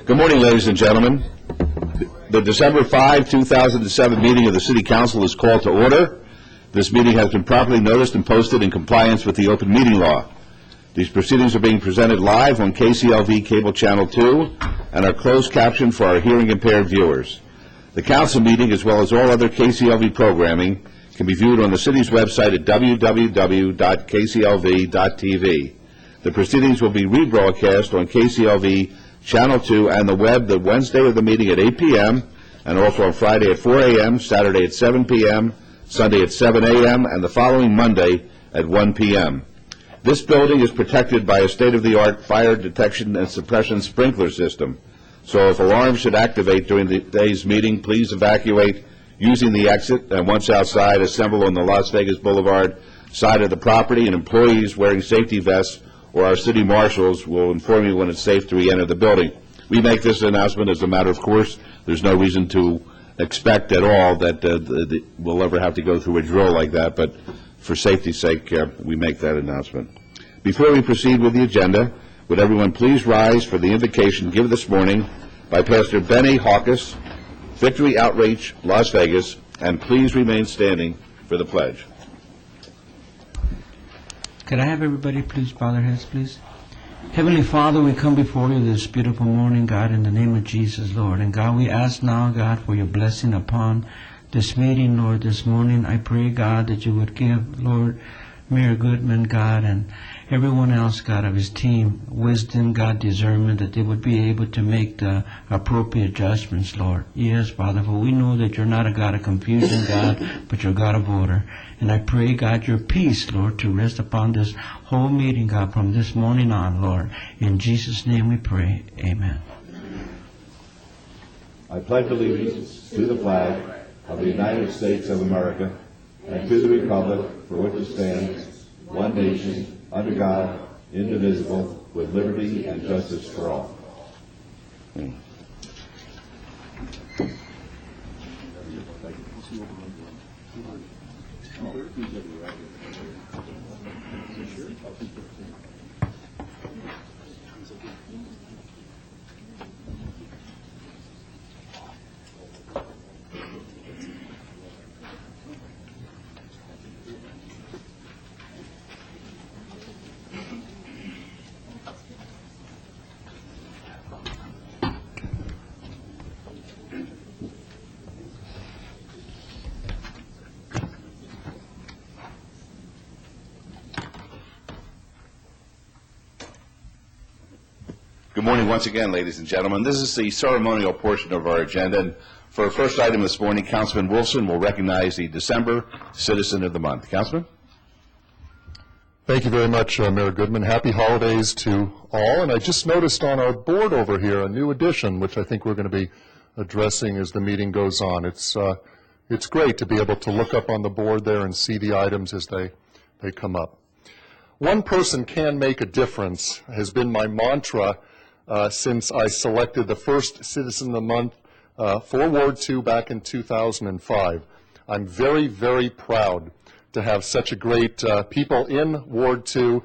Good morning, ladies and gentlemen. The December 5, 2007 meeting of the City Council is called to order. This meeting has been properly noticed and posted in compliance with the open meeting law. These proceedings are being presented live on KCLV Cable Channel 2 and are closed captioned for our hearing impaired viewers. The council meeting, as well as all other KCLV programming, can be viewed on the city's website at www.kclv.tv. The proceedings will be rebroadcast on KCLV Channel 2 and the web the Wednesday of the meeting at 8 p.m. and also on Friday at 4 a.m., Saturday at 7 p.m., Sunday at 7 a.m., and the following Monday at 1 p.m. This building is protected by a state-of-the-art fire detection and suppression sprinkler system. So if alarms should activate during the day's meeting, please evacuate using the exit, and once outside, assemble on the Las Vegas Boulevard side of the property, and employees wearing safety vests or our city marshals will inform you when it's safe to re-enter the building. We make this announcement as a matter of course. There's no reason to expect at all that we'll ever have to go through a drill like that, but for safety's sake, we make that announcement. Before we proceed with the agenda, would everyone please rise for the invocation given this morning by Pastor Benny Hawkes, Victory Outreach, Las Vegas, and please remain standing for the pledge. Could I have everybody please bow their heads, please? Heavenly Father, we come before you this beautiful morning, God, in the name of Jesus, Lord. And God, we ask now, God, for your blessing upon this meeting, Lord, this morning. I pray, God, that you would give, Lord, Mayor Goodman, God, and everyone else, God, of his team, wisdom, God, discernment, that they would be able to make the appropriate adjustments, Lord. Yes, Father, for we know that you're not a God of confusion, God, but you're a God of order. And I pray, God, your peace, Lord, to rest upon this whole meeting, God, from this morning on, Lord. In Jesus' name we pray. Amen. I pledge allegiance to the flag of the United States of America and to the republic for which it stands, one nation, under God, indivisible, with liberty and justice for all. Good morning once again, ladies and gentlemen. This is the ceremonial portion of our agenda. And for our first item this morning, Councilman Wilson will recognize the December Citizen of the Month. Councilman? Thank you very much, Mayor Goodman. Happy holidays to all. And I just noticed on our board over here a new addition, which I think we're going to be addressing as the meeting goes on. It's great to be able to look up on the board there and see the items as they come up. One person can make a difference has been my mantra since I selected the first Citizen of the Month for Ward 2 back in 2005. I'm very, very proud to have such a great people in Ward 2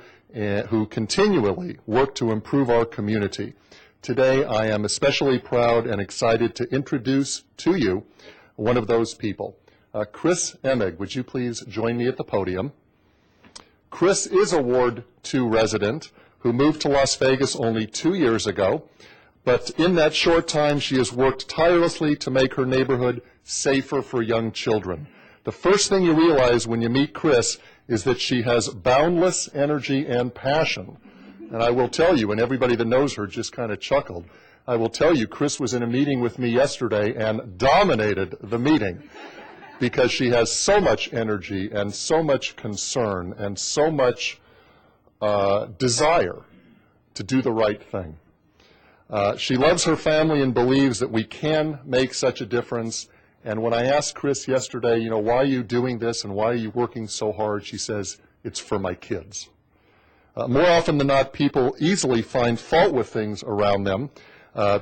who continually work to improve our community. Today, I am especially proud and excited to introduce to you one of those people. Chris Emig, would you please join me at the podium? Chris is a Ward 2 resident who moved to Las Vegas only 2 years ago, but in that short time she has worked tirelessly to make her neighborhood safer for young children. The first thing you realize when you meet Chris is that she has boundless energy and passion. And I will tell you, and everybody that knows her just kind of chuckled, I will tell you, Chris was in a meeting with me yesterday and dominated the meeting because she has so much energy and so much concern and so much desire to do the right thing. She loves her family and believes that we can make such a difference. And when I asked Chris yesterday, you know, why are you doing this and why are you working so hard, she says, it's for my kids. More often than not, people easily find fault with things around them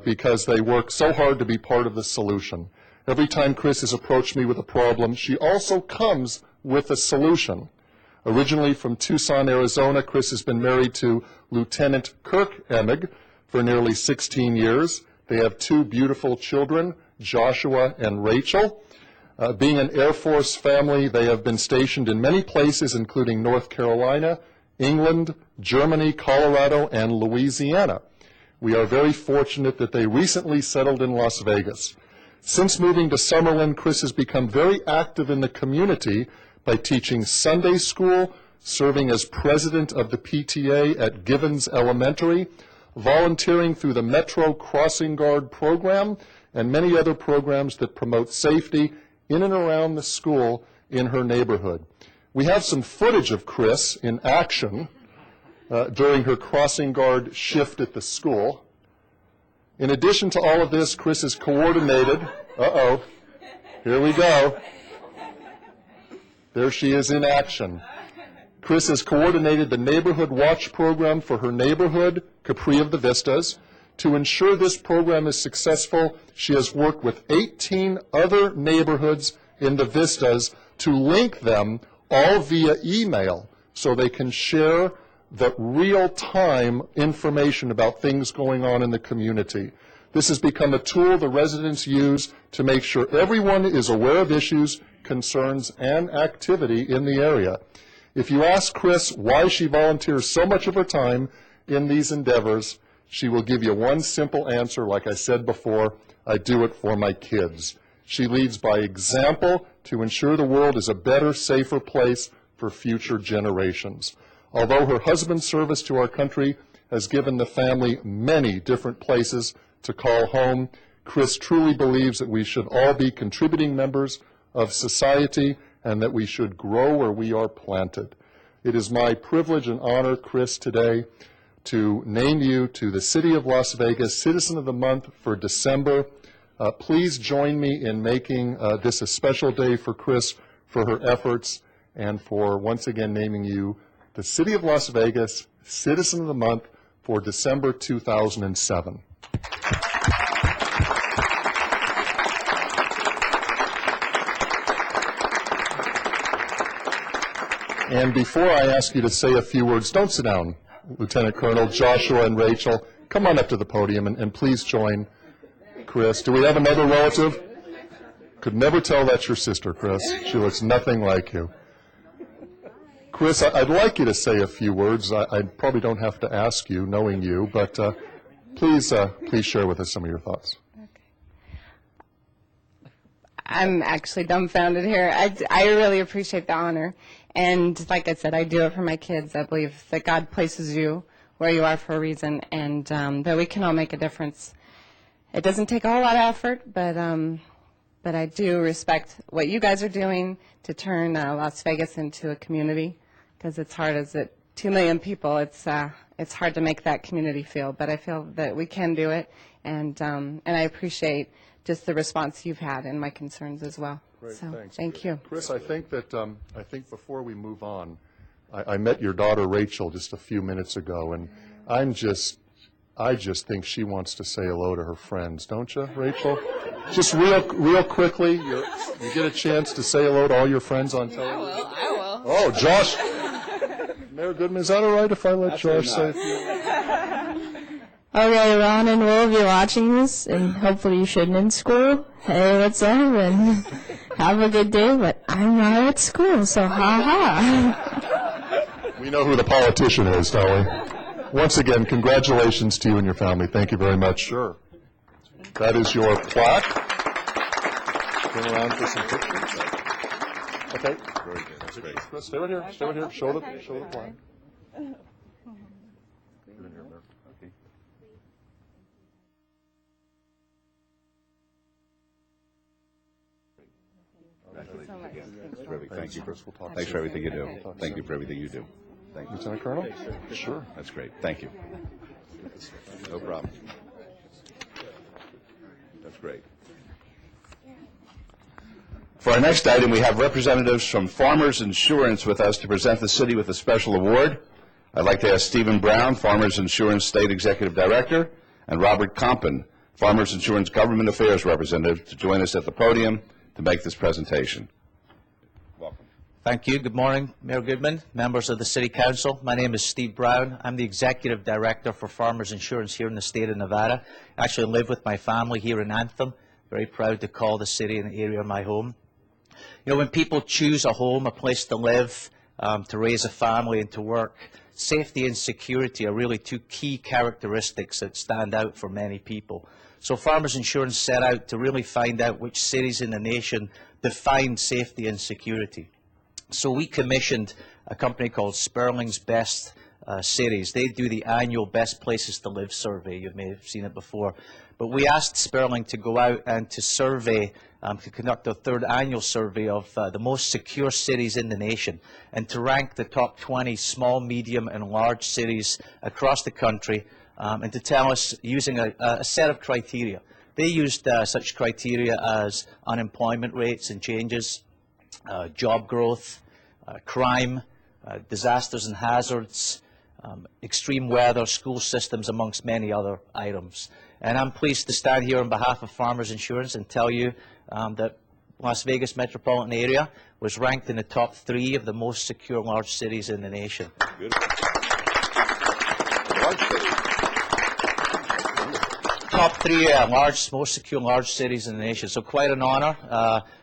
because they work so hard to be part of the solution. Every time Chris has approached me with a problem, she also comes with a solution. Originally from Tucson, Arizona, Chris has been married to Lieutenant Kirk Emig for nearly 16 years. They have two beautiful children, Joshua and Rachel. Being an Air Force family, they have been stationed in many places, including North Carolina, England, Germany, Colorado, and Louisiana. We are very fortunate that they recently settled in Las Vegas. Since moving to Summerlin, Chris has become very active in the community by teaching Sunday school, serving as president of the PTA at Givens Elementary, volunteering through the Metro Crossing Guard program, and many other programs that promote safety in and around the school in her neighborhood. We have some footage of Chris in action during her crossing guard shift at the school. In addition to all of this, Chris has coordinated, here we go. There she is in action. Chris has coordinated the Neighborhood Watch program for her neighborhood, Capri of the Vistas. To ensure this program is successful, she has worked with 18 other neighborhoods in the Vistas to link them all via email so they can share the real-time information about things going on in the community. This has become a tool the residents use to make sure everyone is aware of issues, concerns, and activity in the area. If you ask Chris why she volunteers so much of her time in these endeavors, she will give you one simple answer. Like I said before, I do it for my kids. She leads by example to ensure the world is a better, safer place for future generations. Although her husband's service to our country has given the family many different places to call home, Chris truly believes that we should all be contributing members of society and that we should grow where we are planted. It is my privilege and honor, Chris, today to name you to the City of Las Vegas Citizen of the Month for December. Please join me in making this a special day for Chris for her efforts and for once again naming you the City of Las Vegas Citizen of the Month for December 2007. And before I ask you to say a few words, don't sit down, Lieutenant Colonel Joshua and Rachel. Come on up to the podium and please join Chris. Do we have another relative? Could never tell that's your sister, Chris. She looks nothing like you. Chris, I'd like you to say a few words. I probably don't have to ask you, knowing you, but please share with us some of your thoughts. I'm actually dumbfounded here. I really appreciate the honor. And like I said, I do it for my kids. I believe that God places you where you are for a reason, and that we can all make a difference. It doesn't take a whole lot of effort, but I do respect what you guys are doing to turn Las Vegas into a community, because it's hard as 2 million people. It's hard to make that community feel, but I feel that we can do it, and I appreciate just the response you've had and my concerns as well. Great, so thanks. Thank you. Chris, I think before we move on, I met your daughter Rachel just a few minutes ago, and I just think she wants to say hello to her friends, don't you, Rachel? Just real quickly, you get a chance to say hello to all your friends on television. I will. Oh, Josh. Mayor Goodman, is that all right if I let Josh say a few? Okay, Ron and Will, if you're watching this, and hopefully you shouldn't in school, hey, what's up, and have a good day, but I'm not at school, so ha-ha. We know who the politician is, don't we? Once again, congratulations to you and your family. Thank you very much. Sure. That is your plaque. Turn around for some pictures. Okay. Very good. That's great. Chris, stay right here. Stay right here. Show the plaque. Thank you. Thanks for everything you do. Thank you for everything you do. Thank you. Lieutenant Colonel? Sure. That's great. Thank you. No problem. That's great. For our next item, we have representatives from Farmers Insurance with us to present the city with a special award. I'd like to ask Stephen Brown, Farmers Insurance State Executive Director, and Robert Compton, Farmers Insurance Government Affairs Representative, to join us at the podium to make this presentation. Welcome. Thank you. Good morning, Mayor Goodman, members of the City Council. My name is Steve Brown. I'm the Executive Director for Farmers Insurance here in the state of Nevada. I actually live with my family here in Anthem. Very proud to call the city and the area my home. You know, when people choose a home, a place to live, to raise a family and to work, safety and security are really two key characteristics that stand out for many people. So Farmers Insurance set out to really find out which cities in the nation define safety and security. So we commissioned a company called Sperling's Best Cities. They do the annual Best Places to Live survey. You may have seen it before. But we asked Sperling to go out and to survey, to conduct a third annual survey of the most secure cities in the nation, and to rank the top 20 small, medium, and large cities across the country, and to tell us using a set of criteria. They used such criteria as unemployment rates and changes, job growth, crime, disasters and hazards, extreme weather, school systems, amongst many other items. And I'm pleased to stand here on behalf of Farmers Insurance and tell you that Las Vegas metropolitan area was ranked in the top 3 of the most secure large cities in the nation. Top 3 most secure large cities in the nation. So quite an honor.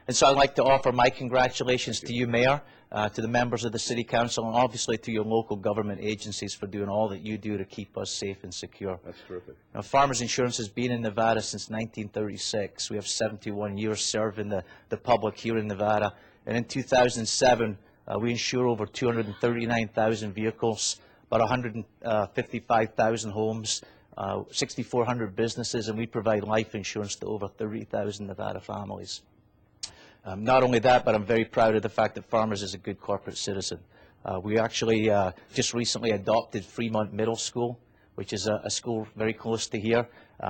And so I'd like to offer my congratulations to you, Mayor, to the members of the City Council, and obviously to your local government agencies for doing all that you do to keep us safe and secure. That's terrific. Now, Farmers Insurance has been in Nevada since 1936. We have 71 years serving the public here in Nevada. And in 2007, we insure over 239,000 vehicles, about 155,000 homes, 6,400 businesses, and we provide life insurance to over 30,000 Nevada families. Not only that, but I'm very proud of the fact that Farmers is a good corporate citizen. We actually just recently adopted Fremont Middle School, which is a school very close to here.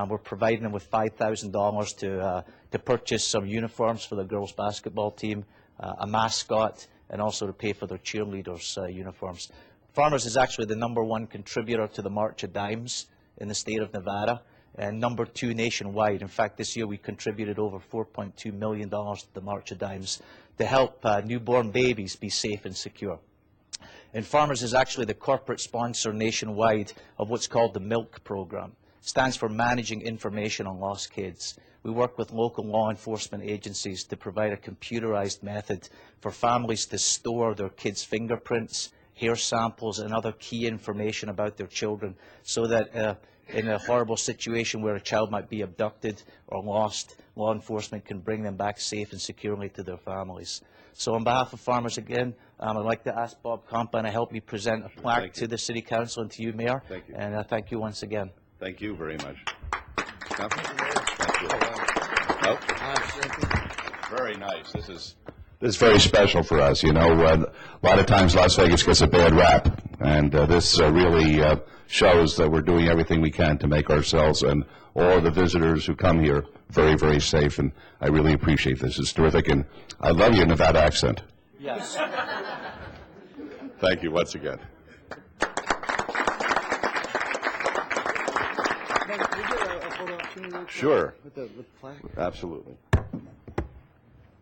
We're providing them with $5,000 to purchase some uniforms for the girls' basketball team, a mascot, and also to pay for their cheerleaders' uniforms. Farmers is actually the #1 contributor to the March of Dimes in the state of Nevada, and #2 nationwide. In fact, this year we contributed over $4.2 million to the March of Dimes to help newborn babies be safe and secure. And Farmers is actually the corporate sponsor nationwide of what's called the MILK program. It stands for Managing Information on Lost Kids. We work with local law enforcement agencies to provide a computerized method for families to store their kids' fingerprints, hair samples, and other key information about their children, so that in a horrible situation where a child might be abducted or lost, law enforcement can bring them back safe and securely to their families. So on behalf of Farmers again, I'd like to ask Bob Compana to help me present a plaque to the City Council and to you, Mayor. Thank you. And thank you once again. Thank you very much. Thank you. Nope. Very nice. This is very special for us. You know, a lot of times Las Vegas gets a bad rap, and this really shows that we're doing everything we can to make ourselves and all the visitors who come here very, very safe, and I really appreciate this. It's terrific, and I love your Nevada accent. Yes. Thank you once again. Sure. With the plaque? Absolutely.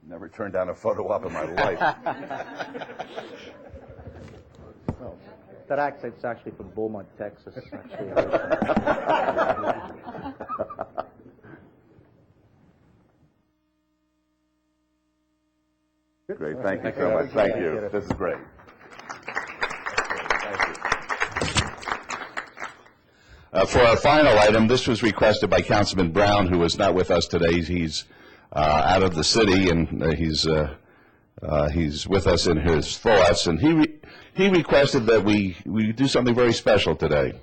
Never turned down a photo op in my life. Well, that accent's actually from Beaumont, Texas. Actually. Great. Thank you so much. Thank you. This is great. For our final item, this was requested by Councilman Brown, who is not with us today. He's out of the city, and he's with us in his thoughts. And he requested that we do something very special today,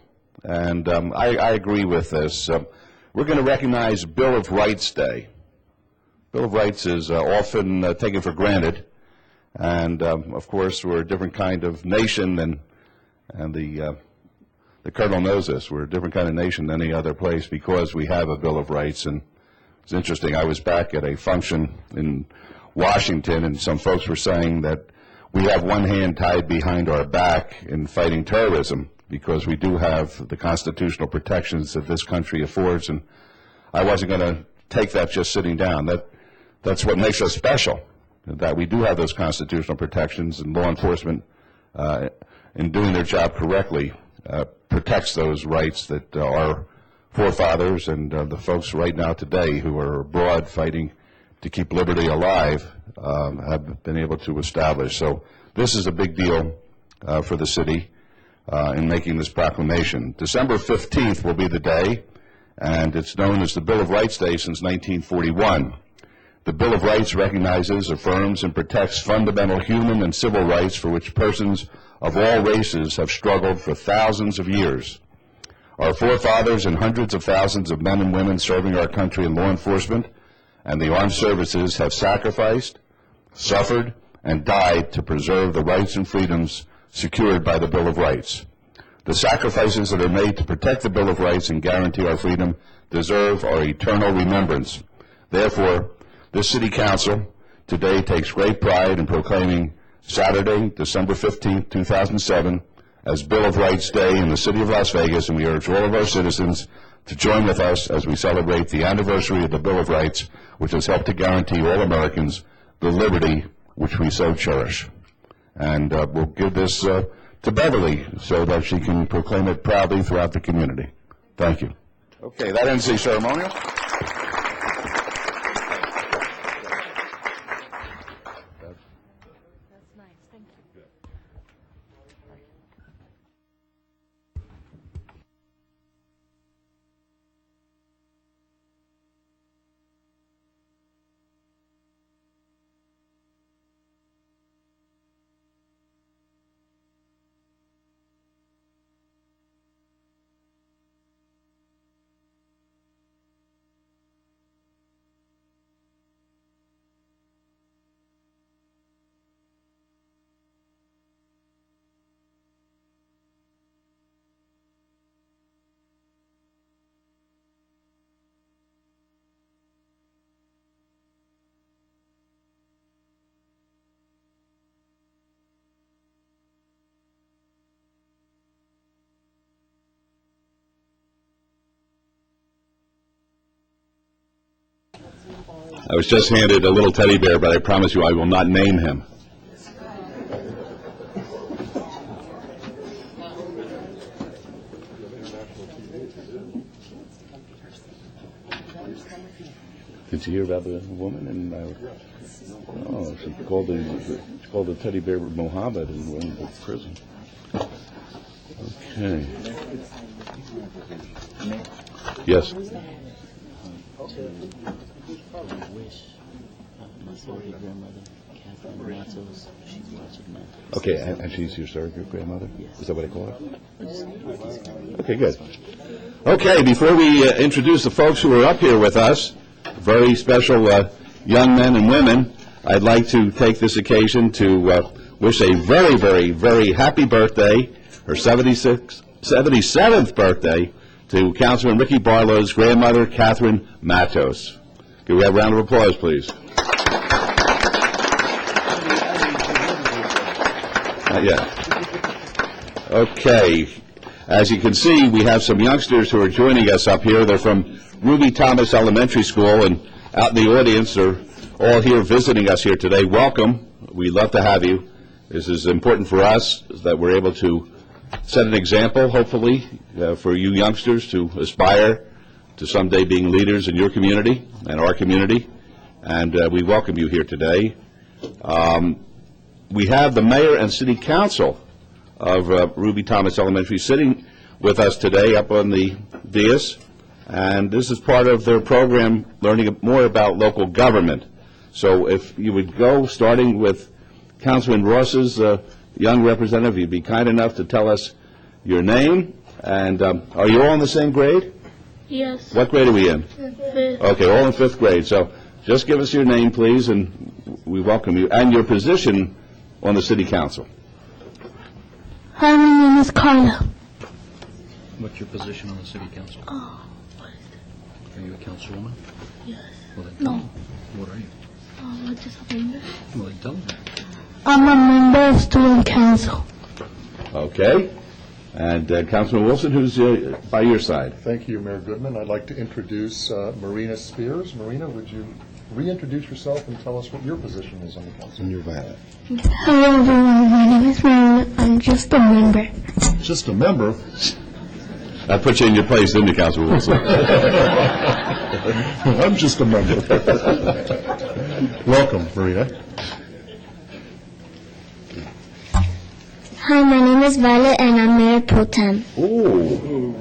and I agree with this. We're going to recognize Bill of Rights Day. Bill of Rights is often taken for granted, and of course we're a different kind of nation, and the Colonel knows this. We're a different kind of nation than any other place because we have a Bill of Rights. And it's interesting, I was back at a function in Washington, and some folks were saying that we have one hand tied behind our back in fighting terrorism because we do have the constitutional protections that this country affords, and I wasn't going to take that just sitting down. That's what makes us special, that we do have those constitutional protections, and law enforcement, in doing their job correctly, protects those rights that our forefathers and the folks right now today who are abroad fighting to keep liberty alive have been able to establish. So this is a big deal for the city in making this proclamation. December 15th will be the day, and it's known as the Bill of Rights Day since 1941. The Bill of Rights recognizes, affirms, and protects fundamental human and civil rights for which persons of all races have struggled for thousands of years. Our forefathers and hundreds of thousands of men and women serving our country in law enforcement and the armed services have sacrificed, suffered, and died to preserve the rights and freedoms secured by the Bill of Rights. The sacrifices that are made to protect the Bill of Rights and guarantee our freedom deserve our eternal remembrance. Therefore, this City Council today takes great pride in proclaiming Saturday, December 15, 2007, as Bill of Rights Day in the City of Las Vegas, and we urge all of our citizens to join with us as we celebrate the anniversary of the Bill of Rights, which has helped to guarantee all Americans the liberty which we so cherish. And we'll give this to Beverly so that she can proclaim it proudly throughout the community. Thank you. Okay, that ends the ceremonial. I was just handed a little teddy bear, but I promise you I will not name him. Did you hear about the woman? She called the teddy bear Mohammed and went to prison. Okay. Yes. Okay, and she's your surrogate grandmother? Yes. Is that what I call her? Okay, good. Okay, before we introduce the folks who are up here with us, very special young men and women, I'd like to take this occasion to wish a very, very, very happy birthday, her 77th birthday, to Councilman Ricky Barlow's grandmother, Catherine Matos. Can we have a round of applause, please? Not yet. Okay. As you can see, we have some youngsters who are joining us up here. They're from Ruby Thomas Elementary School, and out in the audience, they're all here visiting us here today. Welcome. We'd love to have you. This is important for us, that we're able to set an example, hopefully, for you youngsters to aspire to someday being leaders in your community and our community. And we welcome you here today. We have the mayor and city council of Ruby Thomas Elementary sitting with us today up on the dais. And this is part of their program, learning more about local government. So if you would go, starting with Councilman Ross's young representative, you'd be kind enough to tell us your name, and are you all in the same grade? Yes. What grade are we in? Fifth. Okay, all in fifth grade. So just give us your name, please, and we welcome you, and your position on the city council. Hi, my name is Carla. What's your position on the city council? Oh, Are you a councilwoman? yes. Well, then No. what are you? I'm just a member. Well, then tell me. I'm a member of student council. Okay. And Councilman Wilson, who's by your side? Thank you, Mayor Goodman. I'd like to introduce Marina Spears. Marina, would you reintroduce yourself and tell us what your position is on the council. And you're Violet. Hello everyone, my name is Marilyn. I'm just a member. Just a member? I put you in your place, didn't you, Councilman Wilson? I'm just a member. Welcome, Maria. Hi, my name is Violet and I'm Mayor Pro Tem. Ooh,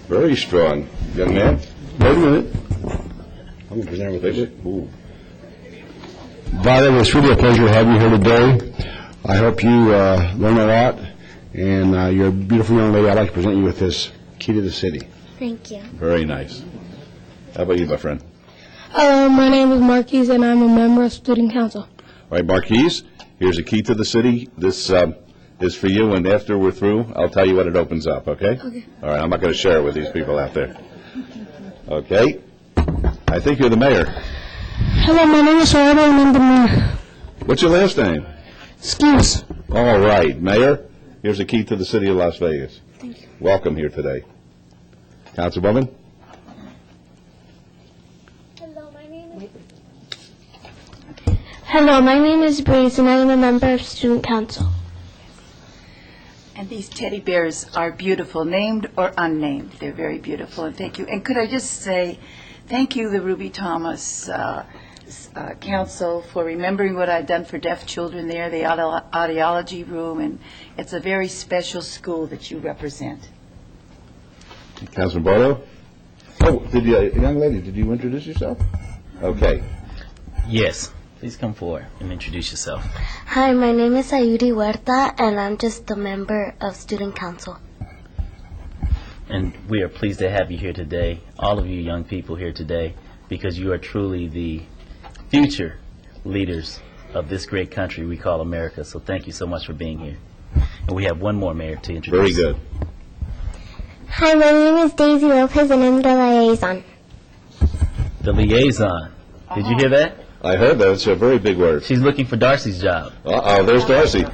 very strong. Young man? Wait a minute. I'm going to present with this. Ooh. Violet, it's really a pleasure to have you here today. I hope you learn a lot, and you're a beautiful young lady. I'd like to present you with this key to the city. Thank you. Very nice. How about you, my friend? Hello, my name is Marquise and I'm a member of Student Council. All right, Marquise, here's a key to the city. This is for you, and after we're through, I'll tell you what it opens up, okay? Okay. All right, I'm not going to share it with these people out there. Okay? I think you're the mayor. Hello, my name is Gerardo and I'm the mayor. What's your last name? Excuse. All right, Mayor, here's a key to the city of Las Vegas. Thank you. Welcome here today. Councilwoman? Hello, my name is Breeze and I am a member of Student Council. And these teddy bears are beautiful, named or unnamed. They're very beautiful, and thank you. And could I just say, thank you, the Ruby Thomas Council, for remembering what I've done for deaf children there, the audiology room, and it's a very special school that you represent. Councilman Barlow? Oh, young lady, did you introduce yourself? Okay. Yes. Please come forward and introduce yourself. Hi, my name is Ayuri Huerta and I'm just a member of Student Council. And we are pleased to have you here today, all of you young people here today, because you are truly the future leaders of this great country we call America. So thank you so much for being here. And we have one more mayor to introduce. Very good. Hi, my name is Daisy Lopez and I'm the liaison. The liaison. Did you hear that? I heard that. It's a very big word. She's looking for Darcy's job. Uh-oh, there's Darcy.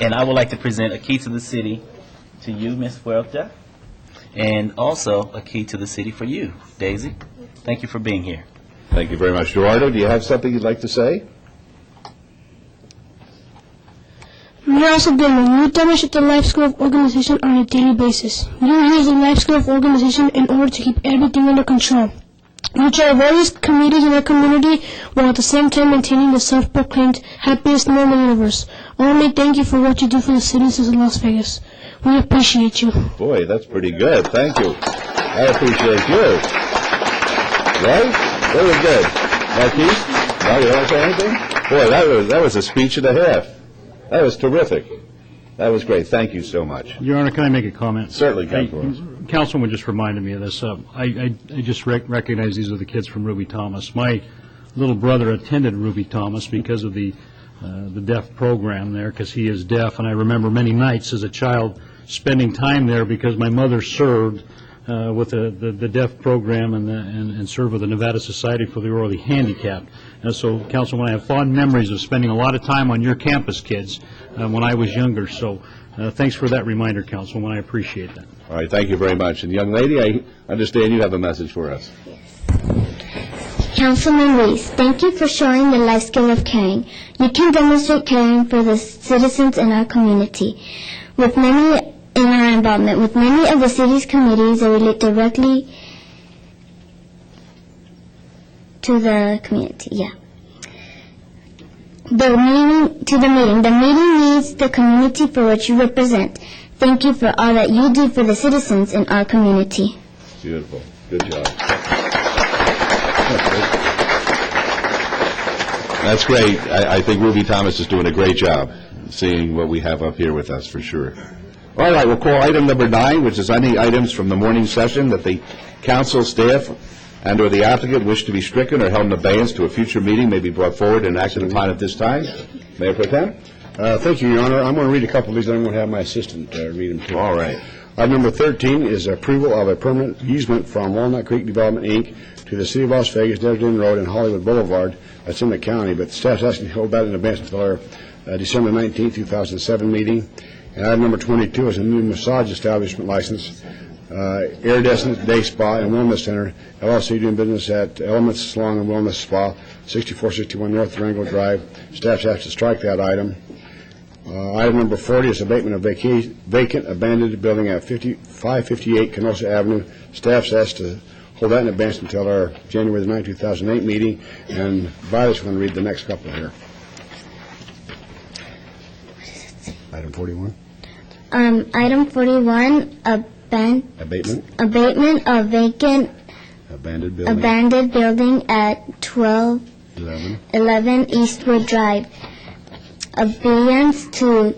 And I would like to present a key to the city to you, Ms. Huerta, and also a key to the city for you, Daisy. Thank you for being here. Thank you very much. Gerardo, do you have something you'd like to say? Mayor also Goodman, you demonstrate the life skill of organization on a daily basis. You use the life skill of organization in order to keep everything under control. You chair various committees in our community while at the same time maintaining the self-proclaimed happiest man in the universe. I want to thank you for what you do for the citizens of Las Vegas. We appreciate you. Boy, that's pretty good. Thank you. I appreciate you. Right? Very good. Marquise, now you want to say anything? Boy, that was a speech and a half. That was terrific. That was great. Thank you so much. Your Honor, can I make a comment? Certainly, Councilman. Councilman just reminded me of this. I just recognize these are the kids from Ruby Thomas. My little brother attended Ruby Thomas because of the deaf program there, because he is deaf. And I remember many nights as a child spending time there because my mother served with the deaf program and served with the Nevada Society for the Orally Handicapped. And so, Councilman, I have fond memories of spending a lot of time on your campus, kids, when I was younger. So thanks for that reminder, Councilman. I appreciate that. All right, thank you very much. And young lady, I understand you have a message for us. Councilman Reese, thank you for showing the life skill of caring. You can demonstrate caring for the citizens in our community. With many in our involvement with many of the city's committees that relate directly to the community. The meeting needs the community for which you represent. Thank you for all that you do for the citizens in our community. Beautiful. Good job. That's great. I think Ruby Thomas is doing a great job seeing what we have up here with us for sure. All right, we'll call item number 9, which is any items from the morning session that the council, staff, and or the applicant wish to be stricken or held in abeyance to a future meeting may be brought forward and acted upon at this time. Mayor Pro Tem? Thank you, Your Honor. I'm going to read a couple of these, and I'm going to have my assistant read them too. All right. Item number 13 is approval of a permanent easement from Walnut Creek Development, Inc. to the City of Las Vegas, Desert Inn Road, and Hollywood Boulevard. That's in the county, but the staff's asking to hold that in advance until our December 19, 2007 meeting. And item number 22 is a new massage establishment license Iridescent Day Spa and Wellness Center, LLC, doing business at Elements Salon and Wellness Spa, 6461 North Durango Drive. Staff has to strike that item. Item number 40 is abatement of vacant abandoned building at 558 Canosa Avenue. Staff asked to hold that in advance until our January the 9th, 2008 meeting, and Violet's going to read the next couple here. Item 41. Item 41, Abatement. abatement of vacant Abandoned building. abandoned building at 1211 Eastwood Drive. Abeyance to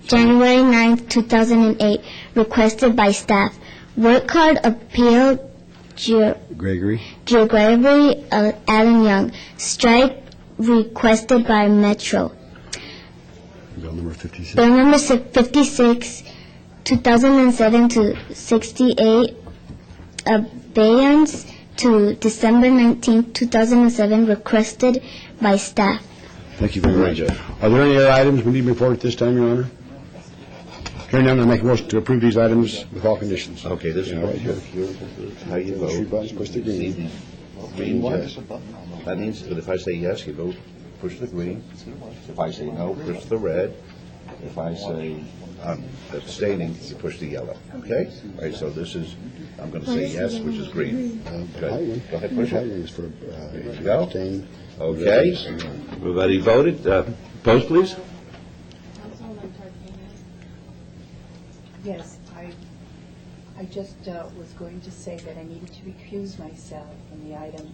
January 9th, 2008, requested by staff. Work card appeal Gregory. Allen Young. Strike requested by Metro. Bill number 56. Bill number 56, 2007 to 68, abeyance to December 19th, 2007, requested by staff. Thank you very much. Are there any other items we need to report at this time, Your Honor? Hearing none, I make a motion to approve these items with all conditions. Okay, this is Yeah, right here. how you vote. Three buttons, push the green. Green what? Yes. That means that if I say yes, you vote, push the green. If I say no, push the red. If I say I'm abstaining, you push the yellow. Okay? All right, so this is, I'm going to say yes, which is green. Good. Go ahead, push it. For, There you go. abstain. Okay. Everybody voted. Post, please. Yes, I just was going to say that I needed to recuse myself from the item.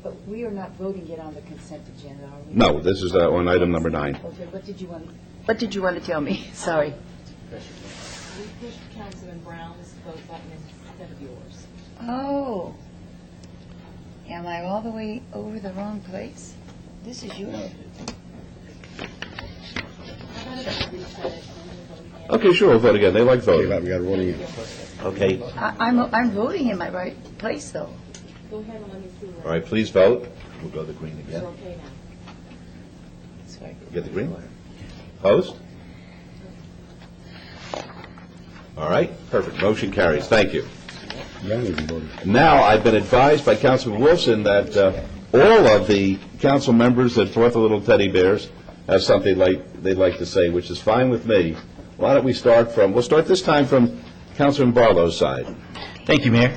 But we are not voting yet on the consent agenda, are we? No, this is on item number 9. Okay, what did you want to tell me? Sorry. We pushed Councilman Brown's vote button instead of yours. Oh. Am I all the way over the wrong place? This is yours. Okay, sure, we'll vote again. They like voting. We got voting in. Okay. I'm voting in my right place, though. Go ahead and let me see. All right, please vote. We'll go to the green again. You're okay now. Get the green light. Opposed? All right, perfect. Motion carries. Thank you. Now, I've been advised by Councilman Wilson that all of the council members that brought the little teddy bears have something they'd like to say, which is fine with me. Why don't we start we'll start this time from Councilman Barlow's side. Thank you, Mayor.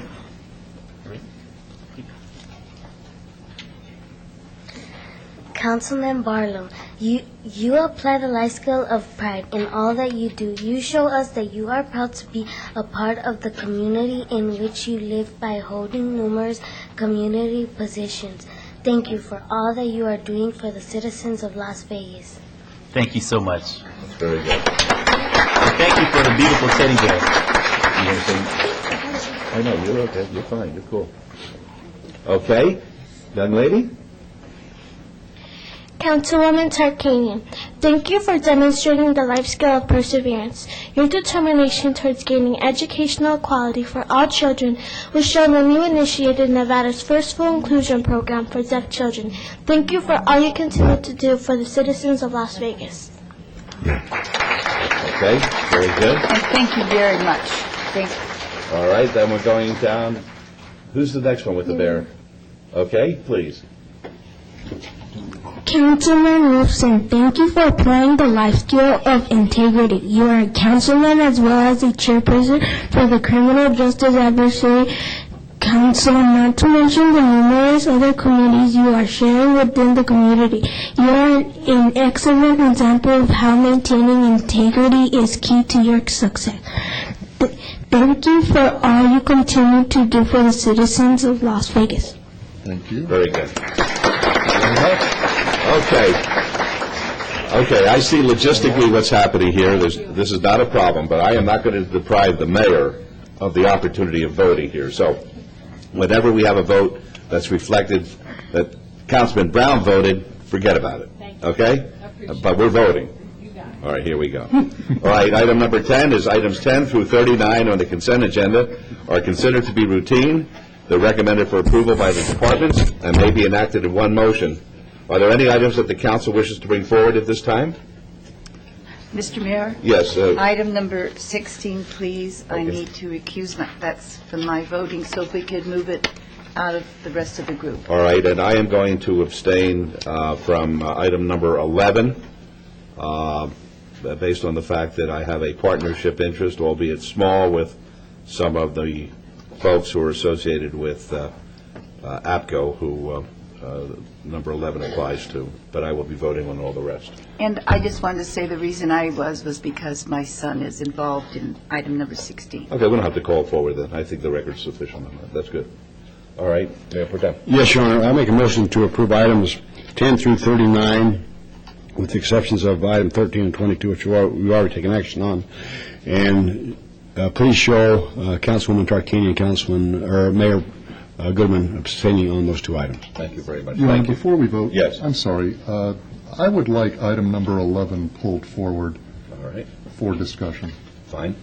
Councilman Barlow, you apply the life skill of pride in all that you do. You show us that you are proud to be a part of the community in which you live by holding numerous community positions. Thank you for all that you are doing for the citizens of Las Vegas. Thank you so much. That's very good. And thank you for the beautiful teddy bear. I know, you're okay. You're fine. You're cool. Okay, young lady? Councilwoman Tarkanian, thank you for demonstrating the life skill of perseverance. Your determination towards gaining educational equality for all children was shown when you initiated Nevada's first full inclusion program for deaf children. Thank you for all you continue to do for the citizens of Las Vegas. Okay, very good. And thank you very much. Thank you. All right, then we're going down. Who's the next one with the bear? Okay, please. Councilman Wolfson, thank you for applying the life skill of integrity. You are a councilman as well as a chairperson for the Criminal Justice Advisory Council, not to mention the numerous other committees you are sharing within the community. You are an excellent example of how maintaining integrity is key to your success. Thank you for all you continue to do for the citizens of Las Vegas. Thank you. Very good. Okay, I see logistically what's happening here. This is not a problem, but I am not going to deprive the mayor of the opportunity of voting here. So whenever we have a vote that's reflected that Councilman Brown voted, forget about it, okay? But we're voting. All right, here we go. All right, item number 10 is items 10 through 39 on the consent agenda are considered to be routine. They're recommended for approval by the departments and may be enacted in one motion. Are there any items that the council wishes to bring forward at this time? Mr. Mayor? Yes, Item number 16, please. I Okay. need to recuse that's from my voting, so if we could move it out of the rest of the group. all right, and I am going to abstain from item number 11, based on the fact that I have a partnership interest, albeit small, with some of the folks who are associated with APCO, who number 11 applies to, but I will be voting on all the rest. And I just wanted to say the reason I was because my son is involved in item number 16. Okay, we don't have to call it forward then. I think the record's sufficient on that. That's good. All right, Mayor Protem. Yes, Your Honor, I make a motion to approve items 10 through 39, with the exceptions of item 13 and 22, which we've already taken action on. And please show Councilwoman Tarkini and Mayor Goodman abstaining on those two items. Thank you very much. Your Honor, Thank you. before we vote, Yes. I'm sorry, I would like item number 11 pulled forward All right, for discussion. fine.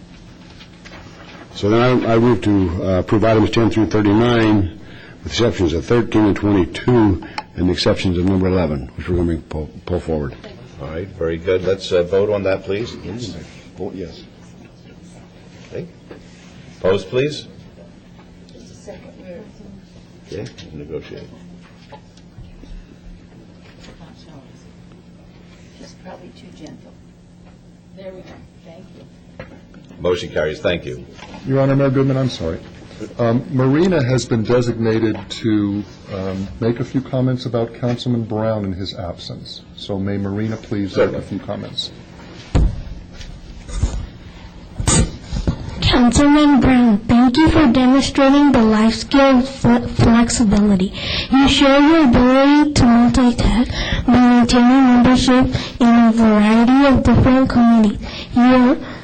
So then I move to approve items 10 through 39, with exceptions of 13 and 22, and the exceptions of number 11, which we're going to pull forward. All right, very good. Let's vote on that, please. Vote yes. Okay. Opposed, please? Just a second. Okay, negotiate. She's probably too gentle. There we go. Thank you. Motion carries. Thank you. Your Honor, Mayor Goodman, I'm sorry. Marina has been designated to make a few comments about Councilman Brown in his absence. So may Marina please make a few comments. Councilman Brown, thank you for demonstrating the life skill flexibility. You show your ability to multitask by maintaining membership in a variety of different committees.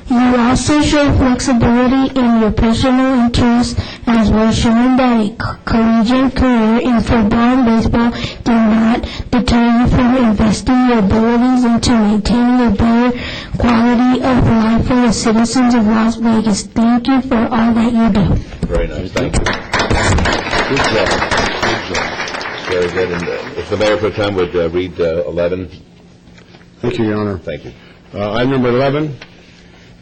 You also show flexibility in your personal interests as well, showing that a collegiate career in football and baseball do not deter you from investing your abilities into maintaining a better quality of life for the citizens of Las Vegas. Thank you for all that you do. Very nice. Thank you. Good job. Good job. Very good. And if the Mayor Pro Tem would read 11. Thank you, Your Honor. Thank you. Item number 11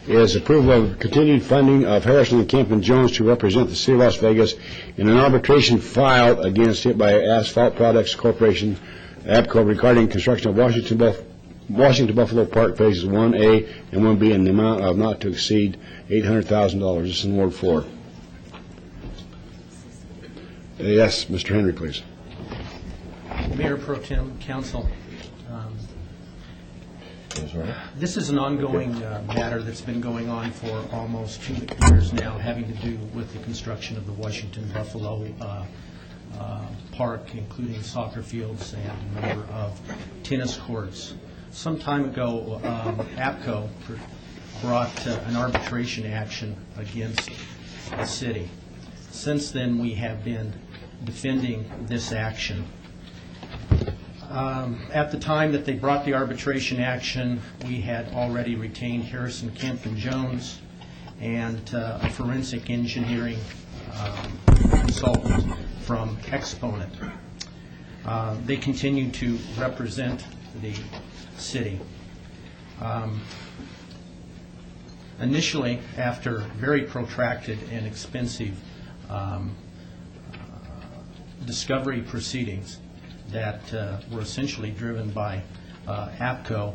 is approval of continued funding of Harrison and Kemp and Jones to represent the City of Las Vegas in an arbitration filed against it by Asphalt Products Corporation, APCO, regarding construction of Washington Buffalo Park Phases 1A and 1B in the amount of not to exceed $800,000. This is in Ward 4. Yes, Mr. Henry, please. Mayor Pro Tem, Council, this is an ongoing matter that's been going on for almost 2 years now, having to do with the construction of the Washington Buffalo Park, including soccer fields and a number of tennis courts. Some time ago, APCO brought an arbitration action against the city. Since then, we have been defending this action. At the time that they brought the arbitration action, we had already retained Harrison, Kemp, and Jones and a forensic engineering consultant from Exponent. They continue to represent the city. Initially, after very protracted and expensive discovery proceedings that were essentially driven by APCO,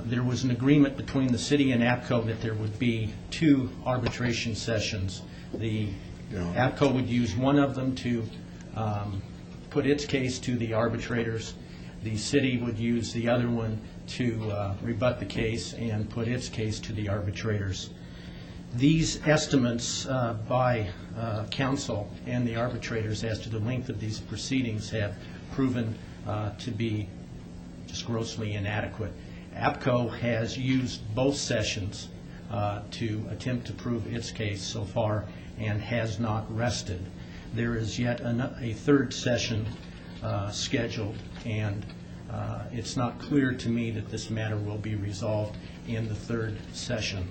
there was an agreement between the city and APCO that there would be 2 arbitration sessions. The APCO would use one of them to put its case to the arbitrators. The city would use the other one to rebut the case and put its case to the arbitrators. These estimates by council and the arbitrators as to the length of these proceedings have proven to be just grossly inadequate. APCO has used both sessions to attempt to prove its case so far and has not rested. There is yet a third session scheduled, and it's not clear to me that this matter will be resolved in the third session.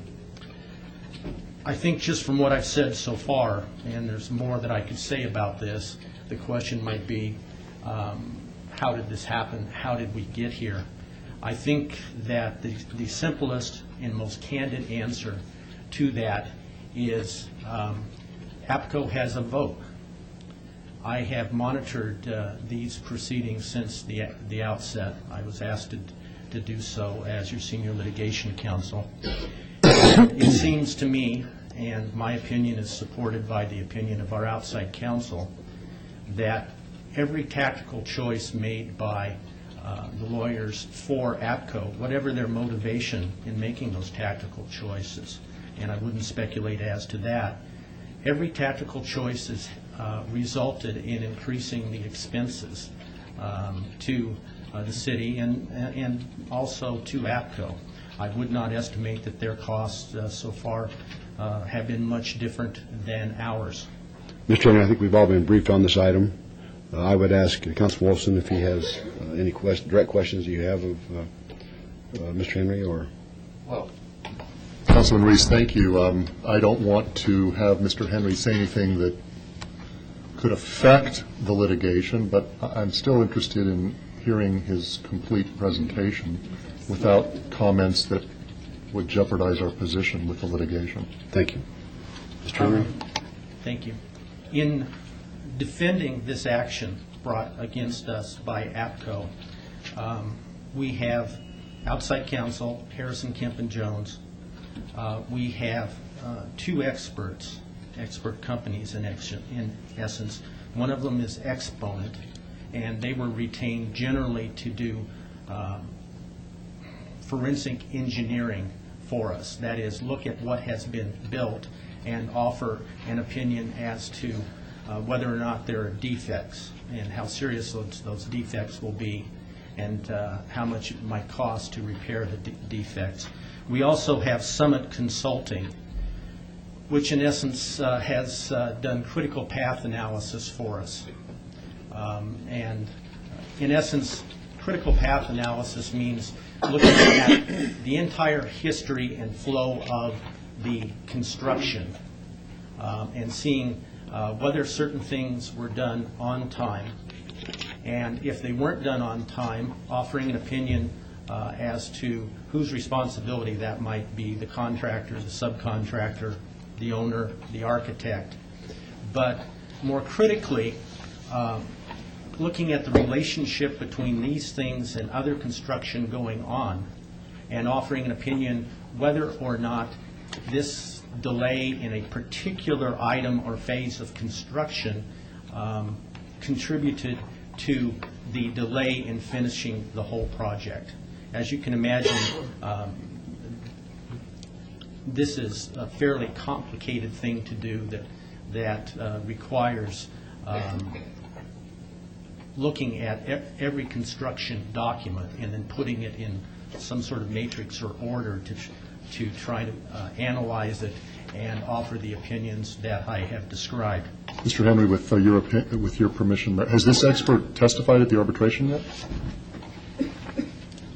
I think just from what I've said so far, and there's more that I could say about this, the question might be, how did this happen? How did we get here? I think that the simplest and most candid answer to that is APCO has a vote. I have monitored these proceedings since the outset. I was asked to do so as your senior litigation counsel. It seems to me, and my opinion is supported by the opinion of our outside counsel, that every tactical choice made by the lawyers for APCO, whatever their motivation in making those tactical choices, and I wouldn't speculate as to that, every tactical choice has resulted in increasing the expenses to the city and also to APCO. I would not estimate that their costs so far have been much different than ours. Mr. Chairman, I think we've all been briefed on this item. I would ask Councilman Wilson if he has any direct questions you have of Mr. Henry or... Well, Councilman Reese, thank you. I don't want to have Mr. Henry say anything that could affect the litigation, but I'm still interested in hearing his complete presentation without comments that would jeopardize our position with the litigation. Thank you. Mr. Henry? Thank you. In defending this action brought against us by APCO, we have outside counsel, Harrison, Kemp, and Jones. We have two expert companies in essence. One of them is Exponent, and they were retained generally to do forensic engineering for us. That is, look at what has been built and offer an opinion as to whether or not there are defects and how serious those defects will be and how much it might cost to repair the defects. We also have Summit Consulting, which in essence has done critical path analysis for us. And in essence, critical path analysis means looking at the entire history and flow of the construction and seeing whether certain things were done on time, and if they weren't done on time, offering an opinion as to whose responsibility that might be, the contractor, the subcontractor, the owner, the architect. But more critically, looking at the relationship between these things and other construction going on and offering an opinion whether or not this delay in a particular item or phase of construction contributed to the delay in finishing the whole project. As you can imagine, this is a fairly complicated thing to do that requires looking at every construction document and then putting it in some sort of matrix or order to try to analyze it and offer the opinions that I have described. Mr. Henry, with your permission, has this expert testified at the arbitration yet?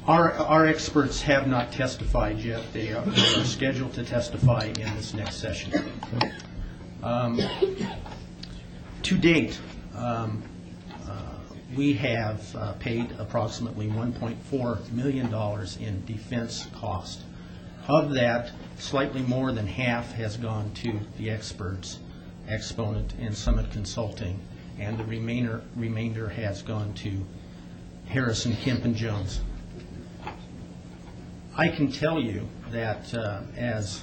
Our experts have not testified yet. They are scheduled to testify in this next session. To date, we have paid approximately $1.4 million in defense cost. Of that, slightly more than half has gone to the experts, Exponent and Summit Consulting, and the remainder has gone to Harrison, Kemp, and Jones. I can tell you that as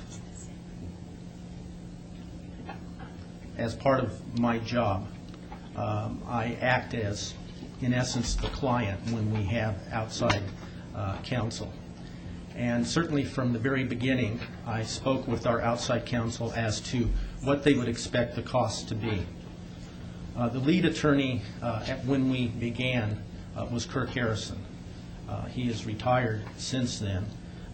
part of my job, I act as, in essence, the client when we have outside counsel. And certainly from the very beginning, I spoke with our outside counsel as to what they would expect the costs to be. The lead attorney when we began was Kirk Harrison. He is retired since then,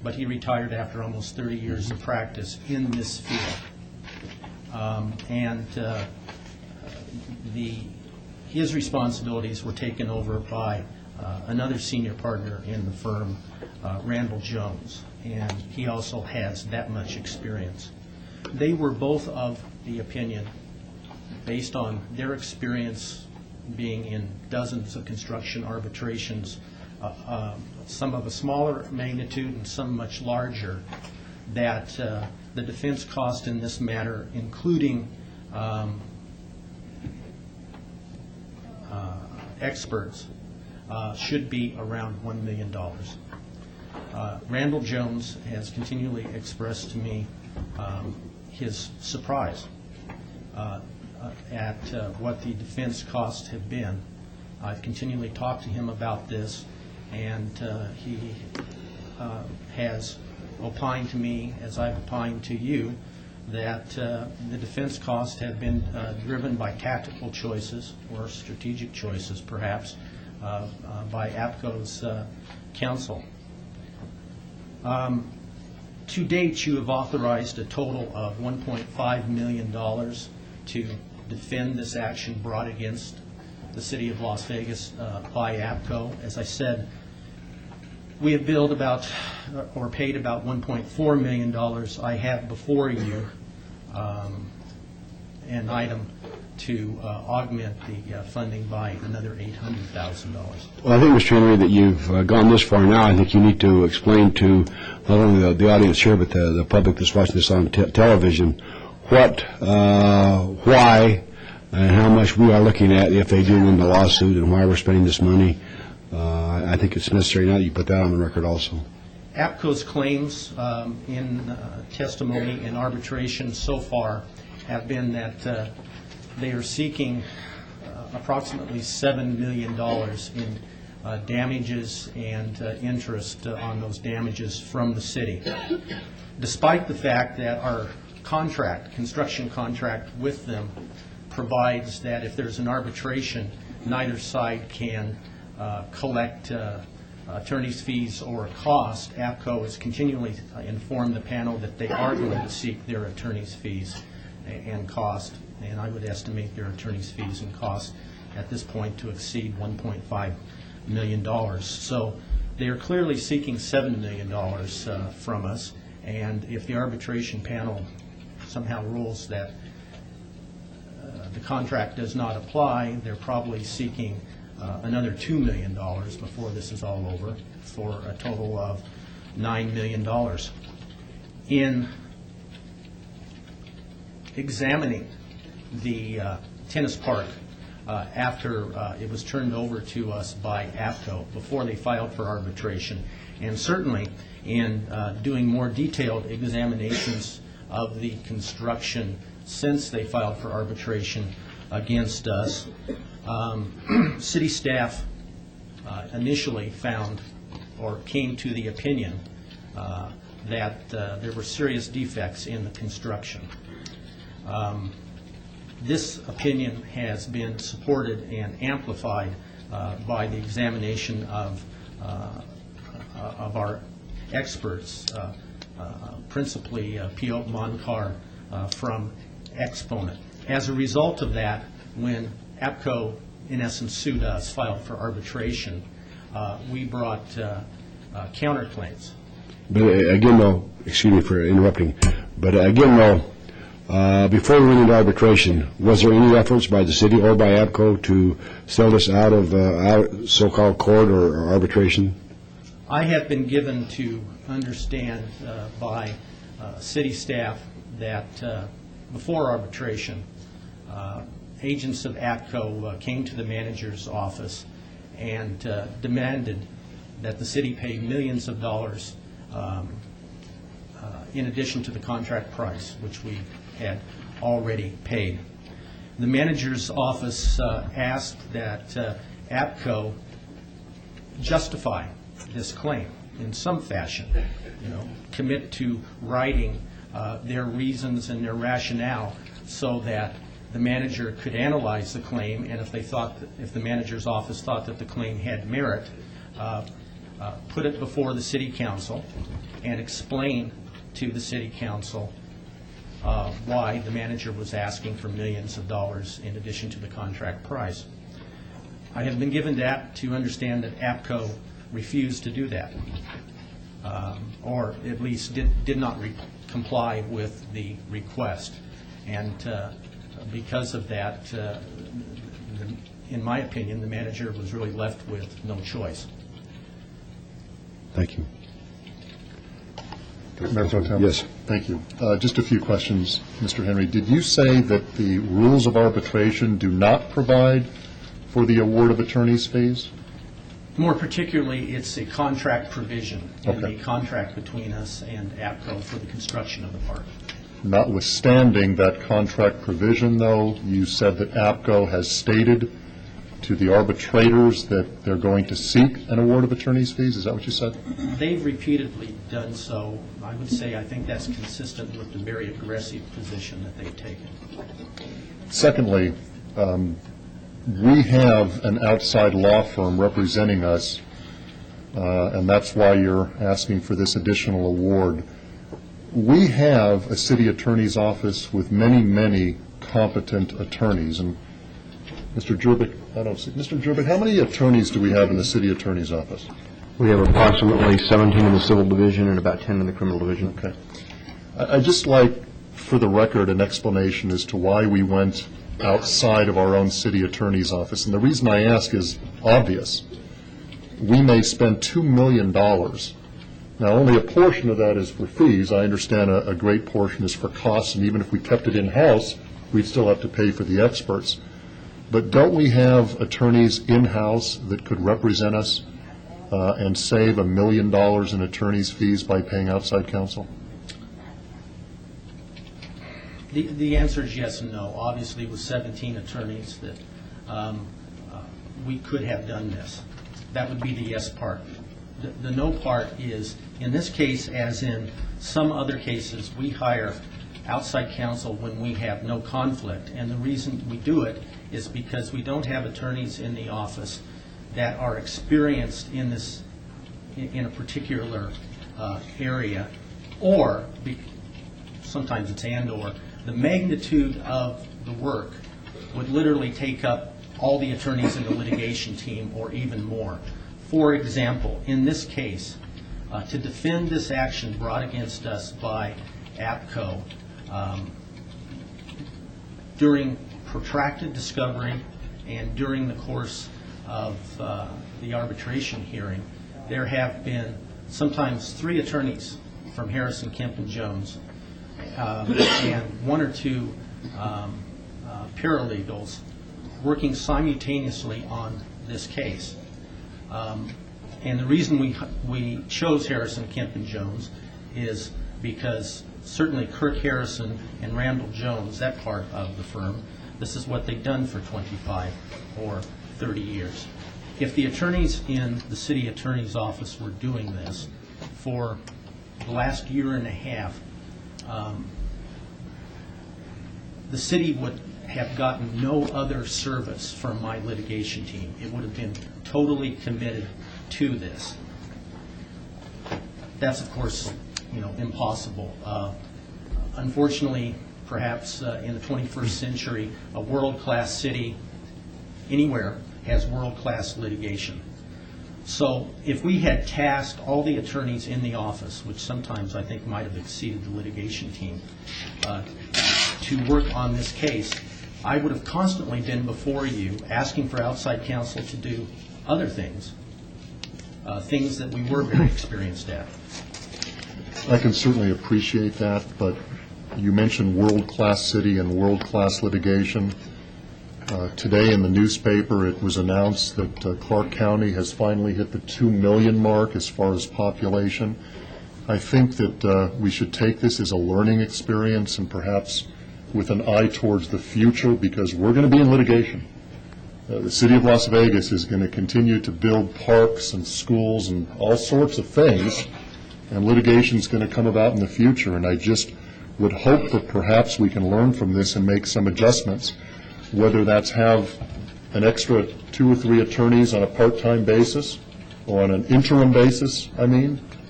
but he retired after almost 30 years of practice in this field. His responsibilities were taken over by another senior partner in the firm, Randall Jones, and he also has that much experience. They were both of the opinion, based on their experience being in dozens of construction arbitrations some of a smaller magnitude and some much larger, that the defense cost in this matter, including experts, should be around $1 million. Randall Jones has continually expressed to me his surprise at what the defense costs have been. I've continually talked to him about this, and he has opined to me, as I've opined to you, that the defense costs have been driven by tactical choices or strategic choices, perhaps, by APCO's counsel. To date, you have authorized a total of $1.5 million to defend this action brought against the City of Las Vegas by APCO. As I said, we have billed about, or paid about $1.4 million. I have before you an item to augment the funding by another $800,000. Well, I think, Mr. Henry, that you've gone this far now. I think you need to explain to not only the audience here, but the public that's watching this on television, what, why, and how much we are looking at if they do win the lawsuit, and why we're spending this money. I think it's necessary now that you put that on the record also. APCO's claims in testimony and arbitration so far have been that they are seeking approximately $7 million in damages and interest on those damages from the city, despite the fact that our contract, construction contract with them, provides that if there's an arbitration, neither side can collect attorney's fees or cost. APCO has continually informed the panel that they are going to seek their attorney's fees and cost, and I would estimate their attorney's fees and cost at this point to exceed $1.5 million. So they are clearly seeking $7 million from us, and if the arbitration panel somehow rules that the contract does not apply, they're probably seeking another $2 million before this is all over, for a total of $9 million. In examining the tennis park after it was turned over to us by APCO, before they filed for arbitration, and certainly in doing more detailed examinations of the construction since they filed for arbitration against us, city staff initially found, or came to the opinion, that there were serious defects in the construction. This opinion has been supported and amplified by the examination of our experts, principally P.O. Moncar from Exponent. As a result of that, when APCO, in essence, sued us, filed for arbitration, we brought counterclaims. But again, though, excuse me for interrupting, but again, though, before we went into arbitration, was there any efforts by the city or by APCO to sell this out of so-called court or arbitration? I have been given to understand by city staff that before arbitration, agents of APCO came to the manager's office and demanded that the city pay millions of dollars in addition to the contract price, which we had already paid. The manager's office asked that APCO justify this claim in some fashion, commit to writing their reasons and their rationale so that the manager could analyze the claim, and if the manager's office thought that the claim had merit, put it before the city council and explain to the city council why the manager was asking for millions of dollars in addition to the contract price. I have been given that to understand that APCO refused to do that, or at least did not comply with the request. And because of that, in my opinion, the manager was really left with no choice. Thank you. Mayor Pro Tem? Yes. Thank you. Just a few questions, Mr. Henry. Did you say that the rules of arbitration do not provide for the award of attorney's fees? More particularly, it's a contract provision in Okay. the contract between us and APCO for the construction of the park. Notwithstanding that contract provision, though, you said that APCO has stated to the arbitrators that they're going to seek an award of attorney's fees? Is that what you said? They've repeatedly done so. I would say I think that's consistent with the very aggressive position that they've taken. Secondly, we have an outside law firm representing us, and that's why you're asking for this additional award. We have a city attorney's office with many, many competent attorneys. And Mr. Jerbick, I don't see, Mr. Jerbick, how many attorneys do we have in the city attorney's office? We have approximately 17 in the civil division and about 10 in the criminal division. Okay. I'd just like, for the record, an explanation as to why we went outside of our own city attorney's office. And the reason I ask is obvious. We may spend $2 million. Now, only a portion of that is for fees. I understand a great portion is for costs, and even if we kept it in-house, we'd still have to pay for the experts. But don't we have attorneys in-house that could represent us and save $1 million in attorney's fees by paying outside counsel? The answer is yes and no. Obviously, with 17 attorneys, that we could have done this. That would be the yes part. The no part is, in this case, as in some other cases, we hire outside counsel when we have no conflict. And the reason we do it is because we don't have attorneys in the office that are experienced in this, in a particular area, or sometimes it's and/or the magnitude of the work would literally take up all the attorneys in the litigation team or even more. For example, in this case, to defend this action brought against us by APCO, during protracted discovery and during the course of the arbitration hearing, there have been sometimes 3 attorneys from Harrison, Kemp, and Jones, and 1 or 2 paralegals working simultaneously on this case. And the reason we chose Harrison, Kemp, and Jones is because certainly Kirk Harrison and Randall Jones, that part of the firm, this is what they've done for 25 or 30 years. If the attorneys in the city attorney's office were doing this for the last year and a half, the city would have gotten no other service from my litigation team. It would have been totally committed to this. That's, of course, impossible. Unfortunately, perhaps in the 21st century, a world-class city anywhere has world-class litigation. So if we had tasked all the attorneys in the office, which sometimes I think might have exceeded the litigation team, to work on this case, I would have constantly been before you asking for outside counsel to do other things, things that we were very experienced at. I can certainly appreciate that, but you mentioned world-class city and world-class litigation. Today in the newspaper, it was announced that Clark County has finally hit the 2 million mark as far as population. I think that we should take this as a learning experience and perhaps with an eye towards the future, because we're going to be in litigation. The city of Las Vegas is going to continue to build parks and schools and all sorts of things, and litigation is going to come about in the future. And I just would hope that perhaps we can learn from this and make some adjustments, whether that's have an extra 2 or 3 attorneys on a part-time basis or on an interim basis,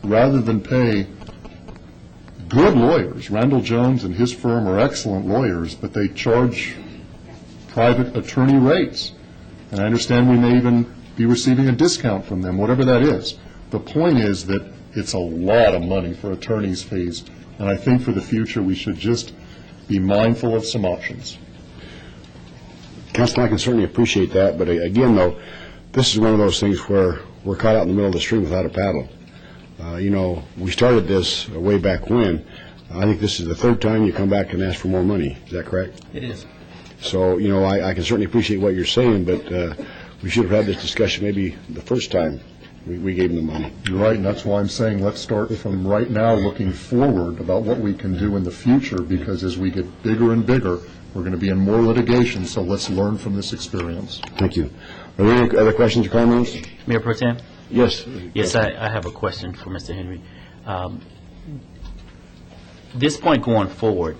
rather than pay good lawyers. Randall Jones and his firm are excellent lawyers, but they charge private attorney rates. And I understand we may even be receiving a discount from them, whatever that is. The point is that it's a lot of money for attorney's fees, and I think for the future we should just be mindful of some options. Counsel, I can certainly appreciate that, but again, though, this is one of those things where we're caught out in the middle of the stream without a paddle. We started this way back when. I think this is the third time you come back and ask for more money. Is that correct? It is. So, I can certainly appreciate what you're saying, but we should have had this discussion maybe the first time we gave them the money. You're right, and that's why I'm saying let's start from right now looking forward about what we can do in the future, because as we get bigger and bigger, we're going to be in more litigation, so let's learn from this experience. Thank you. Are there any other questions or comments? Mayor Pro Tem? Yes. Yes, I have a question for Mr. Henry. This point going forward,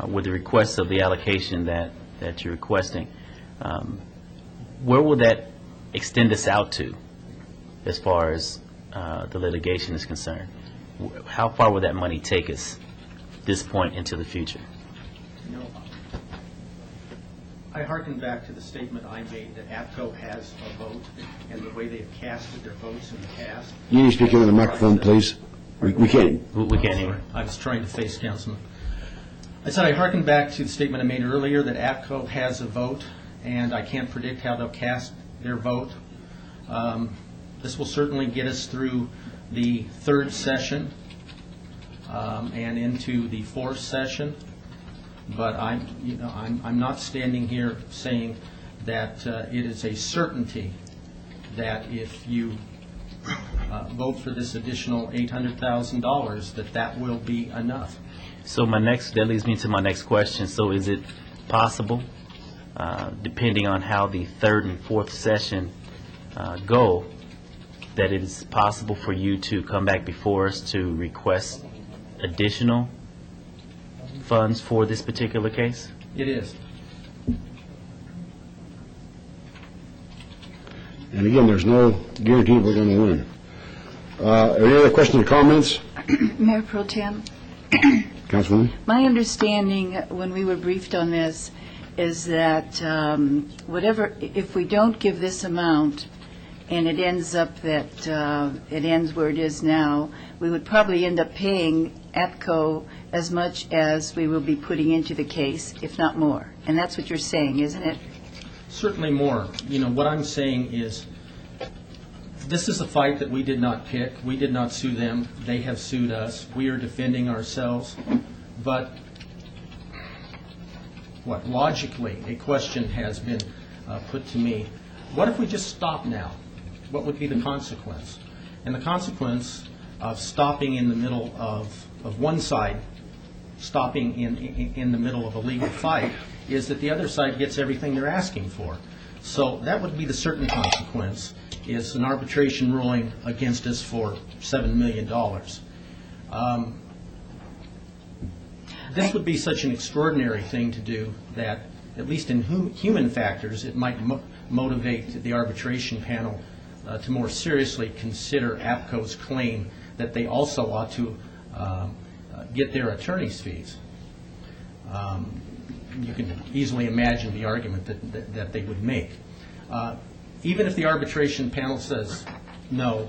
with the request of the allocation that you're requesting, where will that extend us out to as far as the litigation is concerned? How far will that money take us this point into the future? I hearken back to the statement I made that APCO has a vote, and the way they have casted their votes in the past. You need to speak into the microphone, please. We can't. We can't hear. I was trying to face Councilman. I said I hearken back to the statement I made earlier that APCO has a vote, and I can't predict how they'll cast their vote. This will certainly get us through the third session and into the fourth session. But I'm not standing here saying that it is a certainty that if you vote for this additional $800,000, that will be enough. So that leads me to my next question. So is it possible, depending on how the third and fourth session go, that it is possible for you to come back before us to request additional funds for this particular case? It is. And again, there's no guarantee we're going to win. Are there any other questions or comments? Mayor Pro Tem, Councilwoman? my understanding when we were briefed on this is that if we don't give this amount and it ends up that it ends where it is now, we would probably end up paying APCO as much as we will be putting into the case, if not more. And that's what you're saying, isn't it? Certainly more. What I'm saying is this is a fight that we did not pick. We did not sue them. They have sued us. We are defending ourselves. But logically, a question has been put to me. What if we just stop now? What would be the consequence? And the consequence of stopping in the middle of one side, stopping in the middle of a legal fight, is that the other side gets everything they're asking for. So that would be the certain consequence, is an arbitration ruling against us for $7 million. This would be such an extraordinary thing to do that, at least in human factors, it might motivate the arbitration panel to more seriously consider APCO's claim that they also ought to get their attorney's fees. You can easily imagine the argument that they would make. Even if the arbitration panel says, no,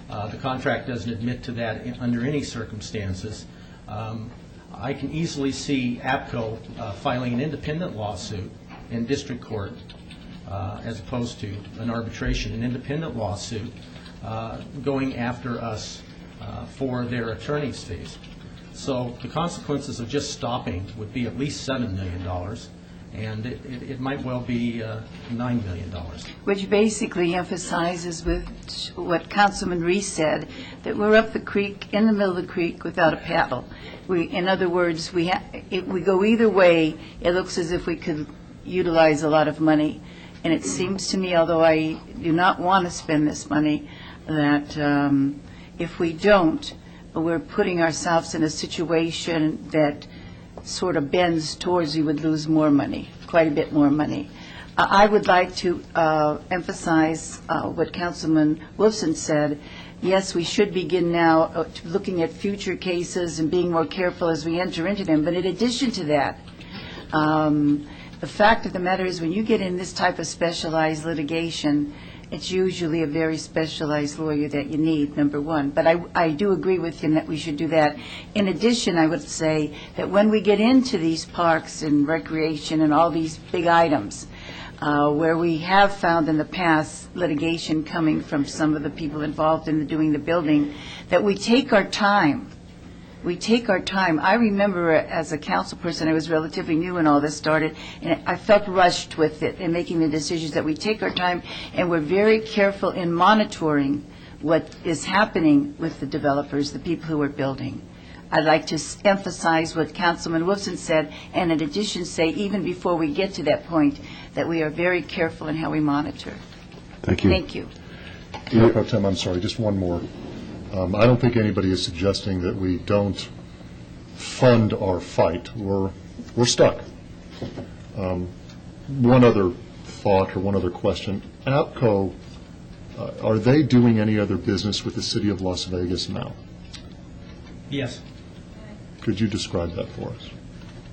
the contract doesn't admit to that under any circumstances, I can easily see APCO filing an independent lawsuit in district court as opposed to an arbitration, an independent lawsuit going after us for their attorney's fees. So the consequences of just stopping would be at least $7 million, and it might well be $9 million. Which basically emphasizes with what Councilman Reese said, that we're up the creek, in the middle of the creek, without a paddle. In other words, if we go either way, it looks as if we could utilize a lot of money. And it seems to me, although I do not want to spend this money, that if we don't, we're putting ourselves in a situation that sort of bends towards we would lose more money, quite a bit more money. I would like to emphasize what Councilman Wolfson said. Yes, we should begin now looking at future cases and being more careful as we enter into them. But in addition to that, the fact of the matter is when you get in this type of specialized litigation, it's usually a very specialized lawyer that you need, number one. But I do agree with him that we should do that. In addition, I would say that when we get into these parks and recreation and all these big items, where we have found in the past litigation coming from some of the people involved in doing the building, that we take our time. We take our time. I remember as a council person, I was relatively new when all this started, and I felt rushed with it in making the decisions, that we take our time and we're very careful in monitoring what is happening with the developers, the people who are building. I'd like to emphasize what Councilman Wolfson said, and in addition say, even before we get to that point, that we are very careful in how we monitor. Thank you. Thank you. Mayor Pro Tem, I'm sorry, just one more. I don't think anybody is suggesting that we don't fund our fight. We're stuck. One other thought or one other question. APCO, are they doing any other business with the city of Las Vegas now? Yes. Could you describe that for us?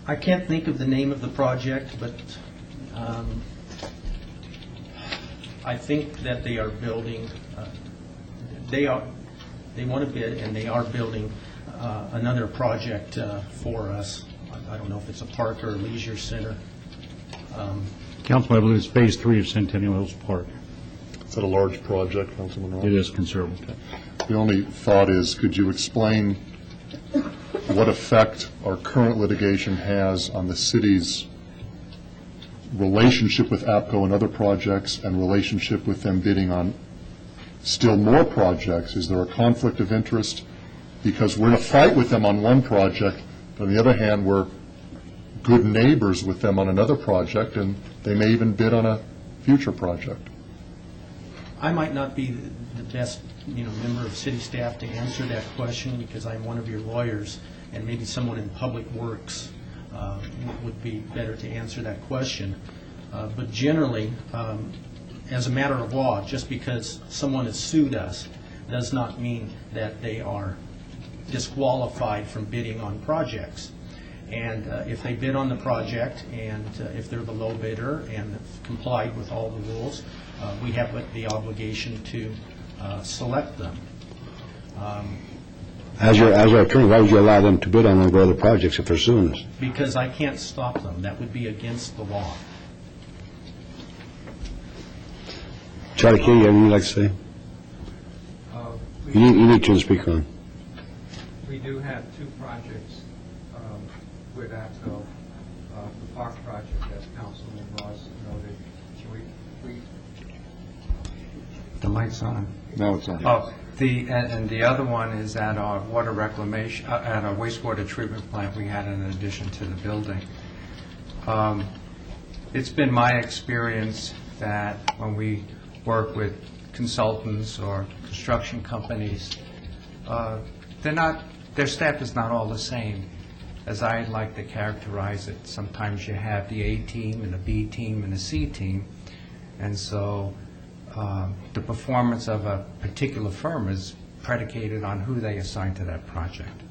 I can't think of the name of the project, but I think that they are building, they want to bid, and they are building another project for us. I don't know if it's a park or a leisure center. Councilman, I believe it's Phase 3 of Centennial Hills Park. Is that a large project, Councilman Ross? It is considerable. The only thought is, could you explain what effect our current litigation has on the city's relationship with APCO and other projects, and relationship with them bidding on still more projects? Is there a conflict of interest? Because we're in a fight with them on one project, but on the other hand, we're good neighbors with them on another project, and they may even bid on a future project. I might not be the best, member of city staff to answer that question, because I'm one of your lawyers, and maybe someone in Public Works would be better to answer that question. But generally, as a matter of law, just because someone has sued us does not mean that they are disqualified from bidding on projects. And if they bid on the project, and if they're the low bidder and have complied with all the rules, we have the obligation to select them. As our attorney, why would you allow them to bid on one of our other projects if they're suing us? Because I can't stop them. That would be against the law. Charlie King, you have anything you'd like to say? You need to speak on. We do have two projects with APCO. The park project, as Councilman Ross noted. The mic's on. No, it's on. Oh, and the other one is at our water reclamation, at our wastewater treatment plant we had in addition to the building. It's been my experience that when we work with consultants or construction companies, their staff is not all the same, as I'd like to characterize it. Sometimes you have the A team and a B team and a C team, and so the performance of a particular firm is predicated on who they assign to that project.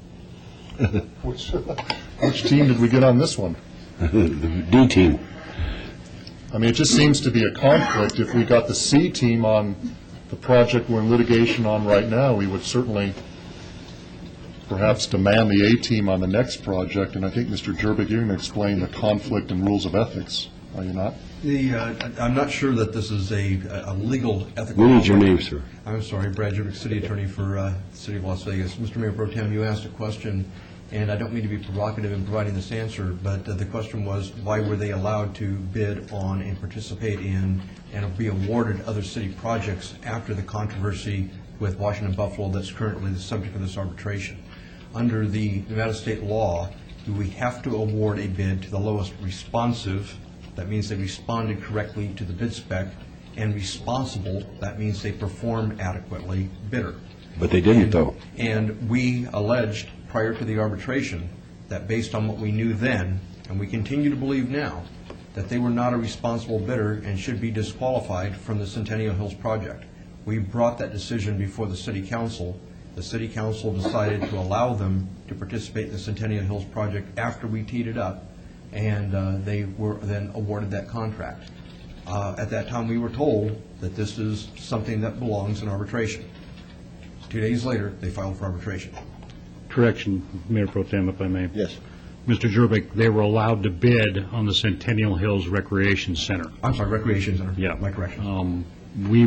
Which team did we get on this one? The D team. I mean, it just seems to be a conflict. If we got the C team on the project we're in litigation on right now, we would certainly perhaps demand the A team on the next project. And I think, Mr. Jervik, you're going to explain the conflict and rules of ethics, are you not? I'm not sure that this is a legal ethical... We need your name, sir. I'm sorry, Brad Jervik, City Attorney for the City of Las Vegas. Mr. Mayor Pro Tem, you asked a question, and I don't mean to be provocative in providing this answer, but the question was, why were they allowed to bid on and participate in and be awarded other city projects after the controversy with Washington Buffalo that's currently the subject of this arbitration? Under the Nevada state law, we have to award a bid to the lowest responsive. That means they responded correctly to the bid spec, and responsible, that means they performed adequately, bidder. But they didn't, though. And we alleged prior to the arbitration that based on what we knew then, and we continue to believe now, that they were not a responsible bidder and should be disqualified from the Centennial Hills project. We brought that decision before the City Council. The City Council decided to allow them to participate in the Centennial Hills project after we teed it up, and they were then awarded that contract. At that time, we were told that this is something that belongs in arbitration. 2 days later, they filed for arbitration. Correction, Mayor Pro Tem, if I may. Yes. Mr. Jurbick, they were allowed to bid on the Centennial Hills Recreation Center. I'm sorry, Recreation Center. Yeah. My correction. We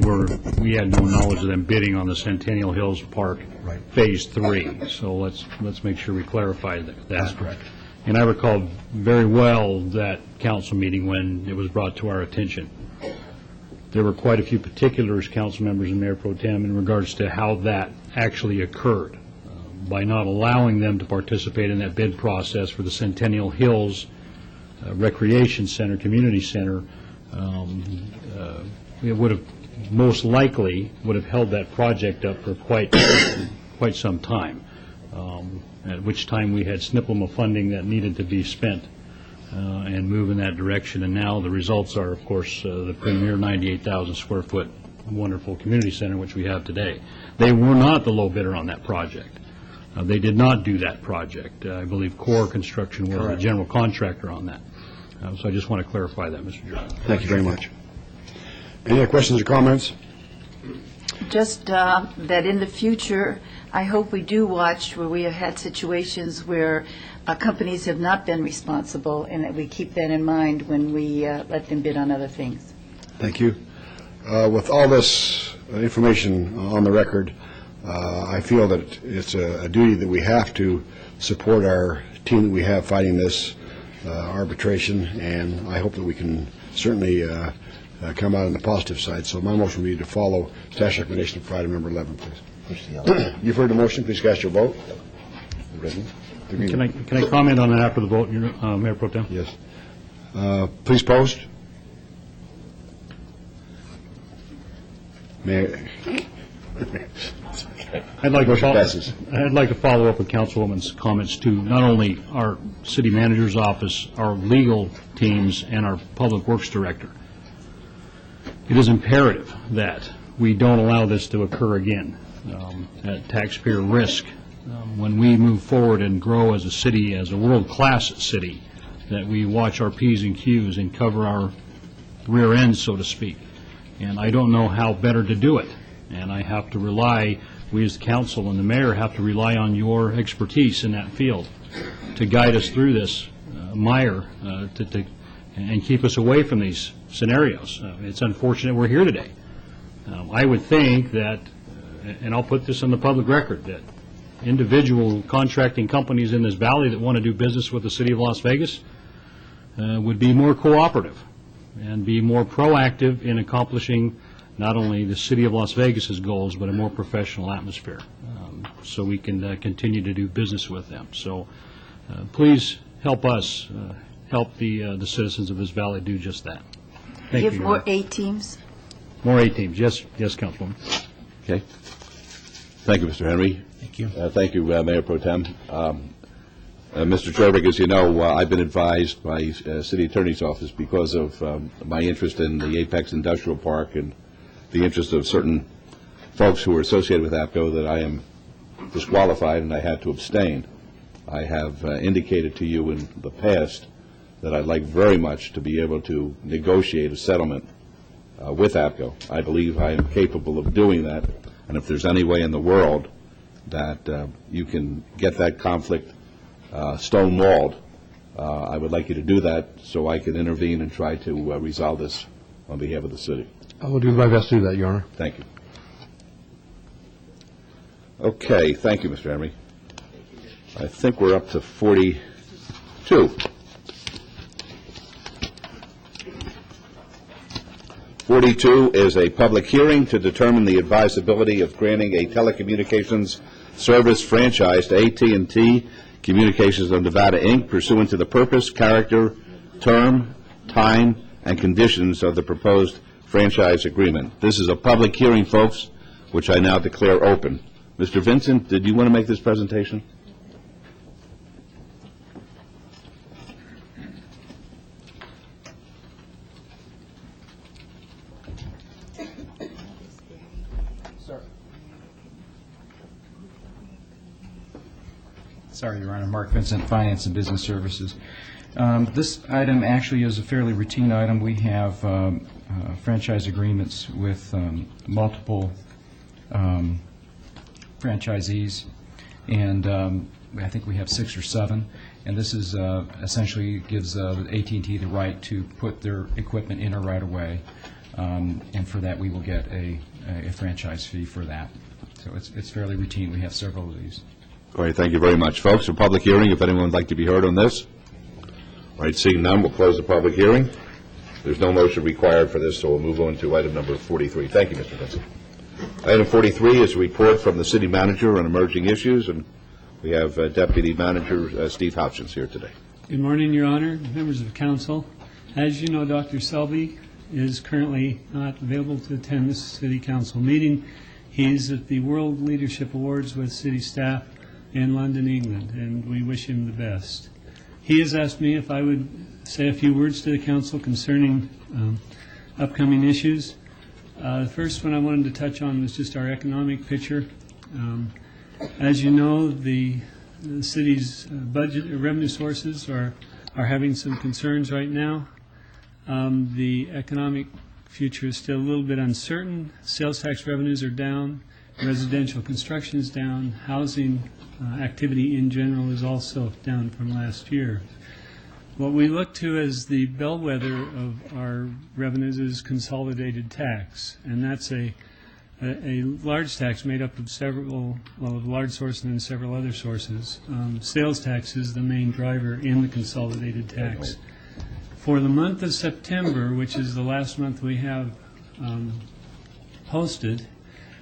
had no knowledge of them bidding on the Centennial Hills Park Right. Phase 3, so let's make sure we clarify that. That's correct. And I recall very well that council meeting when it was brought to our attention. There were quite a few particulars, council members and Mayor Pro Tem, in regards to how that actually occurred. By not allowing them to participate in that bid process for the Centennial Hills Recreation Center, Community Center, it would have most likely would have held that project up for quite some time, at which time we had SNPLMA funding that needed to be spent and move in that direction. And now the results are, of course, the premier 98,000 square foot wonderful community center which we have today. They were not the low bidder on that project. They did not do that project. I believe Core Construction was the general contractor on that. So I just want to clarify that, Mr. Chairman. Thank you very much. Any other questions or comments? Just that in the future, I hope we do watch where we have had situations where companies have not been responsible, and that we keep that in mind when we let them bid on other things. Thank you. With all this information on the record, I feel that it's a duty that we have to support our team that we have fighting this arbitration, and I hope that we can certainly come out on the positive side. So my motion would be to follow staff's recommendation for item number 11, please. You've heard the motion. Please cast your vote. Can I comment on that after the vote, Mayor Pro Tem? Yes. Please post. I'd like to follow up with Councilwoman's comments to not only our city manager's office, our legal teams, and our public works director. It is imperative that we don't allow this to occur again at taxpayer risk. When we move forward and grow as a city, as a world-class city, that we watch our P's and Q's and cover our rear ends, so to speak. And I don't know how better to do it. And I have to rely, we as the council and the mayor have to rely on your expertise in that field to guide us through this mire and keep us away from these scenarios. It's unfortunate we're here today. I would think that, and I'll put this on the public record, that individual contracting companies in this valley that want to do business with the city of Las Vegas would be more cooperative and be more proactive in accomplishing not only the city of Las Vegas's goals, but a more professional atmosphere, so we can continue to do business with them. So please help us help the citizens of this valley do just that. Thank you. Give more A teams. More A teams. Yes, Councilwoman. Okay. Thank you, Mr. Henry. Thank you. Thank you, Mayor Pro Tem. Mr. Chervick, as you know, I've been advised by City Attorney's Office because of my interest in the Apex Industrial Park and the interest of certain folks who are associated with APCO that I am disqualified and I had to abstain. I have indicated to you in the past that I'd like very much to be able to negotiate a settlement with APCO. I believe I am capable of doing that, and if there's any way in the world that you can get that conflict stonewalled, I would like you to do that so I can intervene and try to resolve this on behalf of the city. I will do my best to do that, Your Honor. Thank you. Okay, thank you, Mr. Henry. I think we're up to 42. 42 is a public hearing to determine the advisability of granting a telecommunications service franchise to AT&T Communications of Nevada, Inc., pursuant to the purpose, character, term, time, and conditions of the proposed franchise agreement. This is a public hearing, folks, which I now declare open. Mr. Vincent, did you want to make this presentation? Sorry, Your Honor. Mark Vincent, Finance and Business Services. This item actually is a fairly routine item. We have franchise agreements with multiple franchisees, and I think we have 6 or 7. And this is essentially gives AT&T the right to put their equipment in a right-of-way, and for that we will get a franchise fee for that. So it's fairly routine. We have several of these. All right, thank you very much. Folks, a public hearing, if anyone would like to be heard on this. All right, seeing none, we'll close the public hearing. There's no motion required for this, so we'll move on to item number 43. Thank you, Mr. Vincent. Item 43 is a report from the city manager on emerging issues, and we have Deputy Manager Steve Houchins here today. Good morning, Your Honor, members of the council. As you know, Dr. Selby is currently not available to attend this city council meeting. He's at the World Leadership Awards with city staff in London, England, and we wish him the best. He has asked me if I would say a few words to the council concerning upcoming issues. The first one I wanted to touch on was just our economic picture. As you know, the city's budget revenue sources are having some concerns right now. The economic future is still a little bit uncertain. Sales tax revenues are down. Residential construction is down. Housing activity in general is also down from last year. What we look to as the bellwether of our revenues is consolidated tax, and that's a large tax made up of several, well, a large source and then several other sources. Sales tax is the main driver in the consolidated tax. For the month of September, which is the last month we have posted,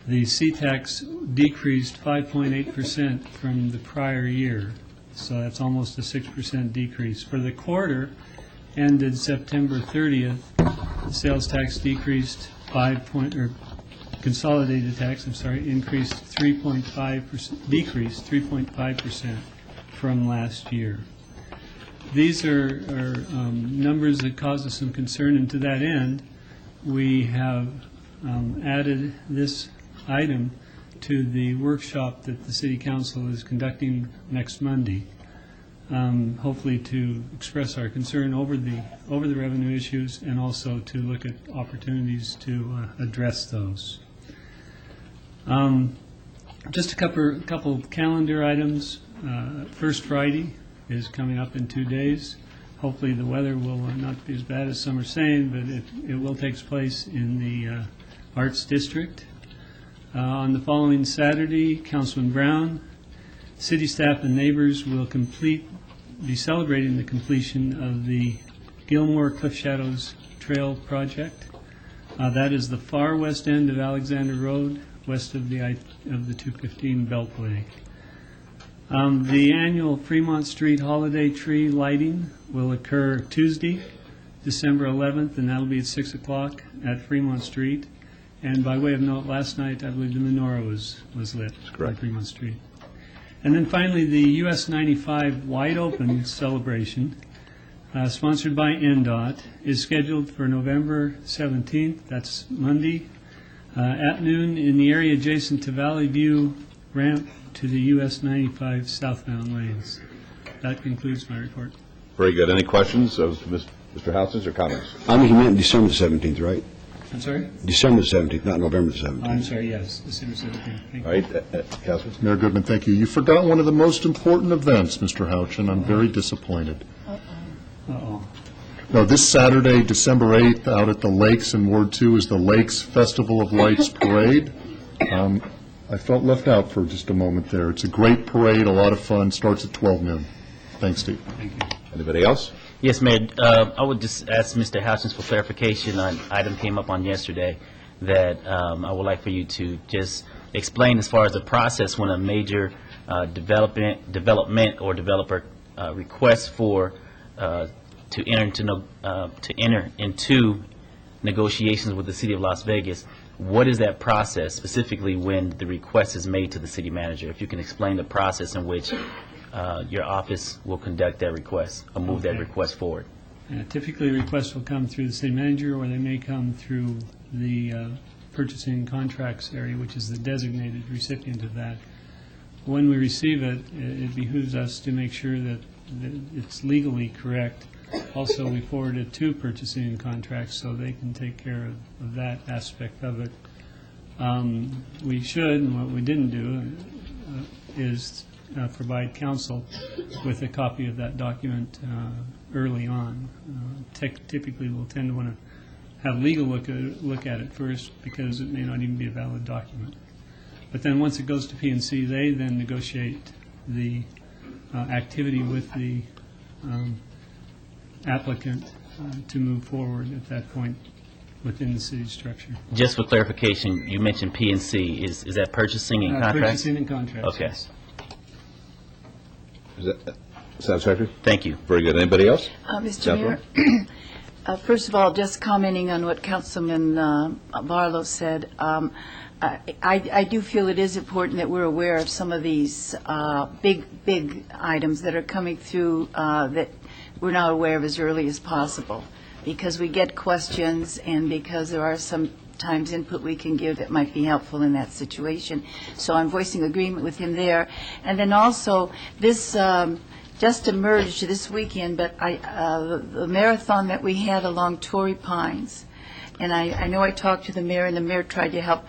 the C-tax decreased 5.8% from the prior year, so that's almost a 6% decrease. For the quarter ended September 30th, the sales tax decreased consolidated tax, increased 3.5%, decreased 3.5% from last year. These are numbers that cause us some concern, and to that end, we have added this item to the workshop that the City Council is conducting next Monday, hopefully to express our concern over the revenue issues and also to look at opportunities to address those. Just a couple calendar items. First Friday is coming up in 2 days. Hopefully the weather will not be as bad as some are saying, but it will take place in the Arts District. On the following Saturday, Councilman Brown, city staff and neighbors will be celebrating the completion of the Gilmore Cliff Shadows Trail project. That is the far west end of Alexander Road, west of the 215 Beltway. The annual Fremont Street Holiday Tree Lighting will occur Tuesday, December 11th, and that'll be at 6 o'clock at Fremont Street. And by way of note, last night I believe the menorah was lit on Fremont Street. And then finally, the US 95 Wide Open celebration, sponsored by NDOT, is scheduled for November 17th. That's Monday at noon in the area adjacent to Valley View ramp to the US 95 southbound lanes. That concludes my report. Very good. Any questions of Mr. Houchins or comments? I mean, you meant December 17th, right? I'm sorry? December 17th, not November 17th. I'm sorry, yes, December 17th. Thank you. All right, Councilman. Mayor Goodman, thank you. You forgot one of the most important events, Mr. Houchin. I'm very disappointed. Uh-oh. No, this Saturday, December 8th, out at the Lakes in Ward 2 is the Lakes Festival of Lights Parade. I felt left out for just a moment there. It's a great parade, a lot of fun, starts at 12 noon. Thanks, Steve. Thank you. Anybody else? Yes, Mayor. I would just ask Mr. Houchins for clarification on an item came up on yesterday that I would like for you to just explain as far as the process when a major development or developer requests for to enter into negotiations with the City of Las Vegas. What is that process specifically when the request is made to the city manager? If you can explain the process in which your office will conduct that request or move that request forward. Typically, requests will come through the city manager, or they may come through the purchasing contracts area, which is the designated recipient of that. When we receive it, it behooves us to make sure that it's legally correct. Also, we forward it to purchasing contracts so they can take care of that aspect of it. We should, and what we didn't do, is provide council with a copy of that document early on. Typically, we'll tend to want to have legal look at it first because it may not even be a valid document. But then once it goes to PNC, they then negotiate the activity with the applicant to move forward at that point within the city structure. Just for clarification, you mentioned PNC. Is that purchasing and contracts? Purchasing and contracts. Okay. Yes. Is that satisfactory? Thank you. Very good. Anybody else? Mr. Mayor, first of all, just commenting on what Councilman Barlow said, I do feel it is important that we're aware of some of these big items that are coming through that we're not aware of as early as possible, because we get questions and because there are sometimes input we can give that might be helpful in that situation. So I'm voicing agreement with him there. And then also, this just emerged this weekend, but the marathon that we had along Torrey Pines, and I know I talked to the mayor, and the mayor tried to help.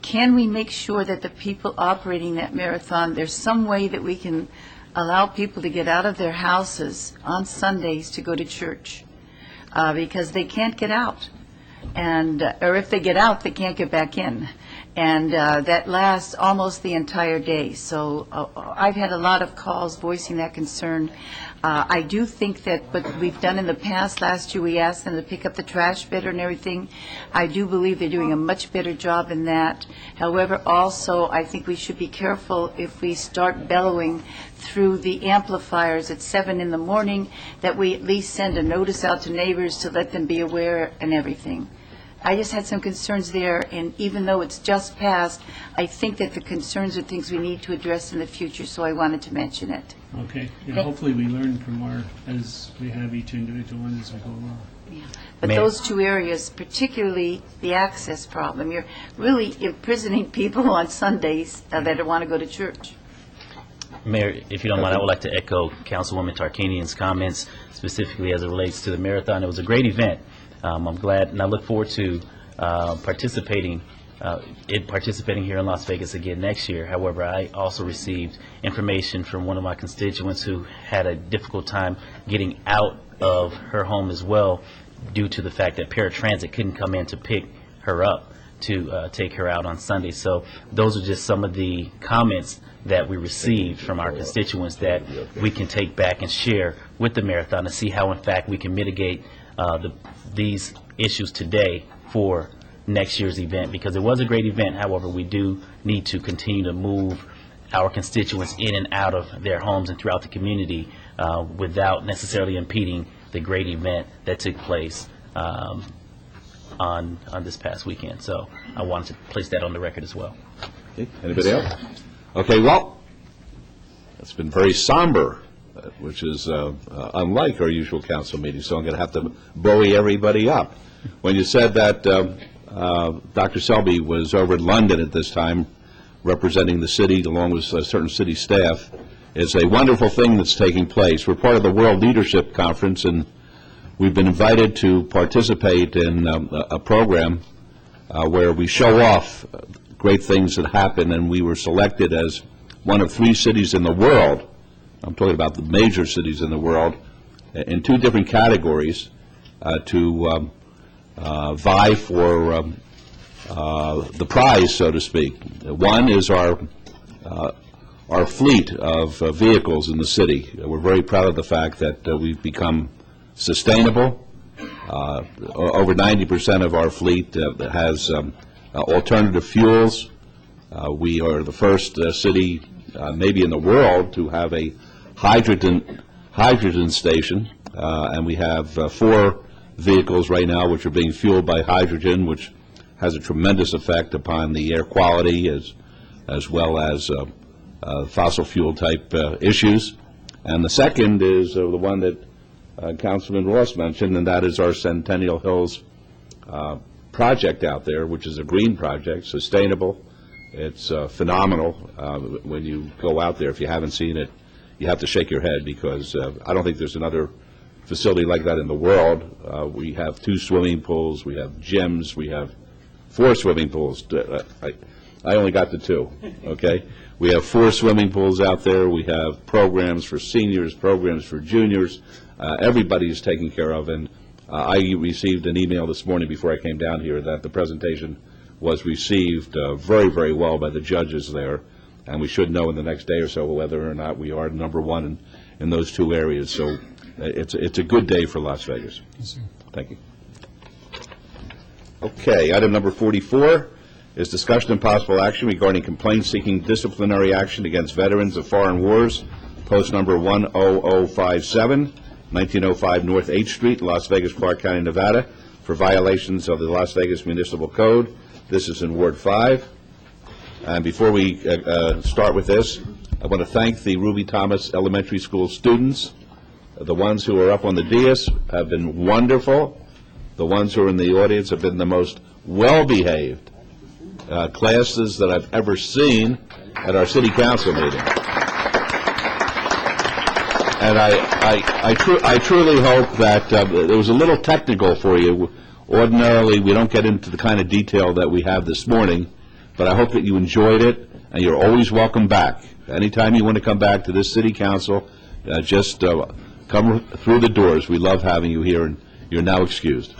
Can we make sure that the people operating that marathon, there's some way that we can allow people to get out of their houses on Sundays to go to church? Because they can't get out, or if they get out, they can't get back in, and that lasts almost the entire day. So I've had a lot of calls voicing that concern. I do think that what we've done in the past, last year we asked them to pick up the trash better and everything. I do believe they're doing a much better job in that. However, also, I think we should be careful if we start bellowing through the amplifiers at 7 in the morning, that we at least send a notice out to neighbors to let them be aware and everything. I just had some concerns there, and even though it's just passed, I think that the concerns are things we need to address in the future, so I wanted to mention it. Okay. Yeah, hopefully we learn from as we have each individual one as we go along. Yeah. But those two areas, particularly the access problem, you're really imprisoning people on Sundays that want to go to church. Mayor, if you don't mind, I would like to echo Councilwoman Tarkanian's comments, specifically as it relates to the marathon. It was a great event. I'm glad, and I look forward to participating here in Las Vegas again next year. However, I also received information from one of my constituents who had a difficult time getting out of her home as well, due to the fact that paratransit couldn't come in to pick her up to take her out on Sunday. So those are just some of the comments that we received from our constituents that we can take back and share with the marathon to see how, in fact, we can mitigate these issues today for next year's event, because it was a great event. However, we do need to continue to move our constituents in and out of their homes and throughout the community without necessarily impeding the great event that took place on this past weekend. So I wanted to place that on the record as well. Okay. Anybody else? Okay, well, it's been very somber, which is unlike our usual council meeting, so I'm going to have to buoy everybody up. When you said that Dr. Selby was over in London at this time representing the city along with certain city staff, it's a wonderful thing that's taking place. We're part of the World Leadership Conference, and we've been invited to participate in a program where we show off great things that happen, and we were selected as one of 3 cities in the world, I'm talking about the major cities in the world, in 2 different categories to vie for the prize, so to speak. One is our fleet of vehicles in the city. We're very proud of the fact that we've become sustainable. Over 90% of our fleet has alternative fuels. We are the first city, maybe in the world, to have a hydrogen station, and we have 4 vehicles right now which are being fueled by hydrogen, which has a tremendous effect upon the air quality as well as fossil fuel type issues. And the second is the one that Councilman Ross mentioned, and that is our Centennial Hills project out there, which is a green project, sustainable. It's phenomenal. When you go out there, if you haven't seen it, you have to shake your head, because I don't think there's another facility like that in the world. We have 2 swimming pools, we have gyms, we have 4 swimming pools. I only got to 2, okay? We have 4 swimming pools out there. We have programs for seniors, programs for juniors. Everybody is taken care of, and I received an email this morning before I came down here that the presentation was received very, very well by the judges there, and we should know in the next day or so whether or not we are number 1 in those 2 areas. So it's a good day for Las Vegas. Yes, sir. Thank you. Okay, item number 44 is discussion and possible action regarding complaints seeking disciplinary action against veterans of foreign wars, post number 10057, 1905 North 8th Street, Las Vegas, Clark County, Nevada, for violations of the Las Vegas Municipal Code. This is in Ward 5. And before we start with this, I want to thank the Ruby Thomas Elementary School students. The ones who are up on the dais have been wonderful. The ones who are in the audience have been the most well-behaved classes that I've ever seen at our city council meeting. And I truly hope that it was a little technical for you. Ordinarily, we don't get into the kind of detail that we have this morning, but I hope that you enjoyed it, and you're always welcome back. Anytime you want to come back to this city council, just come through the doors. We love having you here, and you're now excused.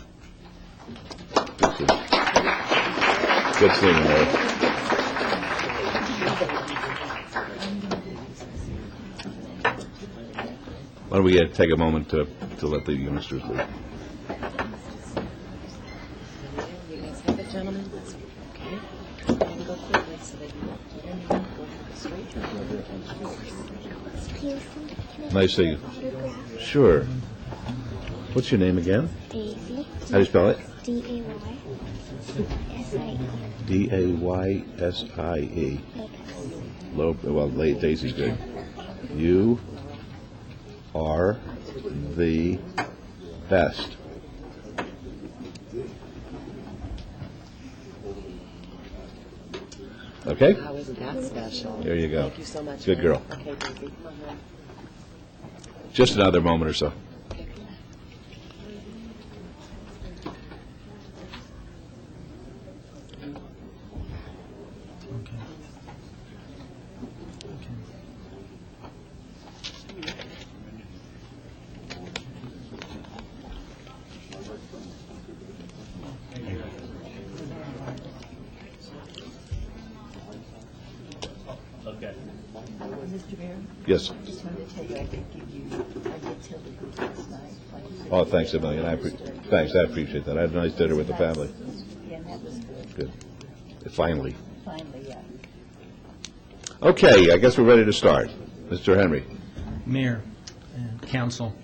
Good seeing you, Mary. Why don't we take a moment to let the youngsters leave? Nice seeing you. Sure. What's your name again? Daisy. How do you spell it? D-A-Y-S-I-E. D-A-Y-S-I-E. Well, Daisy's good. You are the best. Okay? How is that special? There you go. Thank you so much. Good girl. Okay, Daisy, come on, hon. Just another moment or so. Mr. Mayor? Yes. Just wanted to tell you, I did give you, I did tell the group last night. Oh, thanks a million. Thanks, I appreciate that. I had a nice dinner with the family. Yeah, that was good. Good. Finally. Finally, yeah. Okay, I guess we're ready to start. Mr. Henry. Mayor and council,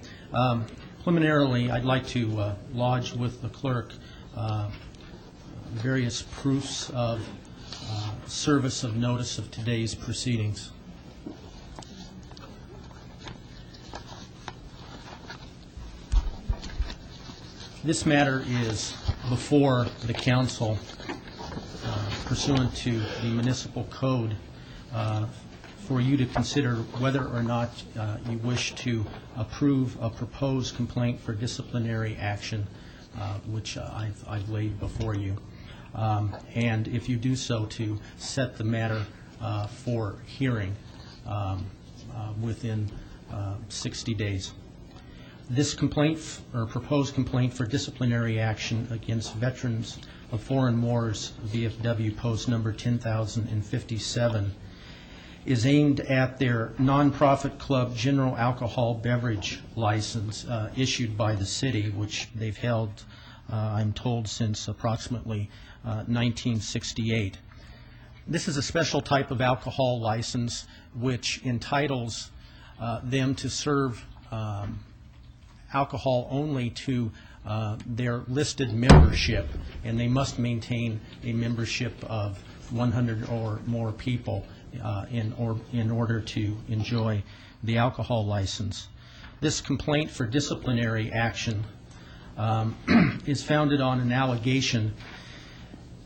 preliminarily, I'd like to lodge with the clerk various proofs of service of notice of today's proceedings. This matter is before the council pursuant to the municipal code for you to consider whether or not you wish to approve a proposed complaint for disciplinary action, which I've laid before you. And if you do so, to set the matter for hearing within 60 days. This complaint, or proposed complaint for disciplinary action against veterans of foreign wars, VFW post number 10,057, is aimed at their nonprofit club general alcohol beverage license issued by the city, which they've held, I'm told, since approximately 1968. This is a special type of alcohol license which entitles them to serve alcohol only to their listed membership, and they must maintain a membership of 100 or more people in order to enjoy the alcohol license. This complaint for disciplinary action is founded on an allegation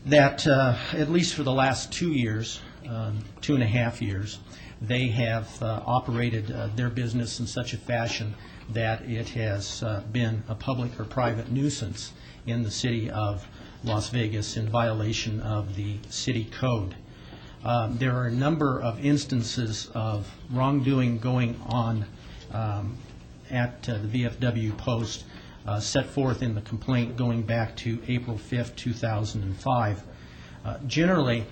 that at least for the last 2 years, 2.5 years, they have operated their business in such a fashion that it has been a public or private nuisance in the city of Las Vegas in violation of the city code. there are a number of instances of wrongdoing going on at the VFW post set forth in the complaint going back to April 5th, 2005. Generally,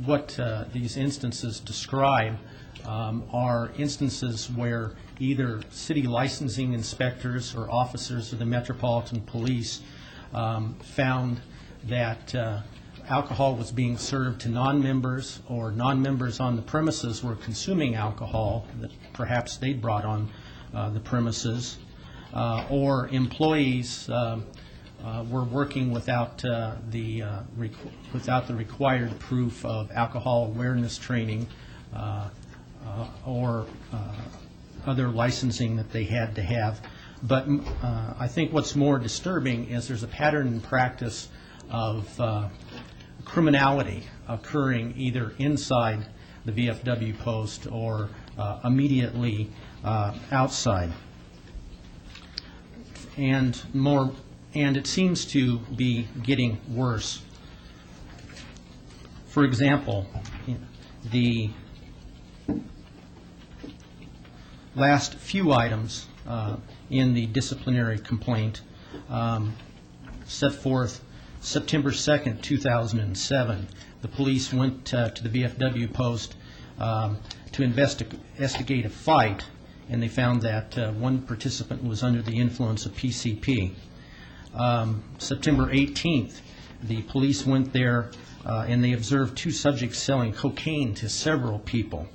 what these instances describe are instances where either city licensing inspectors or officers of the Metropolitan Police found that alcohol was being served to non-members, or non-members on the premises were consuming alcohol that perhaps they'd brought on the premises, or employees were working without the required proof of alcohol awareness training or other licensing that they had to have. But I think what's more disturbing is there's a pattern and practice of criminality occurring either inside the VFW post or immediately outside. And it seems to be getting worse. For example, the last few items in the disciplinary complaint set forth September 2nd, 2007. The police went to the VFW post to investigate a fight, and they found that one participant was under the influence of PCP. September 18th, the police went there and they observed two subjects selling cocaine to several people.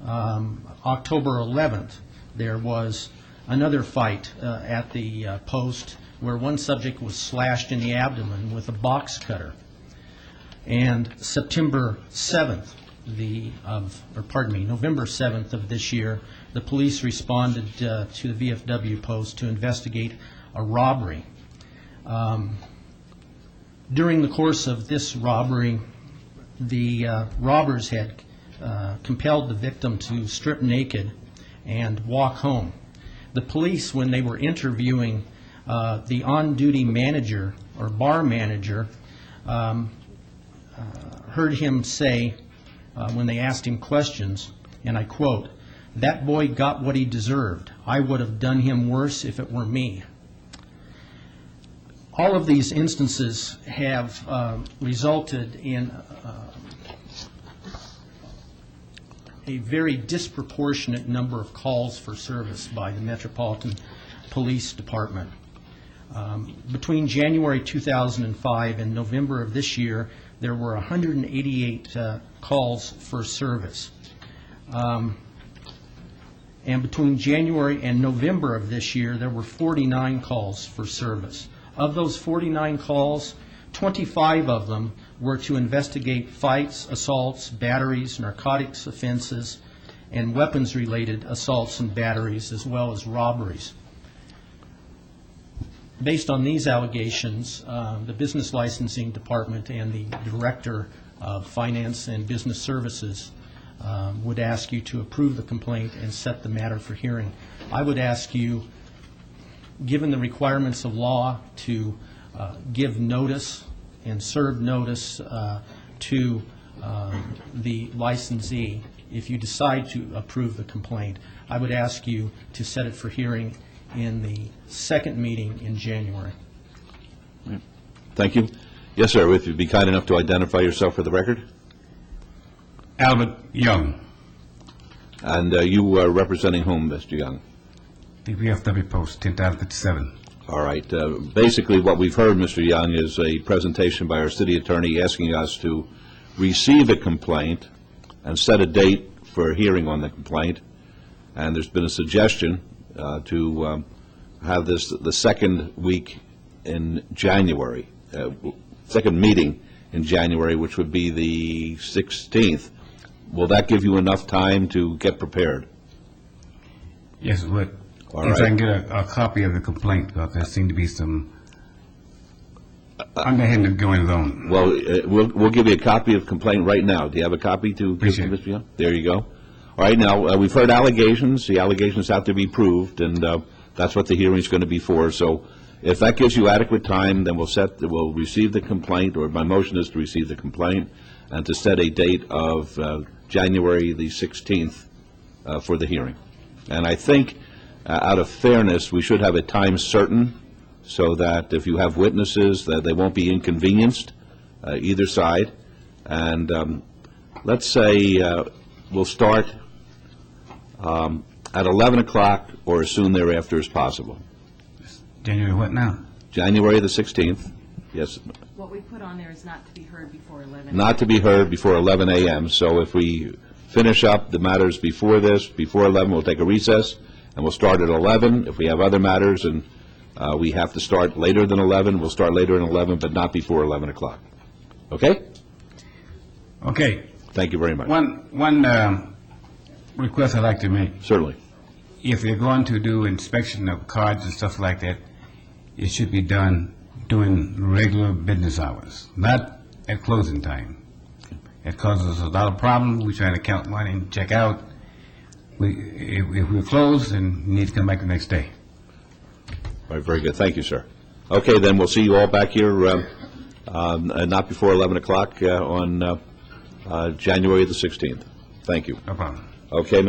October 11th, there was another fight at the post where one subject was slashed in the abdomen with a box cutter. And September 7th, November 7th of this year, the police responded to the VFW post to investigate a robbery. During the course of this robbery, the robbers had compelled the victim to strip naked and walk home. The police, when they were interviewing the on-duty manager or bar manager, heard him say, when they asked him questions, and I quote, "That boy got what he deserved. I would have done him worse if it were me." All of these instances have resulted in a very disproportionate number of calls for service by the Metropolitan Police Department. Between January 2005 and November of this year, there were 188 calls for service. And between January and November of this year, there were 49 calls for service. Of those 49 calls, 25 of them were to investigate fights, assaults, batteries, narcotics offenses, and weapons-related assaults and batteries, as well as robberies. Based on these allegations, the Business Licensing Department and the Director of Finance and Business Services would ask you to approve the complaint and set the matter for hearing. I would ask you, given the requirements of law, to give notice and serve notice to the licensee. If you decide to approve the complaint, I would ask you to set it for hearing in the second meeting in January. Thank you. Yes, sir, if you'd be kind enough to identify yourself for the record. Albert Young. And you are representing whom, Mr. Young? The VFW Post, 10,057. All right. Basically, what we've heard, Mr. Young, is a presentation by our city attorney asking us to receive a complaint and set a date for a hearing on the complaint. And there's been a suggestion to have this the second week in January, second meeting in January, which would be the 16th. Will that give you enough time to get prepared? Yes, it would. All If right. I can get a copy of the complaint, because there seem to be some underhanded going on. Well, we'll give you a copy of the complaint right now. Do you have a copy to give to Mr. Young? There you go. All right, now, we've heard allegations. The allegations have to be proved, and that's what the hearing's going to be for. So if that gives you adequate time, then we'll receive the complaint, or my motion is to receive the complaint, and to set a date of January the 16th for the hearing. And I think, out of fairness, we should have a time certain so that if you have witnesses, that they won't be inconvenienced, either side. And let's say we'll start at 11 o'clock or as soon thereafter as possible. January what now? January the 16th, yes. What we put on there is not to be heard before 11. Not to be heard before 11 a.m. So if we finish up the matters before this, before 11, we'll take a recess, and we'll start at 11. If we have other matters and we have to start later than 11, we'll start later than 11, but not before 11 o'clock. Okay? Okay. Thank you very much. One request I'd like to make. Certainly. If you're going to do inspection of cards and stuff like that, it should be done during regular business hours, not at closing time. It causes a lot of problems. We try to count money and check out. If we're closed, then we need to come back the next day. All right, very good. Thank you, sir. Okay, then we'll see you all back here not before 11 o'clock on January the 16th. Thank you. No problem. Okay,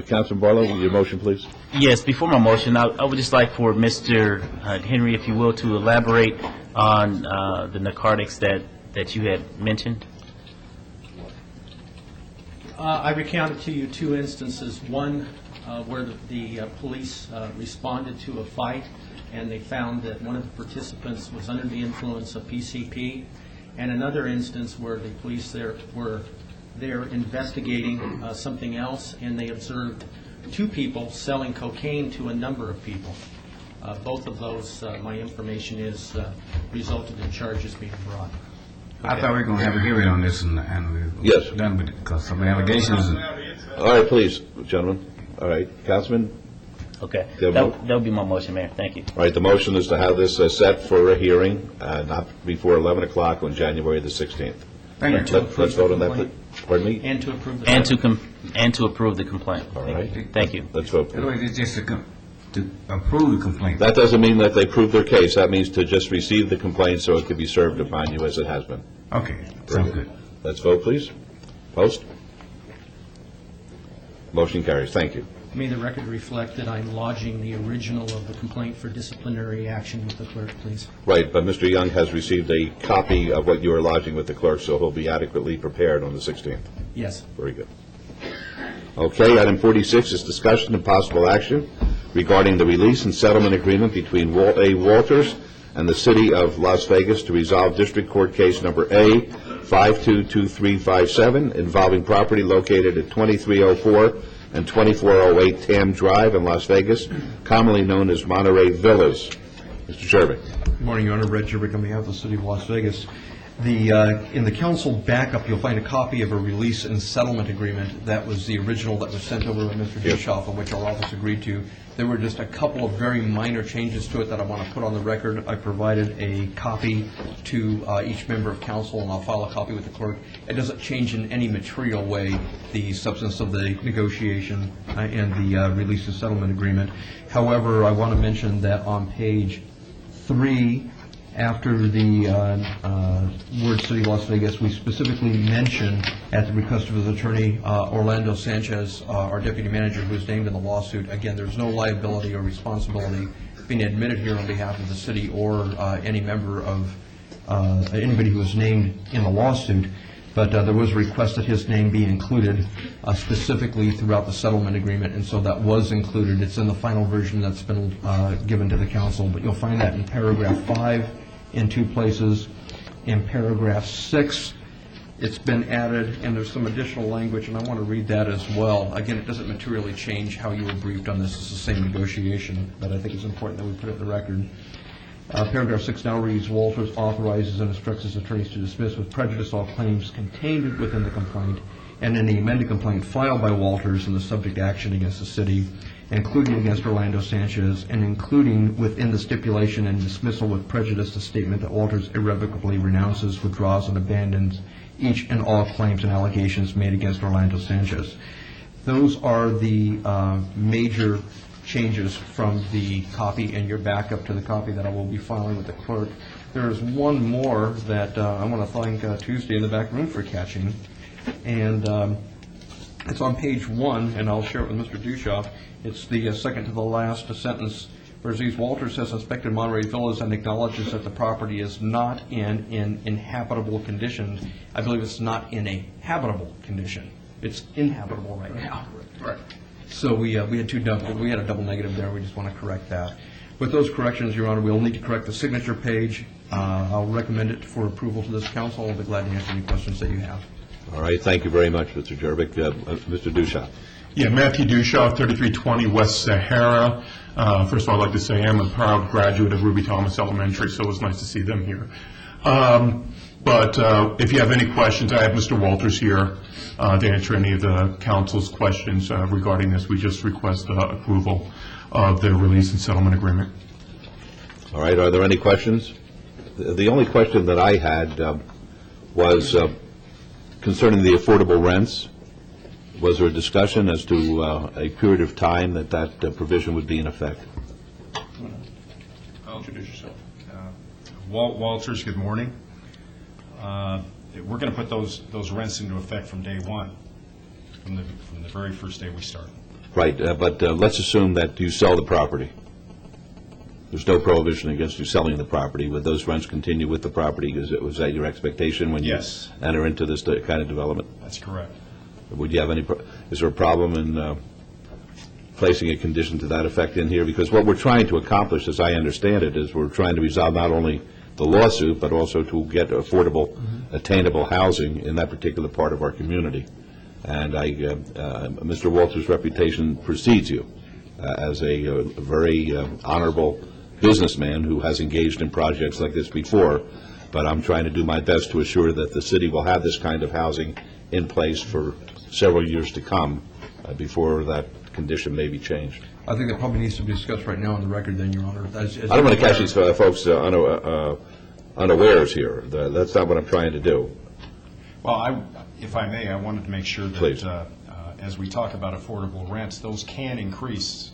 Councilman Barlow, your motion, please. Yes, before my motion, I would just like for Mr. Henry, if you will, to elaborate on the narcotics that you had mentioned. I recounted to you two instances. One where the police responded to a fight, and they found that one of the participants was under the influence of PCP, and another instance where the police were investigating something else, and they observed two people selling cocaine to a number of people. Both of those, my information is, resulted in charges being brought. I thought we were going to have a hearing on this and Yes. we're done with it because some allegations. All right, please, gentlemen. All right, Councilman? Okay. Yeah, That would be my motion, Mayor. Thank you. All right, the motion is to have this set for a hearing, not before 11 o'clock on January the 16th. Thank you. Let's vote on that, please. Pardon me? And to approve the... And to approve the complaint. All right. Thank you. Let's vote. Otherwise, it's just to approve the complaint. That doesn't mean that they prove their case. That means to just receive the complaint so it could be served upon you as it has been. Okay, sounds good. Let's vote, please. Post. Motion carries. Thank you. May the record reflect that I'm lodging the original of the complaint for disciplinary action with the clerk, please. Right, but Mr. Young has received a copy of what you are lodging with the clerk, so he'll be adequately prepared on the 16th. Yes. Very good. Okay, item 46 is discussion and possible action regarding the release and settlement agreement between A. Walters and the City of Las Vegas to resolve District Court Case Number A 522357 involving property located at 2304 and 2408 Tam Drive in Las Vegas, commonly known as Monterey Villas. Mr. Shervick. Good morning, Your Honor. Red Shervick on behalf of the City of Las Vegas. In the council backup, you'll find a copy of a release and settlement agreement. That was the original that was sent over by Mr. Bischoff, on which our office agreed to. There were just a couple of very minor changes to it that I want to put on the record. I provided a copy to each member of council, and I'll file a copy with the clerk. It doesn't change in any material way the substance of the negotiation and the release and settlement agreement. However, I want to mention that on page 3, after the word City of Las Vegas, we specifically mention, at the request of his attorney, Orlando Sanchez, our deputy manager, who is named in the lawsuit. Again, there's no liability or responsibility being admitted here on behalf of the city or any member of anybody who was named in the lawsuit. But there was a request that his name be included specifically throughout the settlement agreement, and so that was included. It's in the final version that's been given to the council, but you'll find that in paragraph 5 in 2 places. In paragraph 6, it's been added, and there's some additional language, and I want to read that as well. Again, it doesn't materially change how you were briefed on this. It's the same negotiation, but I think it's important that we put it in the record. Paragraph 6 now reads, Walters authorizes and instructs his attorneys to dismiss with prejudice all claims contained within the complaint and any amended complaint filed by Walters in the subject action against the city, including against Orlando Sanchez, and including within the stipulation and dismissal with prejudice the statement that Walters irrevocably renounces, withdraws, and abandons each and all claims and allegations made against Orlando Sanchez. Those are the major changes from the copy in your backup to the copy that I will be filing with the clerk. There's one more that I want to thank Tuesday in the back room for catching, and it's on page 1, and I'll share it with Mr. Dushoff. It's the second to the last sentence, where Aziz Walters has inspected Monterey Villas and acknowledges that the property is not in inhabitable condition. I believe it's not in a habitable condition. It's inhabitable right now. Right. So we had a double negative there. We just want to correct that. With those corrections, Your Honor, we'll need to correct the signature page. I'll recommend it for approval to this council. I'll be glad to answer any questions that you have. All right, thank you very much, Mr. Jervik. Mr. Dushoff. Yeah, Matthew Dushoff, 3320 West Sahara. First of all, I'd like to say I'm a proud graduate of Ruby Thomas Elementary, so it was nice to see them here. But if you have any questions, I have Mr. Walters here to answer any of the council's questions regarding this. We just request approval of the release and settlement agreement. All right, are there any questions? The only question that I had was concerning the affordable rents. Was there a discussion as to a period of time that provision would be in effect? I'll introduce yourself. Walt Walters, good morning. We're going to put those rents into effect from day one, from the very first day we start. Right, but let's assume that you sell the property. There's no prohibition against you selling the property. Would those rents continue with the property? Was that your expectation when you enter into this kind of development? That's correct. Would you have is there a problem in placing a condition to that effect in here? Because what we're trying to accomplish, as I understand it, is we're trying to resolve not only the lawsuit, but also to get affordable, attainable housing in that particular part of our community. And Mr. Walters' reputation precedes you as a very honorable businessman who has engaged in projects like this before. But I'm trying to do my best to assure that the city will have this kind of housing in place for several years to come before that condition may be changed. I think that probably needs to be discussed right now on the record, then, Your Honor. I don't want to catch these folks unawares here. That's not what I'm trying to do. Well, if I may, I wanted to make sure that as we talk about affordable rents, those can increase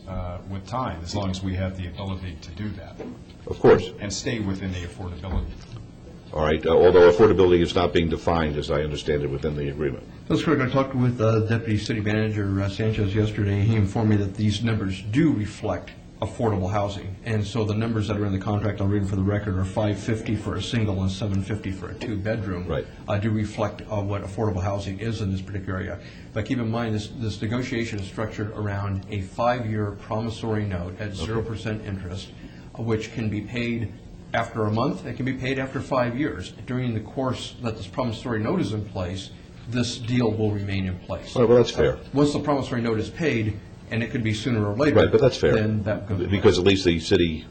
with time, as long as we have the ability to do that. Of course. And stay within the affordability. All right, although affordability is not being defined, as I understand it, within the agreement. That's correct. I talked with Deputy City Manager Sanchez yesterday. He informed me that these numbers do reflect affordable housing. And so the numbers that are in the contract, I'll read them for the record, are $550 for a single and $750 for a two-bedroom. Right. Do reflect what affordable housing is in this particular area. But keep in mind, this negotiation is structured around a 5-year promissory note at 0% interest, which can be paid after a month. It can be paid after 5 years. During the course that this promissory note is in place, this deal will remain in place. Well, that's fair. Once the promissory note is paid, and it could be sooner or later. Right, but that's fair. Then that goes because at least the city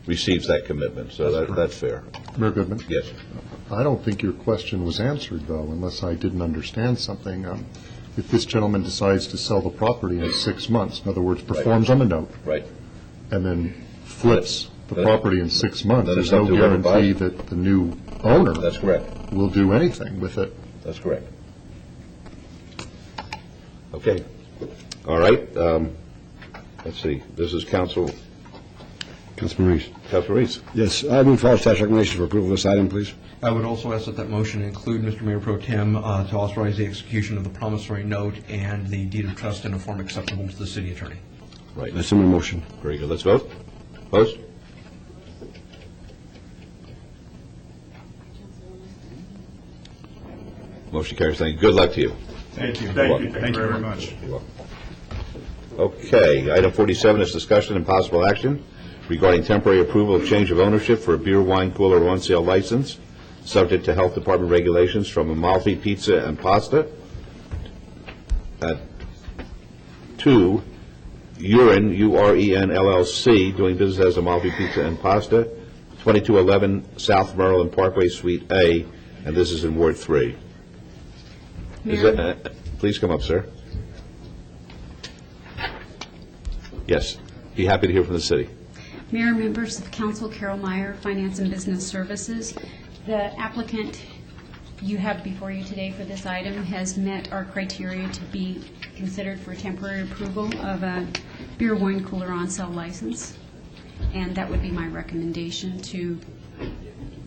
receives that commitment, so that's fair. Mayor Goodman? Yes. I don't think your question was answered, though, unless I didn't understand something. If this gentleman decides to sell the property in 6 months, in other words, performs on the note, right, and then flips the property in 6 months, there's no guarantee that the new owner that's correct. Will do anything with it. That's correct. Okay. All right. Let's see. This is Councilman Reese. Councilman Reese. Yes, I move for staff recommendation for approval of this item, please. I would also ask that that motion include, Mr. Mayor Pro Tem, to authorize the execution of the promissory note and the deed of trust in a form acceptable to the city attorney. Right. That's in my motion. Very good. Let's vote. Opposed? Motion carries. Thank you. Good luck to you. Thank you. Thank you. Thank you very much. You're welcome. Okay. Item 47 is discussion and possible action regarding temporary approval of change of ownership for a beer, wine cooler on sale license, subject to Health Department regulations from Amalfi Pizza and Pasta to Uren, U-R-E-N LLC, doing business as Amalfi Pizza and Pasta, 2211 South Maryland Parkway, Suite A, and this is in Ward 3. Please come up, sir. Yes. Be happy to hear from the city. Mayor, members of council, Carol Meyer, Finance and Business Services. The applicant you have before you today for this item has met our criteria to be considered for temporary approval of a beer, wine cooler on sale license, and that would be my recommendation to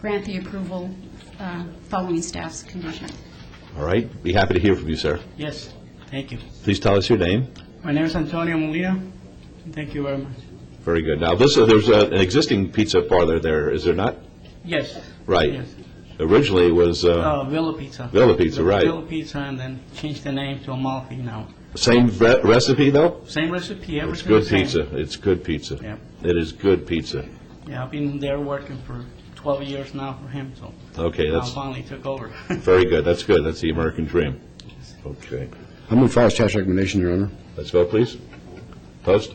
grant the approval following staff's condition. All right, be happy to hear from you, sir. Yes, thank you. Please tell us your name. My name is Antonio Molina. Thank you very much. Very good. Now, there's an existing pizza parlor there, is there not? Yes. Right. Yes. Originally it was Villa Pizza. Villa Pizza, right. Villa Pizza, and then changed the name to Amalfi now. Same recipe, though? Same recipe, everything It's good the same. pizza. It's good pizza. Yep. It is good pizza. Yeah, I've been there working for 12 years now for him, so Okay, I that's finally took over. very good. That's good. That's the American dream. Okay. I move follow staff's recommendation, Your Honor. Let's vote, please. Post.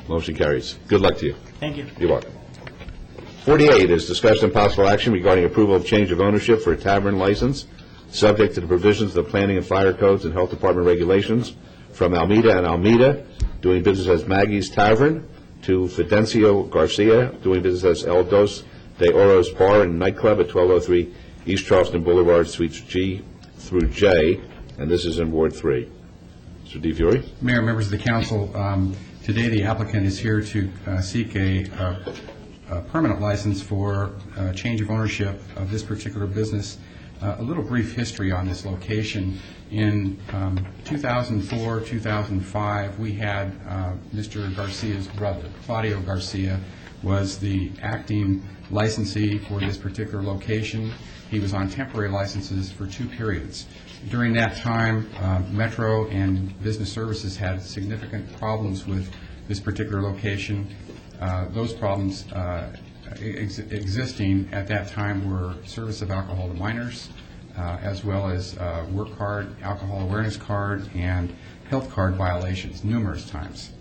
Motion carries. Good luck to you. Thank you. You're welcome. 48 is discussion and possible action regarding approval of change of ownership for a tavern license, subject to the provisions of the planning and fire codes and health department regulations, from Almeida and Almeida, doing business as Maggie's Tavern, to Fidencio Garcia, doing business as El Dos de Oros Bar and Nightclub at 1203 East Charleston Boulevard, Suites G through J, and this is in Ward 3. Mr. DeFiore? Mayor, members of the council, today the applicant is here to seek a permanent license for change of ownership of this particular business. A little brief history on this location. In 2004, 2005, we had Mr. Garcia's brother, Claudio Garcia, was the acting licensee for this particular location. He was on temporary licenses for 2 periods. During that time, Metro and Business Services had significant problems with this particular location. Those problems existing at that time were service of alcohol to minors, as well as work card, alcohol awareness card, and health card violations numerous times.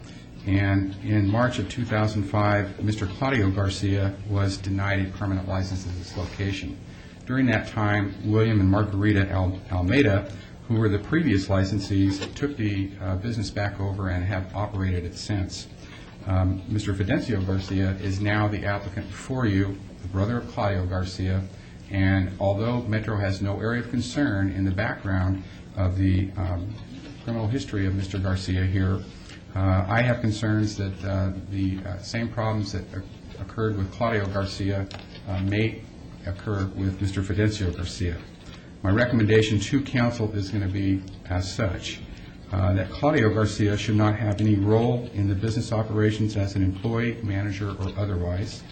And in March of 2005, Mr. Claudio Garcia was denied a permanent license at this location. During that time, William and Margarita Almeida, who were the previous licensees, took the business back over and have operated it since. Mr. Fidencio Garcia is now the applicant before you, the brother of Claudio Garcia, and although Metro has no area of concern in the background of the criminal history of Mr. Garcia here, I have concerns that the same problems that occurred with Claudio Garcia may occur with Mr. Fidencio Garcia. My recommendation to council is going to be as such, that Claudio Garcia should not have any role in the business operations as an employee, manager, or otherwise.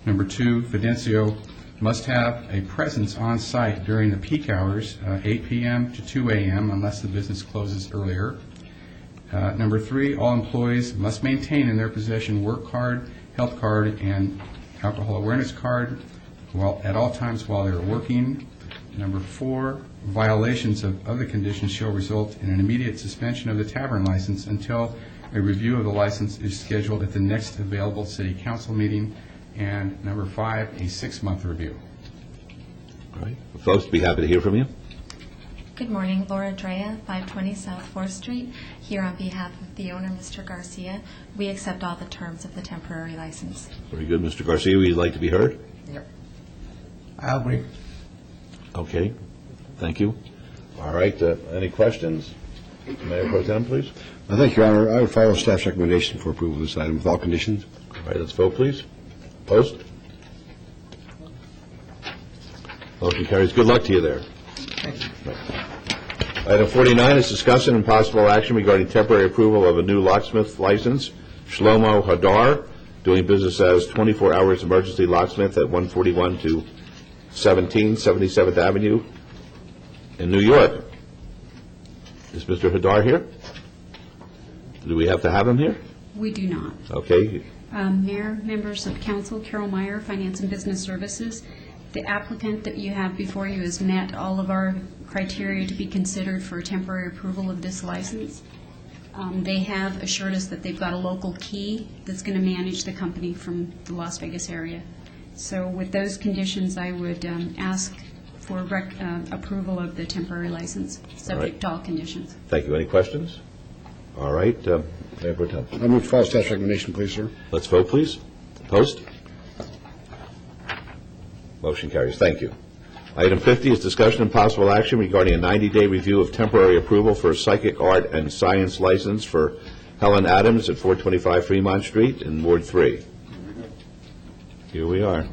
Number 2, Fidencio must have a presence on site during the peak hours, 8 p.m. to 2 a.m. unless the business closes earlier. Number 3, all employees must maintain in their possession work card, health card, and alcohol awareness card at all times while they're working. Number 4, violations of the conditions shall result in an immediate suspension of the tavern license until a review of the license is scheduled at the next available city council meeting. And number 5, a 6-month review. All right. Folks, be happy to hear from you. Good morning, Laura Drea, 520 South 4th Street, here on behalf of the owner, Mr. Garcia. We accept all the terms of the temporary license. Very good. Mr. Garcia, would you like to be heard? Yep. I agree. Okay. Thank you. All right. Any questions? Mayor Pro Tem, please. Thank you, Your Honor. I would follow staff's recommendation for approval of this item with all conditions. All right. Let's vote, please. Post. Motion carries. Good luck to you there. Item 49 is discussion and possible action regarding temporary approval of a new locksmith license, Shlomo Hadar, doing business as 24 Hours Emergency Locksmith at 141 to 17 77th Avenue in New York. Is Mr. Hadar here? Do we have to have him here? We do not. Okay. Mayor, members of council, Carol Meyer, Finance and Business Services. The applicant that you have before you has met all of our criteria to be considered for temporary approval of this license. They have assured us that they've got a local key that's going to manage the company from the Las Vegas area. So with those conditions, I would ask for approval of the temporary license, subject to all conditions. Thank you. Any questions? All right. Mayor Pro Tem. I move to follow staff's recommendation, please, sir. Let's vote, please. Post. Motion carries. Thank you. Item 50 is discussion and possible action regarding a 90-day review of temporary approval for a psychic art and science license for Helen Adams at 425 Fremont Street in Ward 3. Here we are.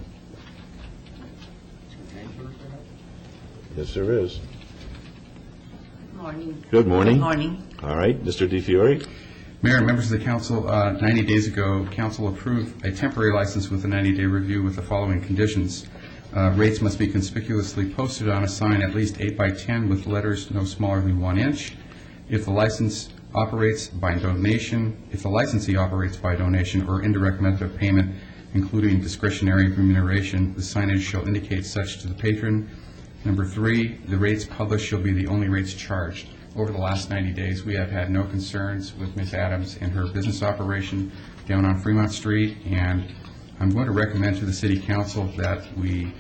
Yes, there is. Morning. Good morning. Good morning. All right, Mr. DeFiore. Mayor and members of the council, 90 days ago, council approved a temporary license with a 90-day review with the following conditions. Rates must be conspicuously posted on a sign at least 8 by 10 with letters no smaller than 1 inch. If the licensee operates by donation or indirect method of payment, including discretionary remuneration, the signage shall indicate such to the patron. Number 3, the rates published shall be the only rates charged. Over the last 90 days, we have had no concerns with Ms. Adams and her business operation down on Fremont Street, and I'm going to recommend to the City Council that we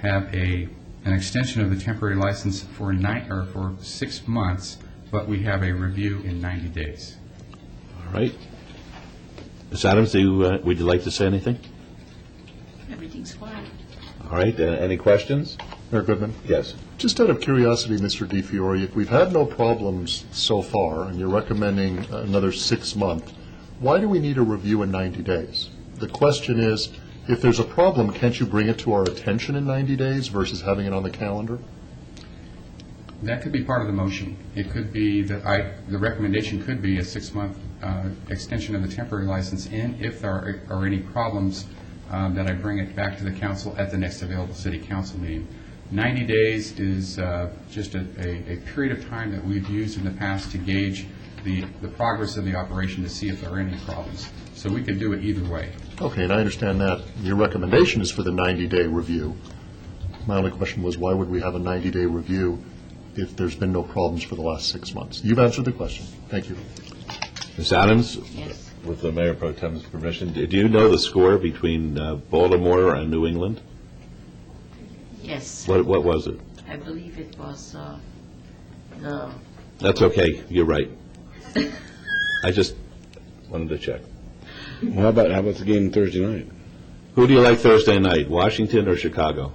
have an extension of the temporary license for 6 months, but we have a review in 90 days. All right. Ms. Adams, would you like to say anything? Everything's fine. All right, any questions? Mayor Goodman? Yes. Just out of curiosity, Mr. DeFiore, if we've had no problems so far, and you're recommending another 6 months, why do we need a review in 90 days? The question is, if there's a problem, can't you bring it to our attention in 90 days versus having it on the calendar? That could be part of the motion. It could be that the recommendation could be a 6-month extension of the temporary license, and if there are any problems, that I bring it back to the council at the next available city council meeting. 90 days is just a period of time that we've used in the past to gauge the progress of the operation to see if there are any problems. So we could do it either way. Okay, and I understand that. Your recommendation is for the 90-day review. My only question was, why would we have a 90-day review if there's been no problems for the last 6 months? You've answered the question. Thank you. Ms. Adams? Yes. With the Mayor Pro Tem's permission, do you know the score between Baltimore and New England? Yes. What was it? I believe it was That's okay. You're right. I just wanted to check. How about the game Thursday night? Who do you like Thursday night, Washington or Chicago?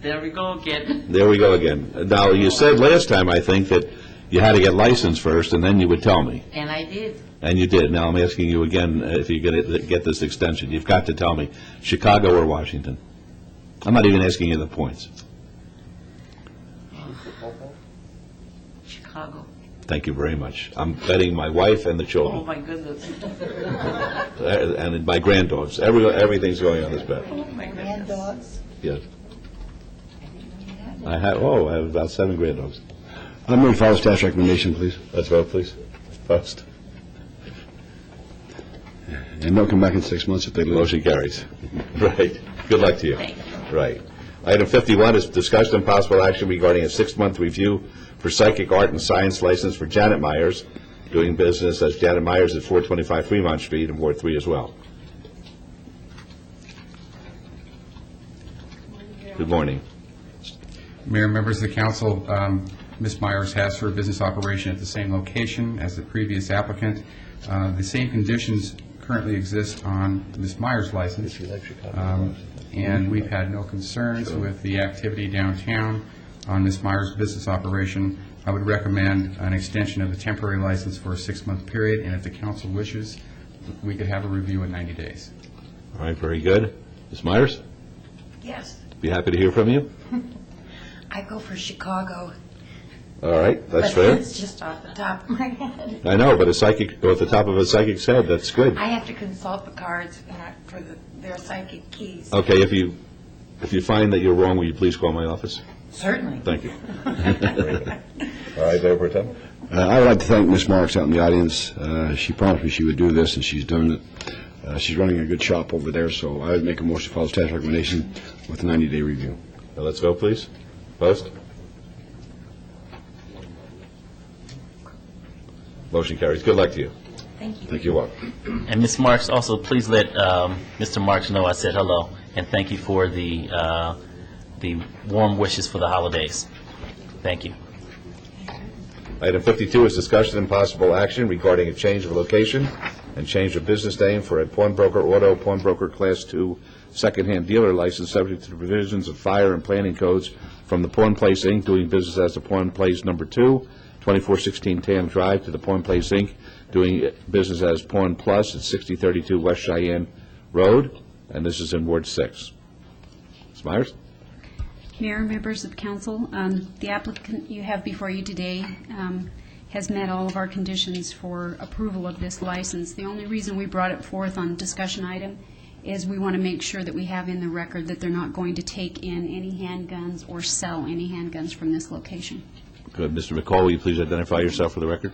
There we go again. There we go again. Now, you said last time, I think, that you had to get licensed first, and then you would tell me. And I did. And you did. Now I'm asking you again, if you get this extension, you've got to tell me, Chicago or Washington? I'm not even asking you the points. Chicago. Thank you very much. I'm betting my wife and the children. Oh, my goodness. And my granddogs. Everything's going on this bet. Oh, my granddogs. Yes. I have about 7 granddogs. I'm going to follow staff's recommendation, please. Let's vote, please. Post. And they'll come back in 6 months if they lose. Motion carries. Right. Good luck to you. Thank you. Right. Item 51 is discussion and possible action regarding a 6-month review for psychic art and science license for Janet Myers, doing business as Janet Myers at 425 Fremont Street in Ward 3 as well. Good morning. Mayor, members of the council, Ms. Myers has her business operation at the same location as the previous applicant. The same conditions currently exist on Ms. Myers' license, and we've had no concerns with the activity downtown on Ms. Myers' business operation. I would recommend an extension of the temporary license for a 6-month period, and if the council wishes, we could have a review in 90 days. All right, very good. Ms. Myers? Yes. Be happy to hear from you. I go for Chicago. All right, that's fair. But it's just off the top of my head. I know, but a psychic, at the top of a psychic's head, that's good. I have to consult the cards for their psychic keys. Okay, if you find that you're wrong, will you please call my office? Certainly. Thank you. All right, Mayor Pro Tem. I would like to thank Ms. Marks out in the audience. She promised me she would do this, and she's doing it. She's running a good shop over there, so I would make a motion to follow staff's recommendation with a 90-day review. Now let's vote, please. Post. Motion carries. Good luck to you. Thank you. Thank you all. And Ms. Marks, also please let Mr. Marks know I said hello, and thank you for the warm wishes for the holidays. Thank you. Item 52 is discussion and possible action regarding a change of location and change of business name for a pawnbroker auto pawnbroker Class 2 secondhand dealer license subject to the provisions of fire and planning codes from the Pawn Place, Inc., doing business as the Pawn Place Number 2, 2416 Tam Drive, to the Pawn Place, Inc., doing business as Pawn Plus at 6032 West Cheyenne Road, and this is in Ward 6. Ms. Myers? Mayor, members of council, the applicant you have before you today has met all of our conditions for approval of this license. The only reason we brought it forth on discussion item is we want to make sure that we have in the record that they're not going to take in any handguns or sell any handguns from this location. Good. Mr. McCall, will you please identify yourself for the record?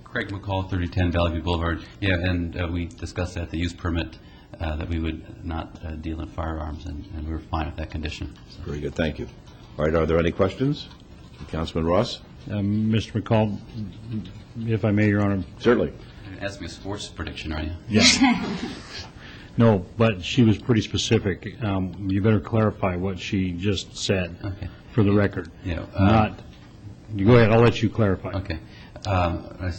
Craig McCall, 3010 Bellevue Boulevard. Yeah, and we discussed at the use permit that we would not deal in firearms, and we were fine with that condition. So. Very good. Thank you. All right. Are there any questions? Councilman Ross? Mr. McCall, if I may, Your Honor. Certainly. You're asking me a sports prediction, are you? Yes. No, but she was pretty specific. You better clarify what she just said for the record. Yeah. You go ahead. I'll let you clarify. Okay. I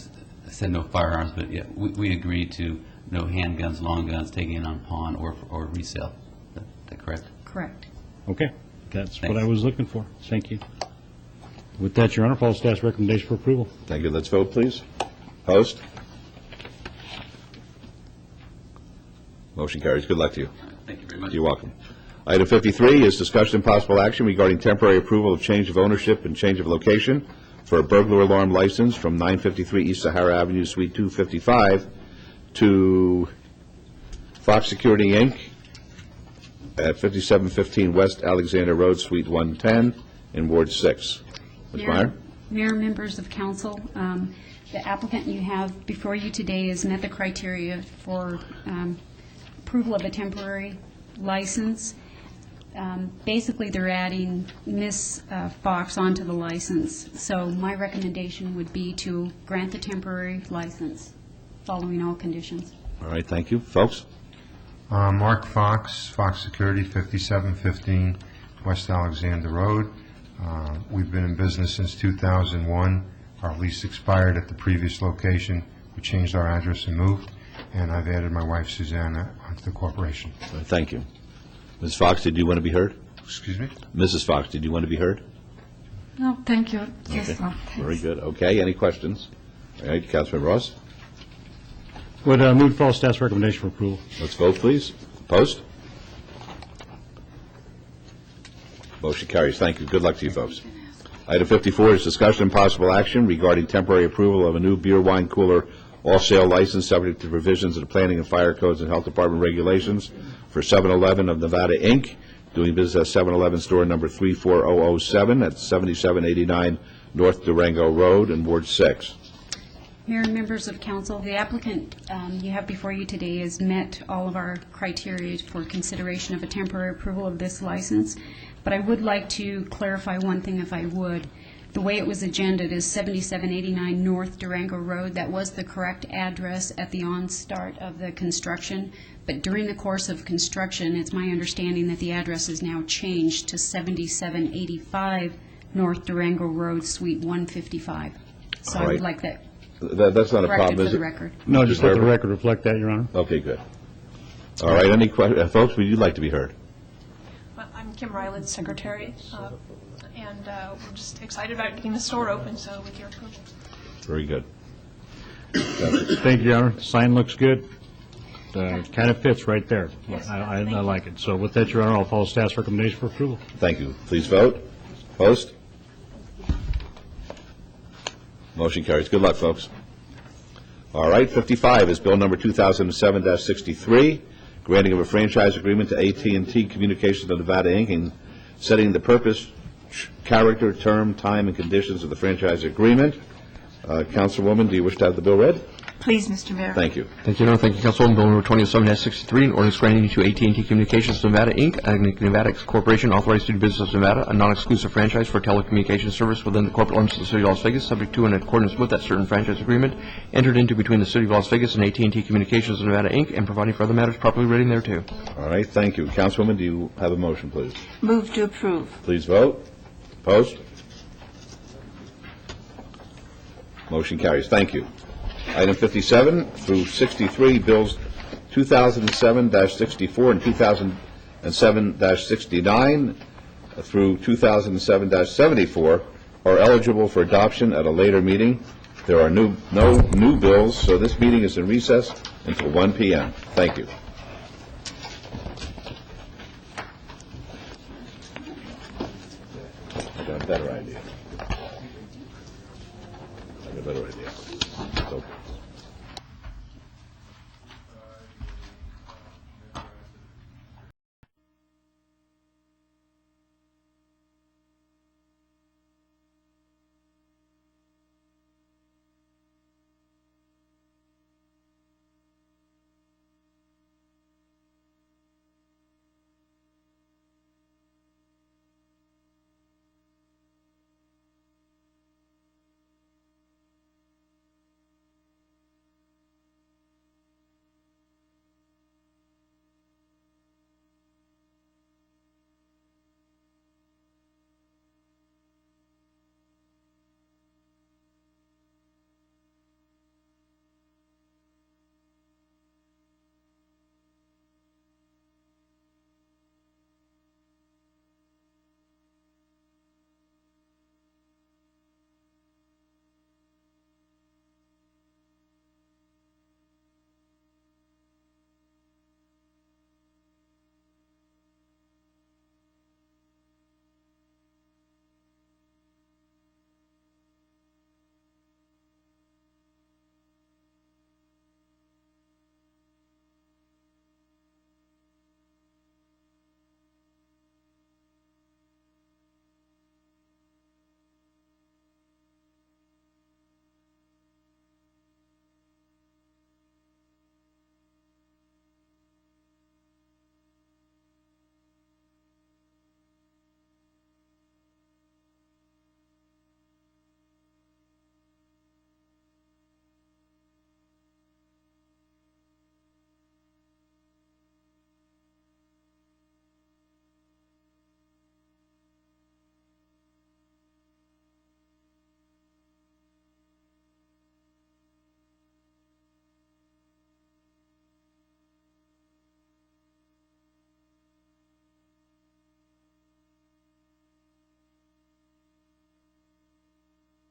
said no firearms, but yeah, we agreed to no handguns, long guns taken in on pawn or resale. Is that correct? Correct. Okay. That's Thanks. what I was looking for. Thank you. With that, Your Honor, follow staff's recommendation for approval. Thank you. Let's vote, please. Opposed? Motion carries. Good luck to you. Thank you very much. You're welcome. Item 53 is discussion and possible action regarding temporary approval of change of ownership and change of location for a burglar alarm license from 953 East Sahara Avenue, Suite 255, to Fox Security, Inc. at 5715 West Alexander Road, Suite 110, in Ward 6. Ms. Meyer? Mayor, members of council, the applicant you have before you today has met the criteria for approval of a temporary license. Basically, they're adding Miss Fox onto the license. So my recommendation would be to grant the temporary license following all conditions. All right, thank you. Folks? Mark Fox, Fox Security, 5715 West Alexander Road. We've been in business since 2001. Our lease expired at the previous location. We changed our address and moved, and I've added my wife Susanna onto the corporation. Thank you. Ms. Fox, did you want to be heard? Excuse me? Mrs. Fox, did you want to be heard? No, thank you. Yes, Okay. no, Very good. Okay, any questions? All right, Councilman Ross? Would move to follow staff's recommendation for approval. Let's vote, please. Opposed? Motion carries. Thank you. Good luck to you, folks. Item 54 is discussion and possible action regarding temporary approval of a new beer wine cooler all-sale license subject to provisions of the Planning and Fire Codes and Health Department regulations for 7-Eleven of Nevada, Inc., doing business at 7-Eleven store number 34007 at 7789 North Durango Road in Ward 6. Mayor and members of council, the applicant you have before you today has met all of our criteria for consideration of a temporary approval of this license, but I would like to clarify one thing if I would. The way it was agended is 7789 North Durango Road. That was the correct address at the onstart of the construction, but during the course of construction, it's my understanding that the address is now changed to 7785 North Durango Road, Suite 155. So I would like that That's not a corrected problem, for is the it? record. No, just let the record reflect that, Your Honor. Okay, good. All right, any questions? Folks, would you like to be heard? Well, I'm Kim Ryland, Secretary, and we're just excited about getting the store open, so with your approval. Very good. Thank you, Your Honor. Sign looks good. Kind of fits right there. I like it. So with that, Your Honor, I'll follow staff's recommendation for approval. Thank you. Please vote. Opposed? Motion carries. Good luck, folks. All right, 55 is Bill Number 2007-63, granting of a franchise agreement to AT&T Communications of Nevada, Inc., and setting the purpose, character, term, time, and conditions of the franchise agreement. Councilwoman, do you wish to have the bill read? Please, Mr. Mayor. Thank you. Thank you, Your Honor. Thank you, Councilwoman. Bill number 27-63, an ordinance granting to AT&T Communications of Nevada, Inc., a Nevada Corporation authorized to do business of Nevada, a non-exclusive franchise for telecommunications service within the corporate limits of the City of Las Vegas, subject to and in accordance with that certain franchise agreement entered into between the City of Las Vegas and AT&T Communications of Nevada, Inc., and providing for other matters properly reading thereto. All right, thank you. Councilwoman, do you have a motion, please? Move to approve. Please vote. Opposed? Motion carries. Thank you. Item 57 through 63, bills 2007-64 and 2007-69 through 2007-74 are eligible for adoption at a later meeting. There are no new bills, so this meeting is in recess until 1 p.m. Thank you. better idea. I have a better idea. So,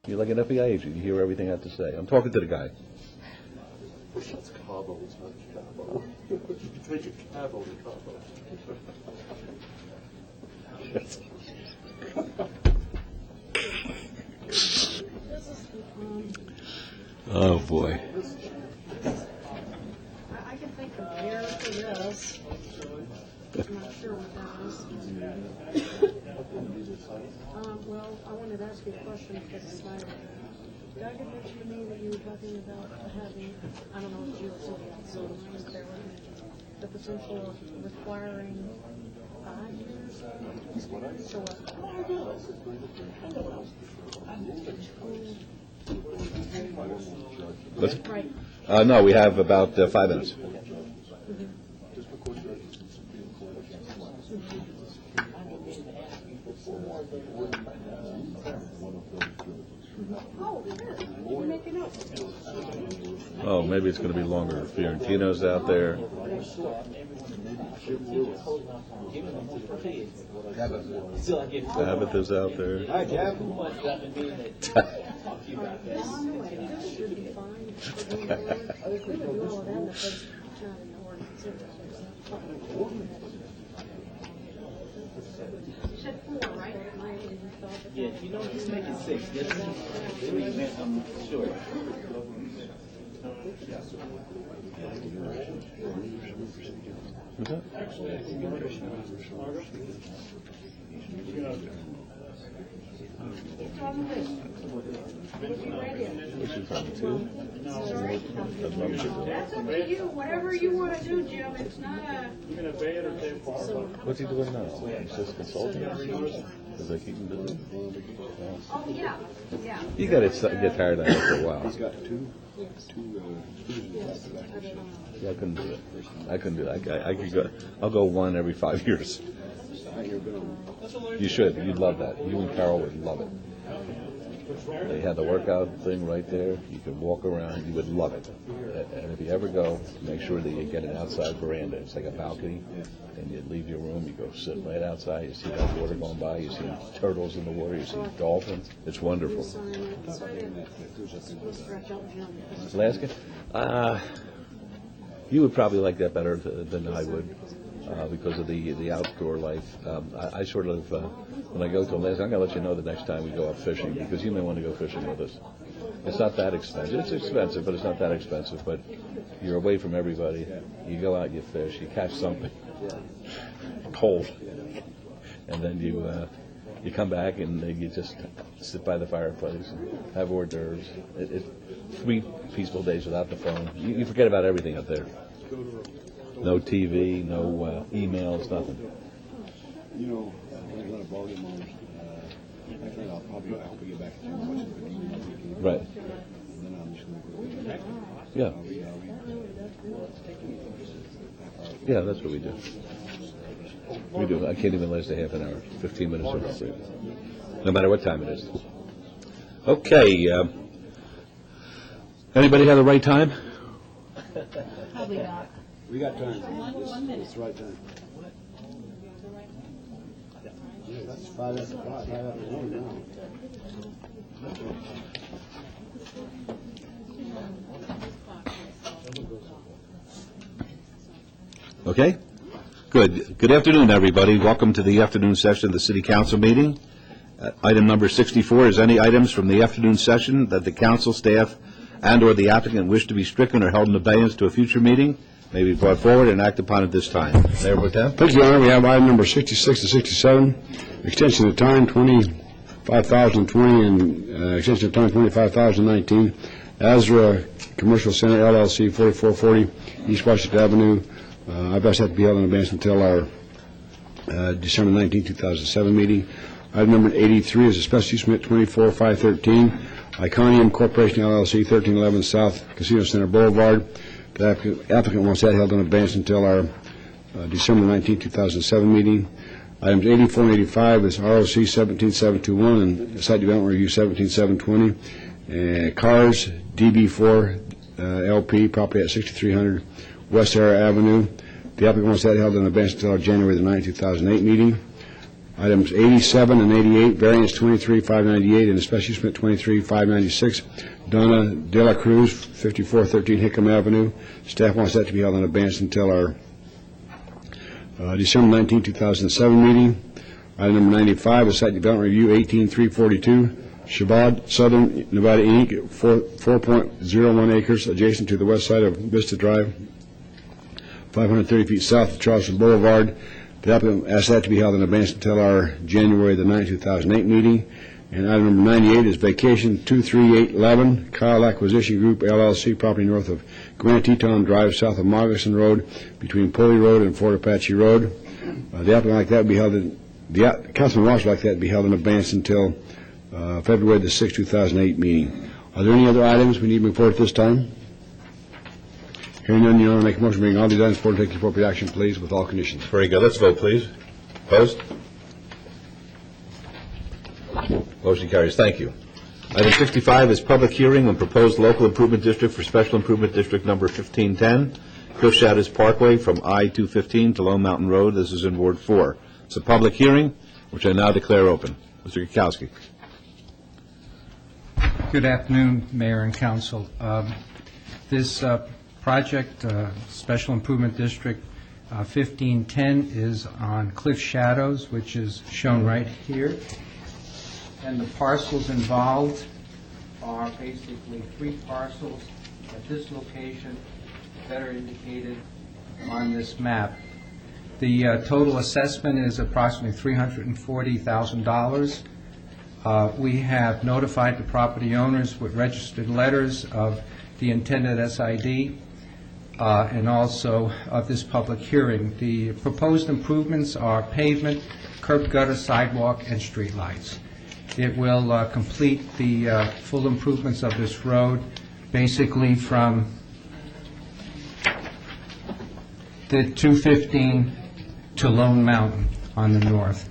you're like an FBI agent. You hear everything I have to say. I'm talking to the guy. It's Cabo, it's not Cabo. You can take a Cabo to Cabo. Oh, boy. I can think of here for this. I'm not sure what that is. Well, I wanted to ask you a question for the Snyder. Doug had mentioned to me that you were talking about having, I don't know if you or somebody else was there, the potential of requiring 5 years. So What's- Right. No, we have about 5 minutes. Oh, maybe it's going to be longer. Fiorentino's out there. Tabitha's out there. Hi, Jeff. This should be fine. We would do all that, but it's not in the ordinance. You said 4, right? Yeah, you know, just make it 6. Yes, 3 minutes, I'm sure. Who's that? That's up to you, whatever you want to do, Jim, it's not a... What's he doing now? He's just consulting? Is that keeping busy? Oh, yeah, yeah. You got to get tired of it after a while. He's got two. Yeah, I couldn't do it. I couldn't do it. I could go. I'll go 1 every 5 years. You should. You'd love that. You and Carol would love it. They had the workout thing right there. You could walk around. You would love it. And if you ever go, make sure that you get an outside veranda. It's like a balcony. And you leave your room. You go sit right outside. You see that water going by. You see turtles in the water. You see dolphins. It's wonderful. Alaska? You would probably like that better than I would. because of the outdoor life. I sort of, when I go to them, I'm going to let you know the next time we go out fishing, because you may want to go fishing with us. It's not that expensive. It's expensive, but it's not that expensive. But you're away from everybody. You go out, you fish, you catch something cold, and then you come back and you just sit by the fireplace and have hors d'oeuvres. 3 peaceful days without the phone. You forget about everything up there. No TV, no emails, nothing. You know, when I go to Baltimore, I think I hope we get back to questions. Right. Then I'm just going to go. Yeah. Yeah, that's what we do. We do. I can't even last a half an hour, 15 minutes or so. No matter what time it is. Okay. Anybody have the right time? Probably not. We got time. It's the right time. Yeah, that's 5 after 1 now. Okay? Good. Good afternoon, everybody. Welcome to the afternoon session of the City Council meeting. Item number 64 is any items from the afternoon session that the council staff and/or the applicant wish to be stricken or held in abeyance to a future meeting may be brought forward and acted upon at this time. Mayor Pro Tem? Thank you, Your Honor. We have item number 66 to 67, extension of time 25,020 and extension of time 25,019. Azra Commercial Center, LLC, 4440 East Washington Avenue. I've asked that to be held in advance until our December 19, 2007 meeting. Item number 83 is a special use permit 24513, Iconium Corporation, LLC, 1311 South Casino Center Boulevard. The applicant wants that held in advance until our December 19, 2007 meeting. Items 84 and 85 is ROC 17721 and Site Development Review 17720. Cars DB4 LP, property at 6300 West Sahara Avenue. The applicant wants that held in advance until our January the 9th, 2008 meeting. Items 87 and 88, variance 23598 and a special use permit 23596, Donna De La Cruz, 5413 Hickam Avenue. Staff wants that to be held in advance until our December 19, 2007 meeting. Item number 95 is Site Development Review 18342, Shabbat Southern Nevada Inc., 4.01 acres adjacent to the west side of Vista Drive, 530 feet south of Charleston Boulevard. The applicant asked that to be held in advance until our January the 9th, 2008 meeting. And item number 98 is Vacation 23811, Kyle Acquisition Group, LLC, property north of Grand Teton Drive, south of Moccasin Road, between Pulley Road and Fort Apache Road. The applicant like that would be held in, Councilman Walsh like that to be held in advance until February the 6th, 2008 meeting. Are there any other items we need to move forward at this time? Hearing none, you want to make a motion bringing all these items forward to take the appropriate action, please, with all conditions. Very good. Let's vote, please. Opposed? Motion carries. Thank you. Item 65 is public hearing on proposed local improvement district for special improvement district number 1510, Cliff Shadows Parkway from I-215 to Lone Mountain Road. This is in Ward 4. It's a public hearing, which I now declare open. Mr. Kukowski. Good afternoon, Mayor and Council. This project, Special Improvement District 1510, is on Cliff Shadows, which is shown right here. And the parcels involved are basically 3 parcels at this location that are indicated on this map. The total assessment is approximately $340,000. We have notified the property owners with registered letters of the intended SID and also of this public hearing. The proposed improvements are pavement, curb gutter, sidewalk, and street lights. It will complete the full improvements of this road, basically from the 215 to Lone Mountain on the north.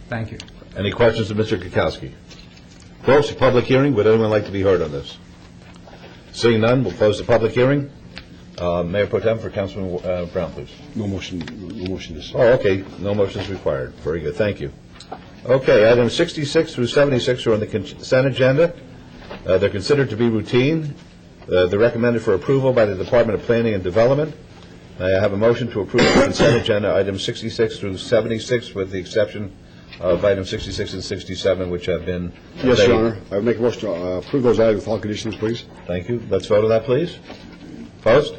Thank you. Any questions of Mr. Kukowski? Folks, a public hearing. Would anyone like to be heard on this? Seeing none, we'll close the public hearing. Mayor Pro Tem for Councilman Brown, please. No motion. Oh, okay. No motion is required. Very good. Thank you. Okay, items 66 through 76 are on the consent agenda. They're considered to be routine. They're recommended for approval by the Department of Planning and Development. May I have a motion to approve the consent agenda, items 66 through 76, with the exception of items 66 and 67, which have been... Yes, Your Honor. I would make a motion to approve those items with all conditions, please. Thank you. Let's vote on that, please. Opposed?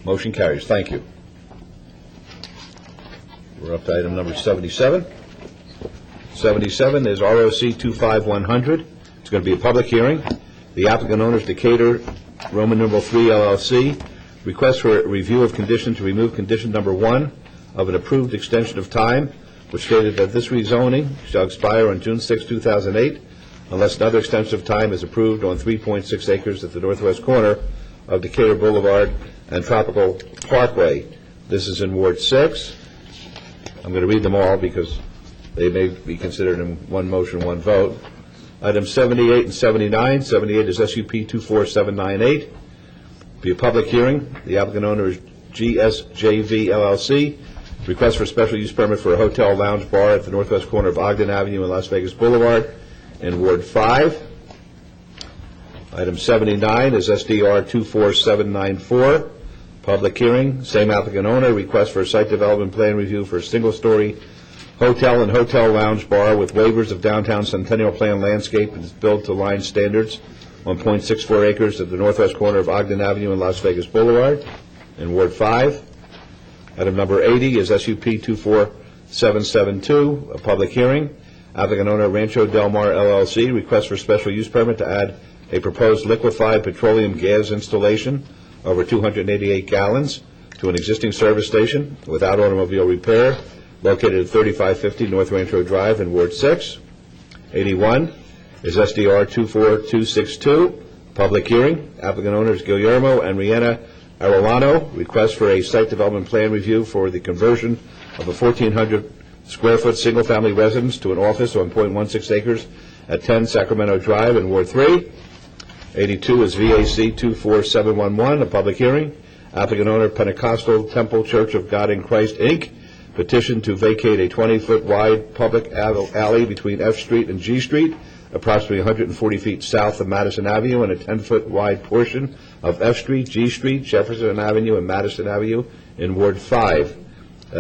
Motion carries. Thank you. We're up to item number 77. 77 is ROC 25100. It's going to be a public hearing. The applicant owner is Decatur Roman numeral 3 LLC. Request for a review of condition to remove condition number 1 of an approved extension of time, which stated that this rezoning shall expire on June 6, 2008, unless another extension of time is approved on 3.6 acres at the northwest corner of Decatur Boulevard and Tropical Parkway. This is in Ward 6. I'm going to read them all because they may be considered in one motion, one vote. Items 78 and 79. 78 is SUP 24798. Be a public hearing. The applicant owner is GSJV LLC. Request for a special use permit for a hotel lounge bar at the northwest corner of Ogden Avenue and Las Vegas Boulevard in Ward 5. Item 79 is SDR 24794. Public hearing. Same applicant owner. Request for a site development plan review for a single-story hotel and hotel lounge bar with waivers of downtown Centennial Plan landscape and is built to line standards on 0.64 acres at the northwest corner of Ogden Avenue and Las Vegas Boulevard in Ward 5. Item number 80 is SUP 24772, a public hearing. Applicant owner Rancho Del Mar LLC. Request for special use permit to add a proposed liquefied petroleum gas installation over 288 gallons to an existing service station without automobile repair, located at 3550 North Rancho Drive in Ward 6. 81 is SDR 24262, public hearing. Applicant owners Guillermo and Rihanna Arellano. Request for a site development plan review for the conversion of a 1,400 square foot single-family residence to an office on 0.16 acres at 10 Sacramento Drive in Ward 3. 82 is VAC 24711, a public hearing. Applicant owner Pentecostal Temple Church of God in Christ, Inc. Petition to vacate a 20-foot wide public alley between F Street and G Street, approximately 140 feet south of Madison Avenue, and a 10-foot wide portion of F Street, G Street, Jefferson Avenue, and Madison Avenue in Ward 5.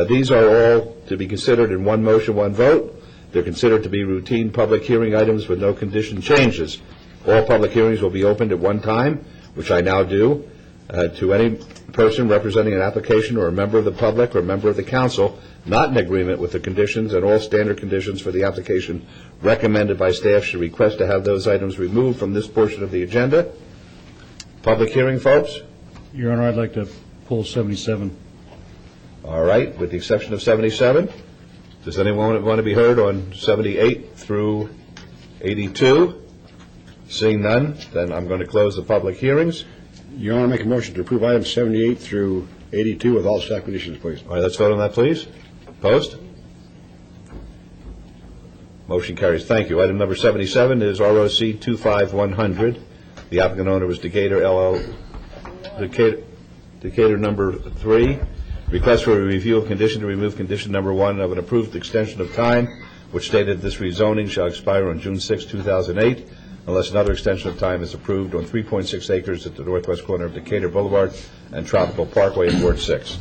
These are all to be considered in one motion, one vote. They're considered to be routine public hearing items with no condition changes. All public hearings will be opened at one time, which I now do, to any person representing an application or a member of the public or a member of the council not in agreement with the conditions and all standard conditions for the application recommended by staff should request to have those items removed from this portion of the agenda. Public hearing, folks? Your Honor, I'd like to pull 77. All right, with the exception of 77. Does anyone want to be heard on 78 through 82? Seeing none, then I'm going to close the public hearings. Your Honor, make a motion to approve items 78 through 82 with all staff conditions, please. All right, let's vote on that, please. Opposed? Motion carries. Thank you. Item number 77 is ROC 25100. The applicant owner was Decatur number 3. Request for a review of condition to remove condition number 1 of an approved extension of time, which stated this rezoning shall expire on June 6, 2008, unless another extension of time is approved on 3.6 acres at the northwest corner of Decatur Boulevard and Tropical Parkway in Ward 6.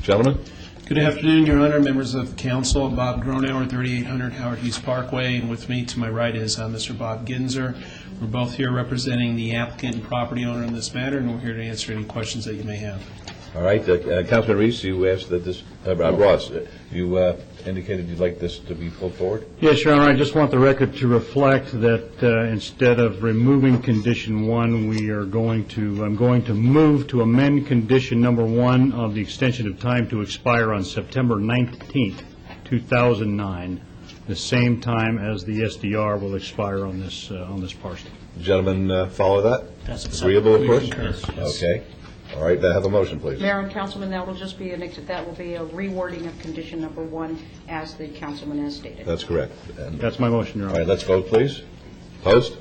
Gentlemen? Good afternoon, Your Honor, members of council. Bob Gronauer, 3800 Howard Hughes Parkway, and with me to my right is Mr. Bob Ginzer. We're both here representing the applicant and property owner in this matter, and we're here to answer any questions that you may have. All right. Councilman Reese, you asked that this, Ross, you indicated you'd like this to be pulled forward? Yes, Your Honor, I just want the record to reflect that instead of removing condition 1, I'm going to move to amend condition number 1 of the extension of time to expire on September 19th, 2009, the same time as the SDR will expire on this parcel. Gentlemen, follow that? That's agreeable, of course? Yes. Okay. All right, have a motion, please. Mayor and Councilman, that will be a rewording of condition number 1 as the councilman has stated. That's correct. And that's my motion, Your Honor. All right, let's vote, please. Opposed?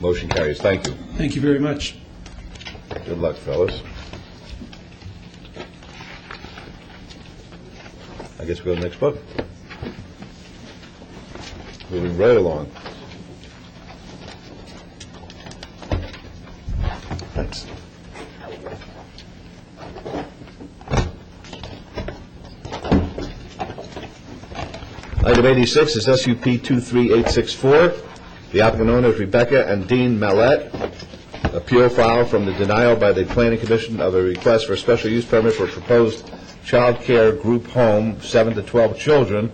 Motion carries. Thank you. Thank you very much. Good luck, fellas. I guess we'll go to the next book. Moving right along. Item 86 is SUP 23864. The applicant owner is Rebecca and Dean Mallette. Appeal filed from the denial by the Planning Commission of a request for a special use permit for a proposed child care group home, 7 to 12 children,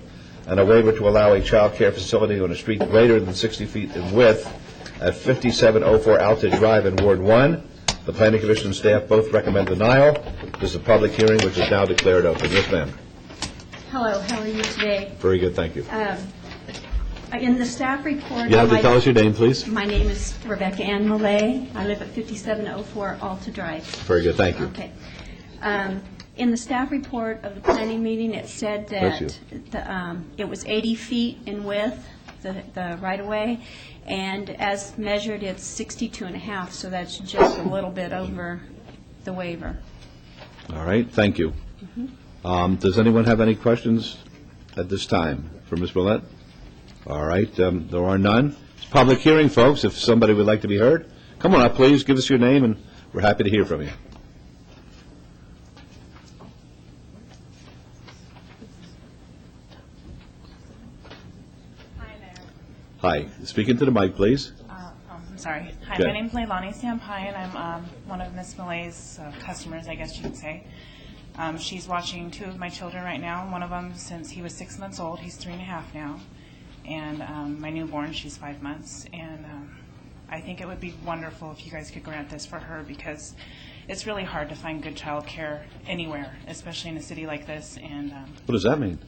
and a waiver to allow a child care facility on a street greater than 60 feet in width at 5704 Alta Drive in Ward 1. The Planning Commission and staff both recommend denial. This is a public hearing which is now declared open. Yes, ma'am. Hello, how are you today? Very good, thank you. In the staff report... You have to tell us your name, please. My name is Rebecca Ann Millay. I live at 5704 Alta Drive. Very good, thank you. Okay. In the staff report of the planning meeting, it said that it was 80 feet in width, the right-of-way, and as measured, it's 62 and a half, so that's just a little bit over the waiver. All right, thank you. Does anyone have any questions at this time for Ms. Millette? All right, there are none. It's a public hearing, folks. If somebody would like to be heard, come on up, please. Give us your name, and we're happy to hear from you. Hi. Speak into the mic, please. I'm sorry. Hi, Okay. my name's Leilani Sampine. I'm one of Miss Millay's customers, I guess you could say. She's watching 2 of my children right now. One of them since he was 6 months old. He's 3.5 now. And my newborn, she's 5 months. And I think it would be wonderful if you guys could grant this for her because it's really hard to find good child care anywhere, especially in a city like this. And What does that mean?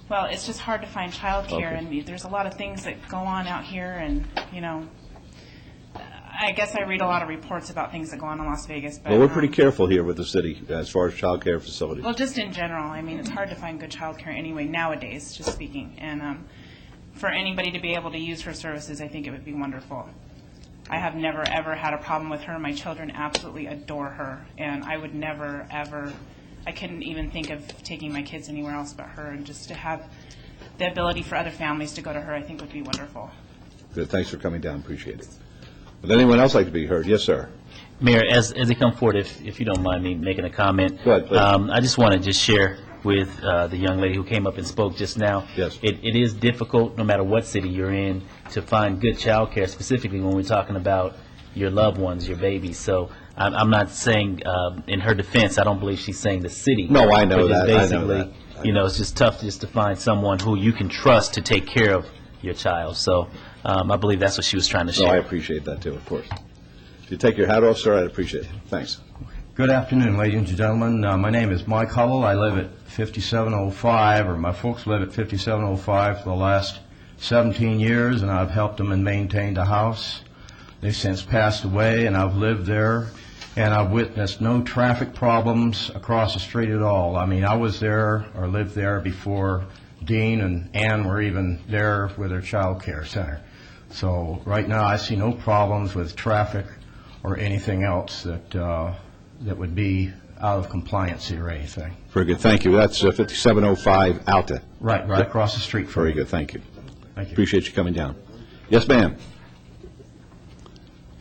well, it's just hard to find childcare, Okay. and there's a lot of things that go on out here, and, you know, I guess I read a lot of reports about things that go on in Las Vegas, but... Well, we're pretty careful here with the city as far as child care facilities. Well, just in general, I mean, it's hard to find good childcare anyway, nowadays, just speaking, and for anybody to be able to use her services, I think it would be wonderful. I have never, ever had a problem with her. My children absolutely adore her, and I would never, ever... I couldn't even think of taking my kids anywhere else but her, and just to have the ability for other families to go to her, I think would be wonderful. Good, thanks for coming down, appreciate it. Would anyone else like to be heard? Yes, sir. Mayor, as they come forward, if you don't mind me making a comment. Go ahead, please. I just want to just share with the young lady who came up and spoke just now. Yes. It is difficult, no matter what city you're in, to find good child care, specifically when we're talking about your loved ones, your babies. So I'm not saying, in her defense, I don't believe she's saying the city. No, I know but just that. I know basically, that. you know, it's just tough just to find someone who you can trust to take care of your child. So I believe that's what she was trying to No, I share. appreciate that, too, of course. If you take your hat off, sir, I'd appreciate it. Thanks. Good afternoon, ladies and gentlemen. My name is Mike Hull. I live at 5705, or my folks live at 5705 for the last 17 years, and I've helped them and maintained a house. They've since passed away, and I've lived there, and I've witnessed no traffic problems across the street at all. I mean, I was there or lived there before Dean and Ann were even there with their child care center. So right now, I see no problems with traffic or anything else that would be out of compliance or anything. Very good, thank you. That's 5705 Alta. Right across the street from Very me. good, thank you. Thank you. Appreciate you coming down. Yes, ma'am.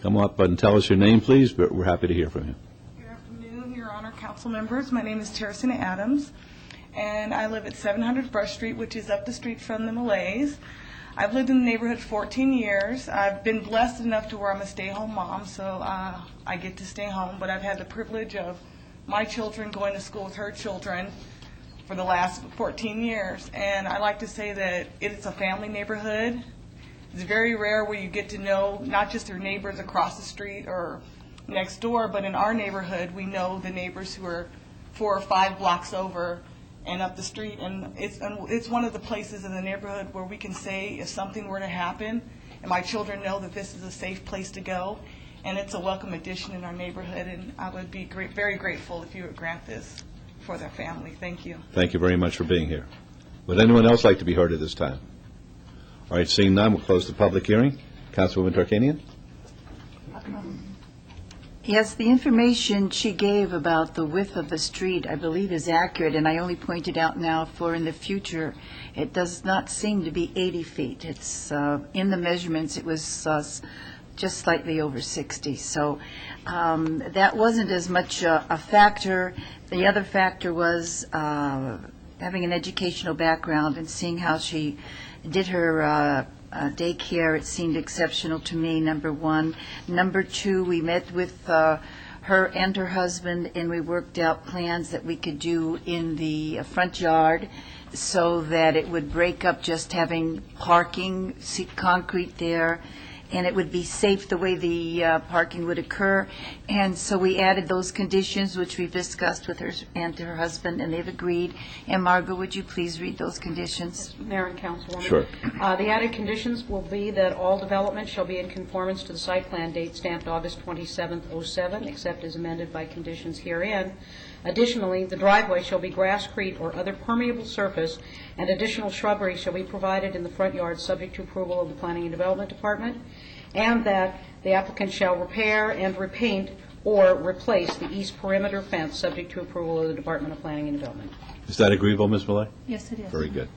Come up and tell us your name, please, but we're happy to hear from you. Good afternoon, Your Honor, council members. My name is Teresina Adams, and I live at 700 Brush Street, which is up the street from the Malays. I've lived in the neighborhood 14 years. I've been blessed enough to where I'm a stay-home mom, so I get to stay home, but I've had the privilege of my children going to school with her children for the last 14 years, and I like to say that it's a family neighborhood. It's very rare where you get to know not just your neighbors across the street or next door, but in our neighborhood, we know the neighbors who are 4 or 5 blocks over and up the street. And it's one of the places in the neighborhood where we can say if something were to happen, and my children know that this is a safe place to go, and it's a welcome addition in our neighborhood. And I would be very grateful if you would grant this for their family. Thank you. Thank you very much for being here. Would anyone else like to be heard at this time? All right, seeing none, we'll close the public hearing. Councilwoman Tarkanian? Yes, the information she gave about the width of the street, I believe, is accurate, and I only pointed out now for in the future, it does not seem to be 80 feet. It's, in the measurements, it was just slightly over 60. So that wasn't as much a factor. The other factor was having an educational background and seeing how she did her daycare, it seemed exceptional to me, number one. Number two, we met with her and her husband, and we worked out plans that we could do in the front yard so that it would break up just having parking, see concrete there, and it would be safe the way the parking would occur. And so we added those conditions, which we've discussed with her and her husband, and they've agreed. And Margot, would you please read those conditions? Mayor and Councilwoman. Sure. The added conditions will be that all development shall be in conformance to the site plan date stamped August 27th, 07, except as amended by conditions herein. Additionally, the driveway shall be grasscrete or other permeable surface, and additional shrubbery shall be provided in the front yard subject to approval of the Planning and Development Department, and that the applicant shall repair and repaint or replace the east perimeter fence subject to approval of the Department of Planning and Development. Is that agreeable, Ms. Millay? Yes, it is. Very good.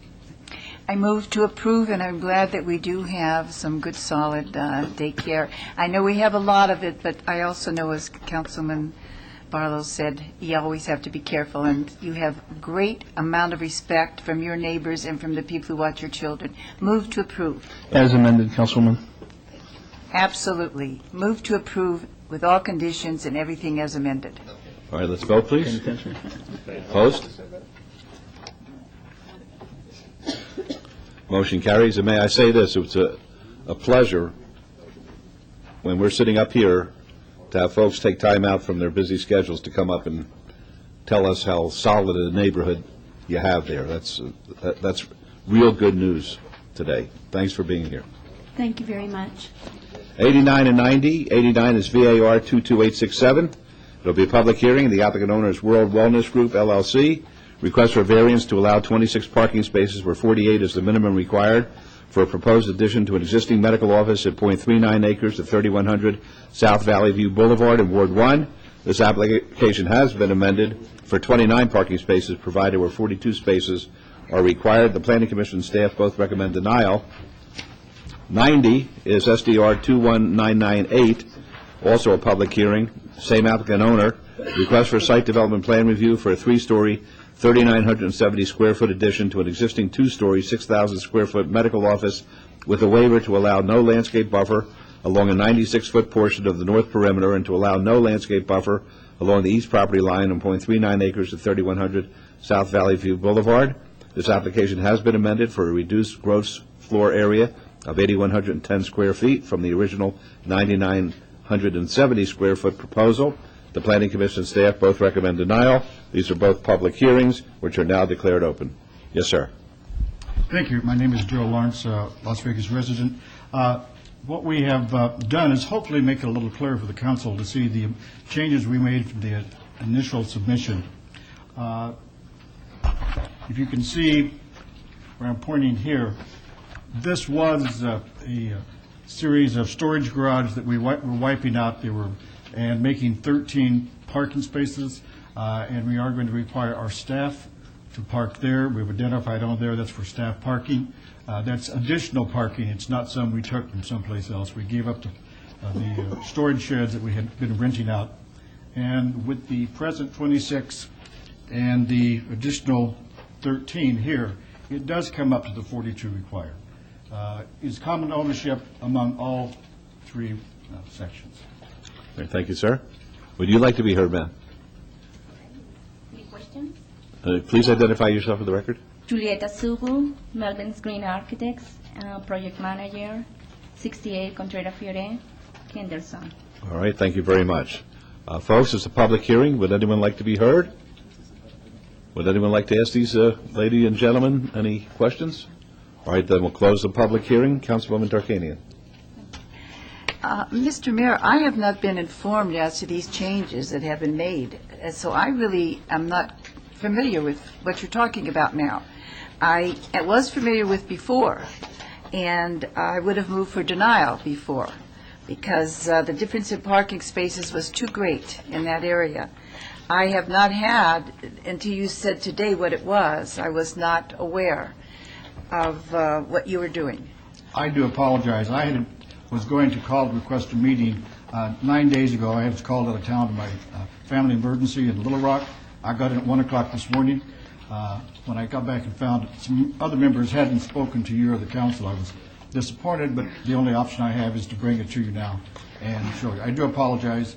I move to approve, and I'm glad that we do have some good, solid daycare. I know we have a lot of it, but I also know, as Councilman Barlow said, you always have to be careful, and you have great amount of respect from your neighbors and from the people who watch your children. Move to approve. As amended, Councilwoman. Absolutely. Move to approve with all conditions and everything as amended. All right, let's vote, please. Opposed? Motion carries. And may I say this, it's a pleasure when we're sitting up here to have folks take time out from their busy schedules to come up and tell us how solid a neighborhood you have there. That's real good news today. Thanks for being here. Thank you very much. 89 and 90. 89 is VAR 22867. It'll be a public hearing. The applicant owner is World Wellness Group, LLC. Request for variance to allow 26 parking spaces where 48 is the minimum required for a proposed addition to an existing medical office at .39 acres at 3100 South Valley View Boulevard in Ward 1. This application has been amended for 29 parking spaces provided where 42 spaces are required. The Planning Commission staff both recommend denial. 90 is SDR 21998, also a public hearing. Same applicant owner. Request for site development plan review for a 3-story, 3,970 square foot addition to an existing 2-story, 6,000 square foot medical office with a waiver to allow no landscape buffer along a 96-foot portion of the north perimeter and to allow no landscape buffer along the east property line on .39 acres at 3,100 South Valley View Boulevard. This application has been amended for a reduced gross floor area of 8,110 square feet from the original 9,970 square foot proposal. The Planning Commission staff both recommend denial. These are both public hearings, which are now declared open. Yes, sir. Thank you. My name is Joe Lawrence, Las Vegas resident. What we have done is hopefully make it a little clearer for the council to see the changes we made from the initial submission. If you can see where I'm pointing here, this was a series of storage garages that we were wiping out. They were and making 13 parking spaces, and we are going to require our staff to park there. We've identified on there that's for staff parking. That's additional parking. It's not some we took from someplace else. We gave up the storage sheds that we had been renting out. And with the present 26 and the additional 13 here, it does come up to the 42 required. Is common ownership among all three sections. Thank you, sir. Would you like to be heard, ma'am? Any questions? Please identify yourself for the record. Julieta Subu, Melvin's Green Architects, Project Manager, 68 Contreras Fiore, Henderson. All right, thank you very much. Folks, it's a public hearing. Would anyone like to be heard? Would anyone like to ask these lady and gentlemen any questions? All right, then we'll close the public hearing. Councilwoman Tarkanian. Mr. Mayor, I have not been informed as to these changes that have been made, so I really am not familiar with what you're talking about now. I was familiar with before, and I would have moved for denial before, because the difference in parking spaces was too great in that area. I have not had, until you said today what it was, I was not aware of what you were doing. I do apologize. I was going to call to request a meeting 9 days ago. I was called out of town to my family emergency in Little Rock. I got in at 1 o'clock this morning. When I got back and found some other members hadn't spoken to you or the council, I was disappointed, but the only option I have is to bring it to you now and show you. I do apologize.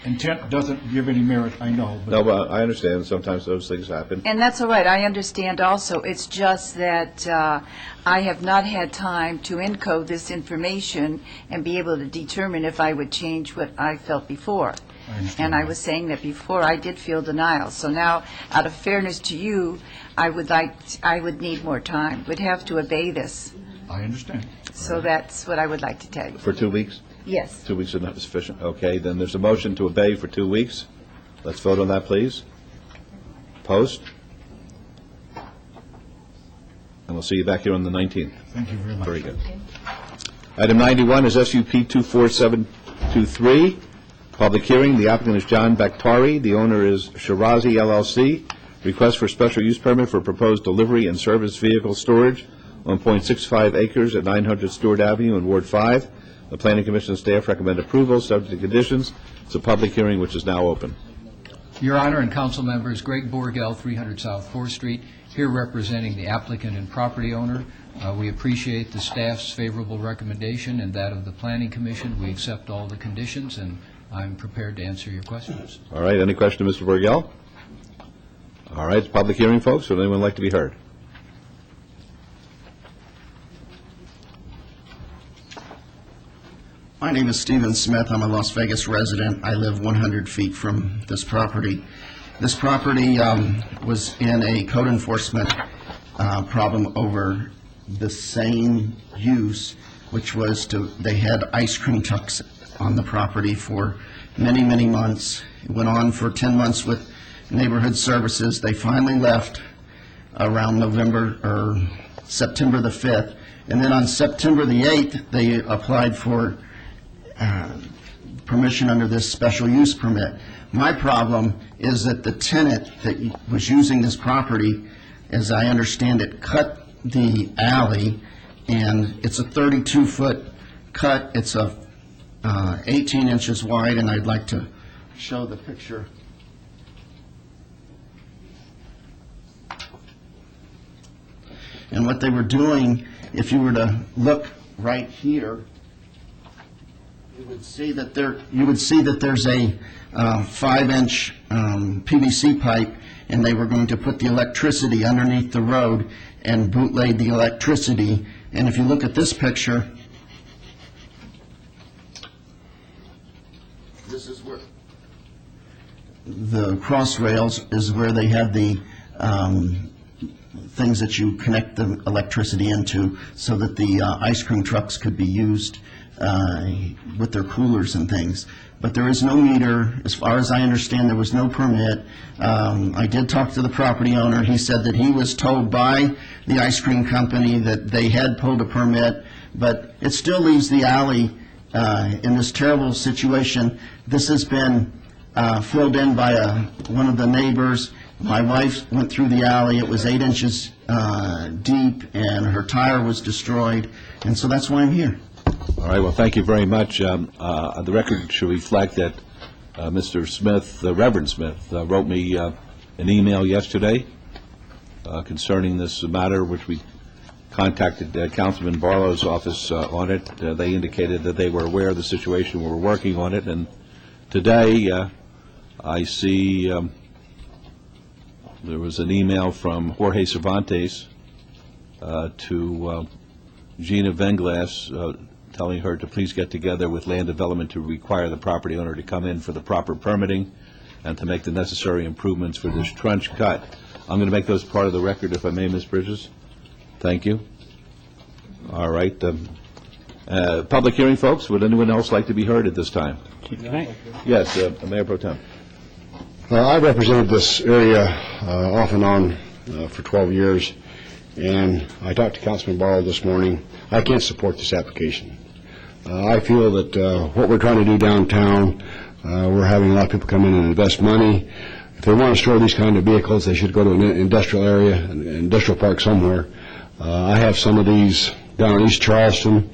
Intent doesn't give any merit, I know. No, but I understand. Sometimes those things happen. And that's all right, I understand also. It's just that I have not had time to encode this information and be able to determine if I would change what I felt before. And I was saying that before I did feel denial. So now, out of fairness to you, I would need more time, would have to obey this. I understand. So that's what I would like to tell you. For 2 weeks? Yes. 2 weeks is not sufficient? Okay, then there's a motion to obey for 2 weeks. Let's vote on that, please. Post. And we'll see you back here on the 19th. Thank you very much. Very good. Item 91 is SUP 24723. Public hearing. The applicant is John Bakhtari. The owner is Shirazi LLC. Request for special use permit for proposed delivery and service vehicle storage on 1.65 acres at 900 Stewart Avenue in Ward 5. The Planning Commission staff recommend approval, subject to conditions. It's a public hearing which is now open. Your Honor and council members, Greg Borgel, 300 South 4th Street, here representing the applicant and property owner. We appreciate the staff's favorable recommendation and that of the Planning Commission. We accept all the conditions, and I'm prepared to answer your questions. All right. Any question to Mr. Borgel? All right. It's a public hearing, folks. Would anyone like to be heard? My name is Stephen Smith. I'm a Las Vegas resident. I live 100 feet from this property. This property was in a code enforcement problem over the same use, which was they had ice cream trucks on the property for many, many months. It went on for 10 months with neighborhood services. They finally left around September the 5th. And then on September the 8th, they applied for permission under this special use permit. My problem is that the tenant that was using this property, as I understand it, cut the alley, and it's a 32-foot cut. It's 18 inches wide, and I'd like to show the picture. And what they were doing, if you were to look right here, you would see that there's a 5-inch PVC pipe, and they were going to put the electricity underneath the road and bootleg the electricity. And if you look at this picture, this is where the cross rails is where they had the things that you connect the electricity into so that the ice cream trucks could be used with their coolers and things. But there is no meter. As far as I understand, there was no permit. I did talk to the property owner. He said that he was told by the ice cream company that they had pulled a permit, but it still leaves the alley in this terrible situation. This has been filled in by one of the neighbors. My wife went through the alley. It was 8 inches deep, and her tire was destroyed, and so that's why I'm here. All right. Well, thank you very much. The record should reflect that Mr. Smith, Reverend Smith, wrote me an email yesterday concerning this matter, which we contacted Councilman Barlow's office on it. They indicated that they were aware of the situation. We were working on it, and today I see there was an email from Jorge Cervantes to Gina Venglass telling her to please get together with land development to require the property owner to come in for the proper permitting and to make the necessary improvements for this trench cut. I'm going to make those part of the record, if I may, Ms. Bridges. Thank you. All right. Public hearing, folks. Would anyone else like to be heard at this time? Yes, Mayor Pro Tem. I represented this area off and on for 12 years, and I talked to Councilman Barlow this morning. I can't support this application. I feel that what we're trying to do downtown, we're having a lot of people come in and invest money. If they want to store these kind of vehicles, they should go to an industrial area, an industrial park somewhere. I have some of these down in East Charleston,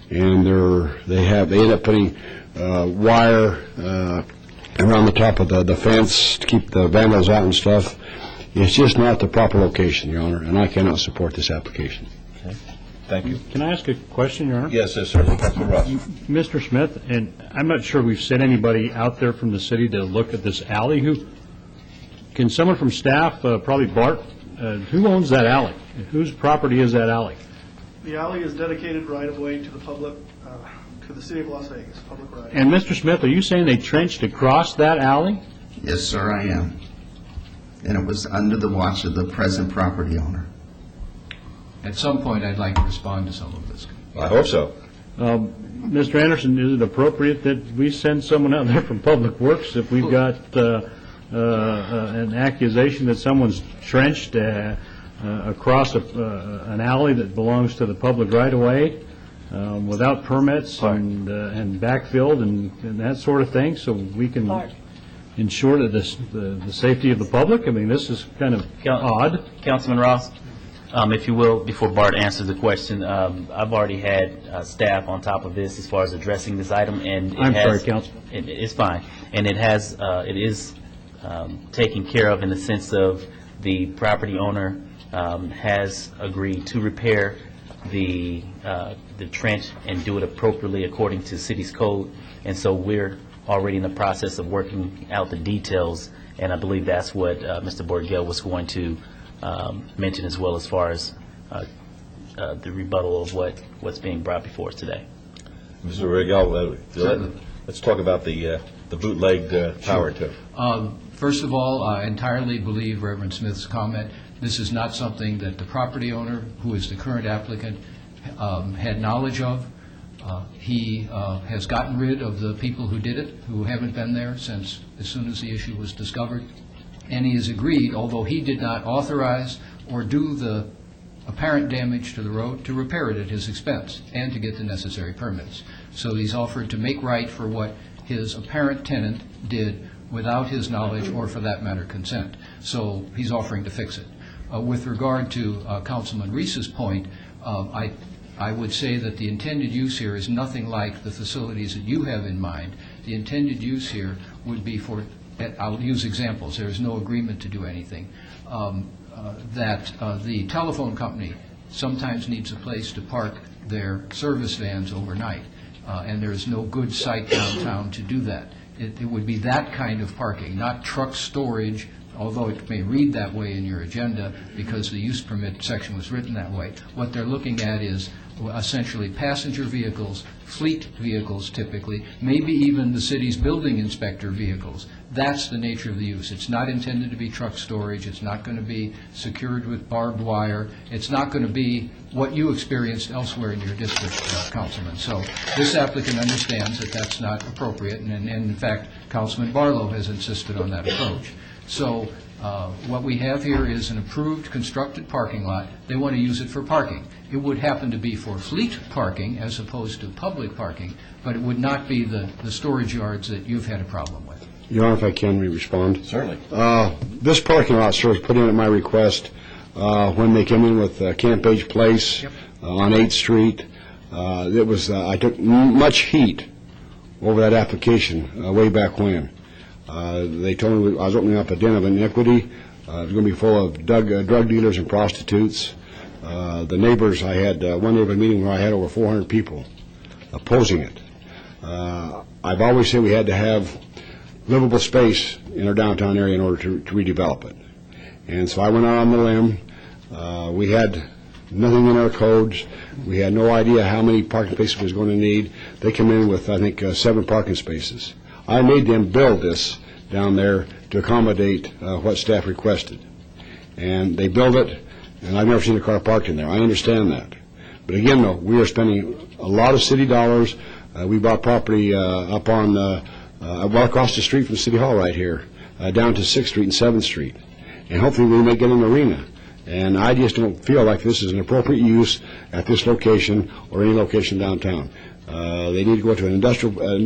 and they end up putting wire around the top of the fence to keep the vandals out and stuff. It's just not the proper location, Your Honor, and I cannot support this application. Thank you. Can I ask a question, Your Honor? Yes, certainly, Councilman Ross. Mr. Smith, and I'm not sure we've sent anybody out there from the city to look at this alley. Can someone from staff, probably Bart, who owns that alley? Whose property is that alley? The alley is dedicated right-of-way to the public, to the city of Las Vegas, public right. And Mr. Smith, are you saying they trenched across that alley? Yes, sir, I am. And it was under the watch of the present property owner. At some point, I'd like to respond to some of this. I hope so. Mr. Anderson, is it appropriate that we send someone out there from Public Works if we've got an accusation that someone's trenched across an alley that belongs to the public right-of-way without permits and backfilled and that sort of thing, so we can ensure that the safety of the public? I mean, this is kind of odd. Councilman Ross, if you will, before Bart answers the question, I've already had staff on top of this as far as addressing this item, and I'm sorry, Councilman. It's fine, and it is taken care of in the sense of the property owner has agreed to repair the trench and do it appropriately according to city's code, and so we're already in the process of working out the details, and I believe that's what Mr. Borgel was going to mention as well, as far as the rebuttal of what's being brought before us today. Mr. Borgel, let's talk about the bootlegged power tip. First of all, I entirely believe Reverend Smith's comment. This is not something that the property owner, who is the current applicant, had knowledge of. He has gotten rid of the people who did it, who haven't been there since as soon as the issue was discovered. And he has agreed, although he did not authorize or do the apparent damage to the road, to repair it at his expense and to get the necessary permits. So he's offered to make right for what his apparent tenant did without his knowledge or, for that matter, consent. So he's offering to fix it. With regard to Councilman Reese's point, I would say that the intended use here is nothing like the facilities that you have in mind. The intended use here would be for, I'll use examples, there is no agreement to do anything, that the telephone company sometimes needs a place to park their service vans overnight, and there is no good site downtown to do that. It would be that kind of parking, not truck storage, although it may read that way in your agenda because the use permit section was written that way. What they're looking at is essentially passenger vehicles, fleet vehicles typically, maybe even the city's building inspector vehicles. That's the nature of the use. It's not intended to be truck storage. It's not going to be secured with barbed wire. It's not going to be what you experienced elsewhere in your district, Councilman. So this applicant understands that that's not appropriate, and in fact, Councilman Barlow has insisted on that approach. So what we have here is an approved constructed parking lot. They want to use it for parking. It would happen to be for fleet parking as opposed to public parking, but it would not be the storage yards that you've had a problem with. Your Honor, if I can respond? Certainly. This parking lot, sir, was put in at my request when they came in with Camp H Place on 8th Street. It was I took much heat over that application way back when. They told me I was opening up a den of iniquity. It was going to be full of drug dealers and prostitutes. The neighbors, I had one neighbor meeting where I had over 400 people opposing it. I've always said we had to have livable space in our downtown area in order to redevelop it. And so I went out on the limb. We had nothing in our codes. We had no idea how many parking spaces we was going to need. They came in with, I think, 7 parking spaces. I made them build this down there to accommodate what staff requested. And they built it, and I've never seen a car parked in there. I understand that. But again, though, we are spending a lot of city dollars. We bought property up on, well across the street from City Hall right here, down to 6th Street and 7th Street. And hopefully we may get an arena. And I just don't feel like this is an appropriate use at this location or any location downtown. They need to go to an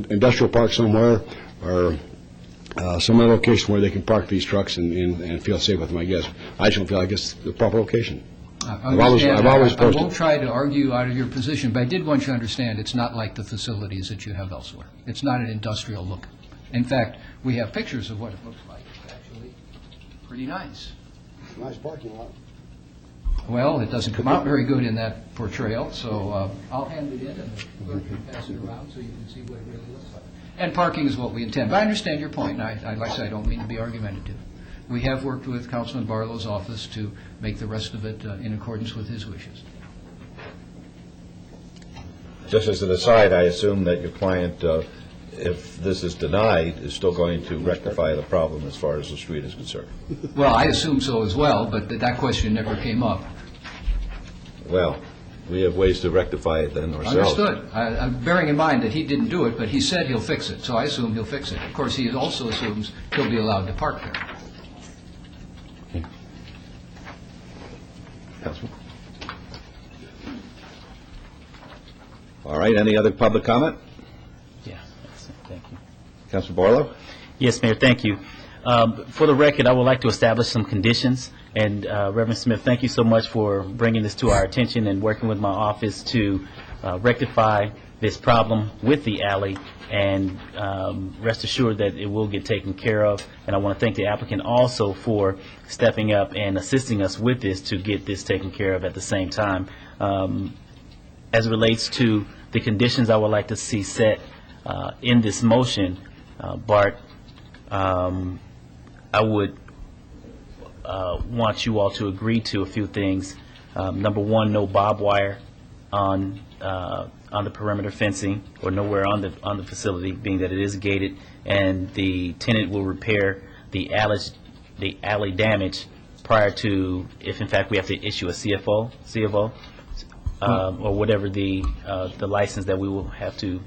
industrial park somewhere or some other location where they can park these trucks and feel safe with them, I guess. I just don't feel like it's the proper location. I won't try to argue out of your position, but I did want you to understand it's not like the facilities that you have elsewhere. It's not an industrial look. In fact, we have pictures of what it looks like. It's actually pretty nice. Nice parking lot. Well, it doesn't come out very good in that portrayal, so I'll hand it in and we'll pass it around so you can see what it really looks like. And parking is what we intend. But I understand your point, and like I said, I don't mean to be argumentative. We have worked with Councilman Barlow's office to make the rest of it in accordance with his wishes. Just as an aside, I assume that your client, if this is denied, is still going to rectify the problem as far as the street is concerned. Well, I assume so as well, but that question never came up. Well, we have ways to rectify it then ourselves. Understood. I'm bearing in mind that he didn't do it, but he said he'll fix it, so I assume he'll fix it. Of course, he also assumes he'll be allowed to park there. Councilman? All right, any other public comment? Yeah, thank you. Councilman Barlow? Yes, Mayor, thank you. For the record, I would like to establish some conditions. And Reverend Smith, thank you so much for bringing this to our attention and working with my office to rectify this problem with the alley. And rest assured that it will get taken care of. And I want to thank the applicant also for stepping up and assisting us with this to get this taken care of at the same time. As it relates to the conditions I would like to see set in this motion, Bart, I would want you all to agree to a few things. Number one, no barbed wire on the perimeter fencing or nowhere on the facility, being that it is gated, and the tenant will repair the alley damage prior to, if in fact we have to issue a CFO, or whatever the license that we will have to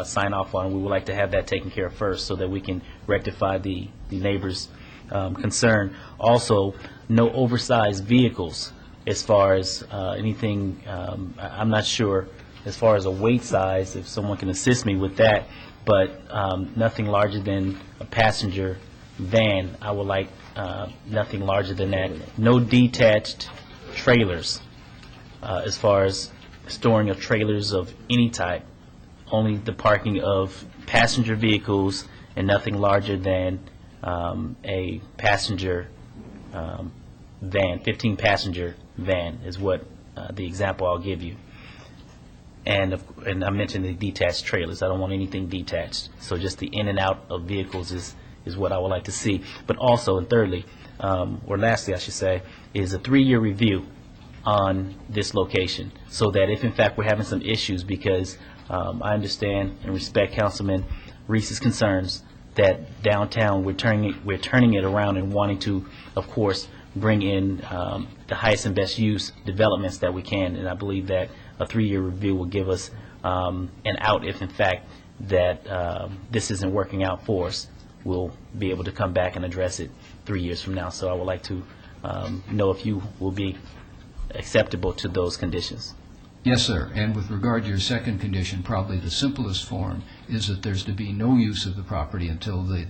sign off on. We would like to have that taken care of first so that we can rectify the neighbor's concern. Also, no oversized vehicles as far as anything. I'm not sure as far as a weight size, if someone can assist me with that, but nothing larger than a passenger van. I would like nothing larger than that. No detached trailers as far as storing of trailers of any type. Only the parking of passenger vehicles and nothing larger than a passenger van, 15-passenger van is what the example I'll give you. And I mentioned the detached trailers. I don't want anything detached. So just the in and out of vehicles is what I would like to see. But also, and thirdly, or lastly I should say, is a 3-year review on this location, so that if in fact we're having some issues, because I understand and respect Councilman Reese's concerns that downtown we're turning it around and wanting to, of course, bring in the highest and best use developments that we can, and I believe that a 3-year review will give us an out if in fact that this isn't working out for us. We'll be able to come back and address it 3 years from now. So I would like to know if you will be acceptable to those conditions. Yes, sir. And with regard to your second condition, probably the simplest form is that there's to be no use of the property until the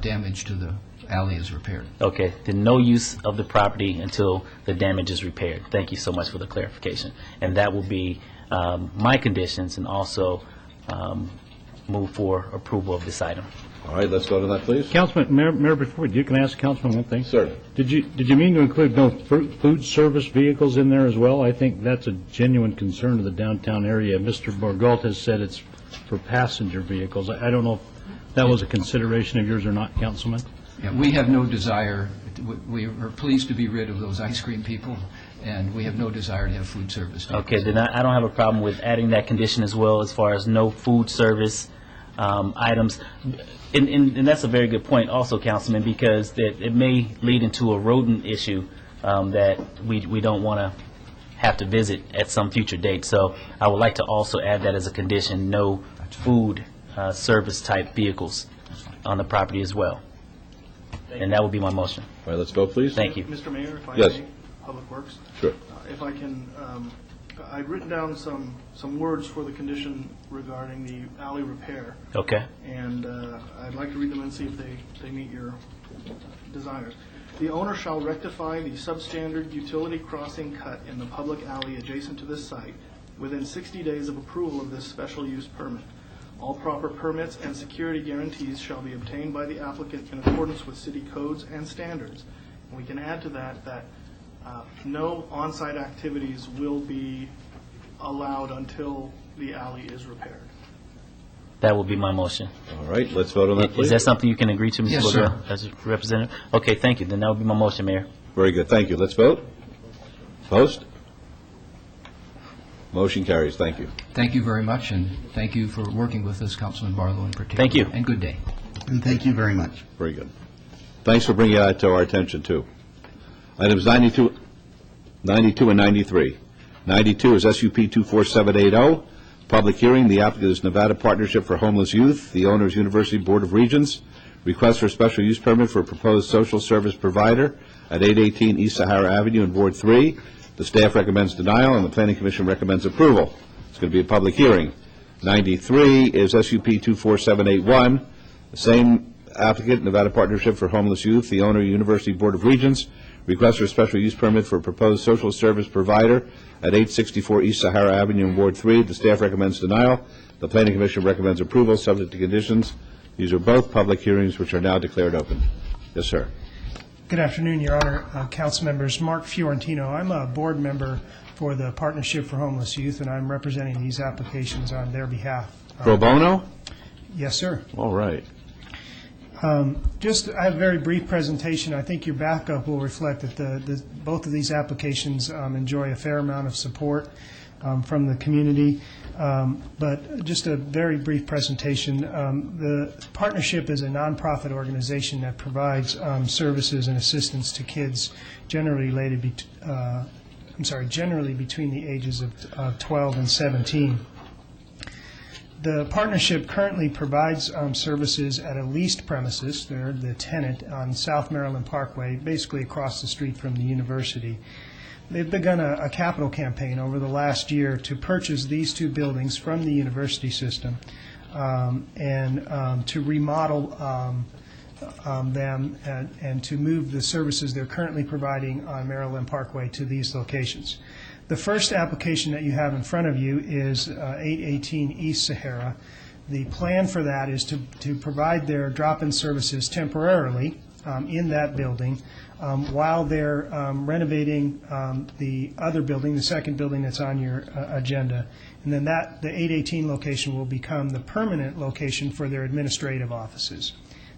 damage to the alley is repaired. Okay, then no use of the property until the damage is repaired. Thank you so much for the clarification. And that will be my conditions, and also move for approval of this item. All right, let's go to that, please. Councilman, Mayor, before you can I ask Councilman one thing? Sir. Did you mean to include no food service vehicles in there as well? I think that's a genuine concern of the downtown area. Mr. Borgalt has said it's for passenger vehicles. I don't know if that was a consideration of yours or not, Councilman. Yeah, we have no desire. We are pleased to be rid of those ice cream people, and we have no desire to have food service vehicles. Okay, then I don't have a problem with adding that condition as well, as far as no food service items. And that's a very good point also, Councilman, because it may lead into a rodent issue that we don't want to have to visit at some future date. So I would like to also add that as a condition, no food service type vehicles on the property as well. And that would be my motion. All right, let's vote, please. Thank you. Mr. Mayor, if I Yes. may, Public Works. Sure. If I can, I'd written down some words for the condition regarding the alley repair. Okay. And I'd like to read them and see if they meet your desires. The owner shall rectify the substandard utility crossing cut in the public alley adjacent to this site within 60 days of approval of this special use permit. All proper permits and security guarantees shall be obtained by the applicant in accordance with city codes and standards. We can add to that no on-site activities will be allowed until the alley is repaired. That will be my motion. All right, let's vote on that, please. Is that something you can agree to, Mr. Yes, Bordeaux, sir. as a representative? Okay, thank you. Then that will be my motion, Mayor. Very good, thank you. Let's vote. Opposed? Motion carries. Thank you. Thank you very much, and thank you for working with us, Councilman Barlow in particular. Thank you. And good day. And thank you very much. Very good. Thanks for bringing that to our attention, too. Items 92 and 93. 92 is SUP 24780, public hearing. The applicant is Nevada Partnership for Homeless Youth. The owner is University Board of Regents. Request for special use permit for a proposed social service provider at 818 East Sahara Avenue in Ward 3. The staff recommends denial, and the Planning Commission recommends approval. It's going to be a public hearing. 93 is SUP 24781. The same applicant, Nevada Partnership for Homeless Youth. The owner, University Board of Regents. Request for a special use permit for a proposed social service provider at 864 East Sahara Avenue in Ward 3. The staff recommends denial. The Planning Commission recommends approval, subject to conditions. These are both public hearings which are now declared open. Yes, sir. Good afternoon, Your Honor, Council members. Mark Fiorentino. I'm a board member for the Partnership for Homeless Youth, and I'm representing these applications on their behalf. Pro bono? Yes, sir. All right. I have a very brief presentation. I think your backup will reflect that both of these applications enjoy a fair amount of support from the community. But just a very brief presentation. The partnership is a nonprofit organization that provides services and assistance to kids generally generally between the ages of 12 and 17. The partnership currently provides services at a leased premises. They're the tenant on South Maryland Parkway, basically across the street from the university. They've begun a capital campaign over the last year to purchase these two buildings from the university system and to remodel them and to move the services they're currently providing on Maryland Parkway to these locations. The first application that you have in front of you is 818 East Sahara. The plan for that is to provide their drop-in services temporarily in that building while they're renovating the other building, the second building that's on your agenda. And then the 818 location will become the permanent location for their administrative offices.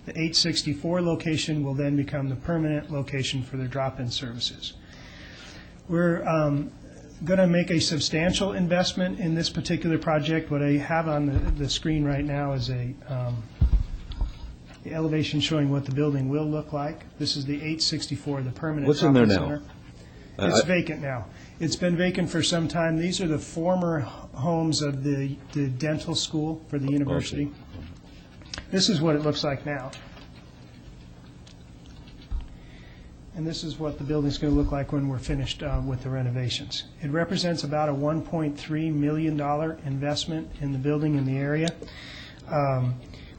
The 864 location will then become the permanent location for their drop-in services. We're going to make a substantial investment in this particular project. What I have on the screen right now is the elevation showing what the building will look like. This is the 864, the permanent What's in there now? center. It's vacant now. It's been vacant for some time. These are the former homes of the dental school for the university. This is what it looks like now. And this is what the building's going to look like when we're finished with the renovations. It represents about a $1.3 million investment in the building in the area.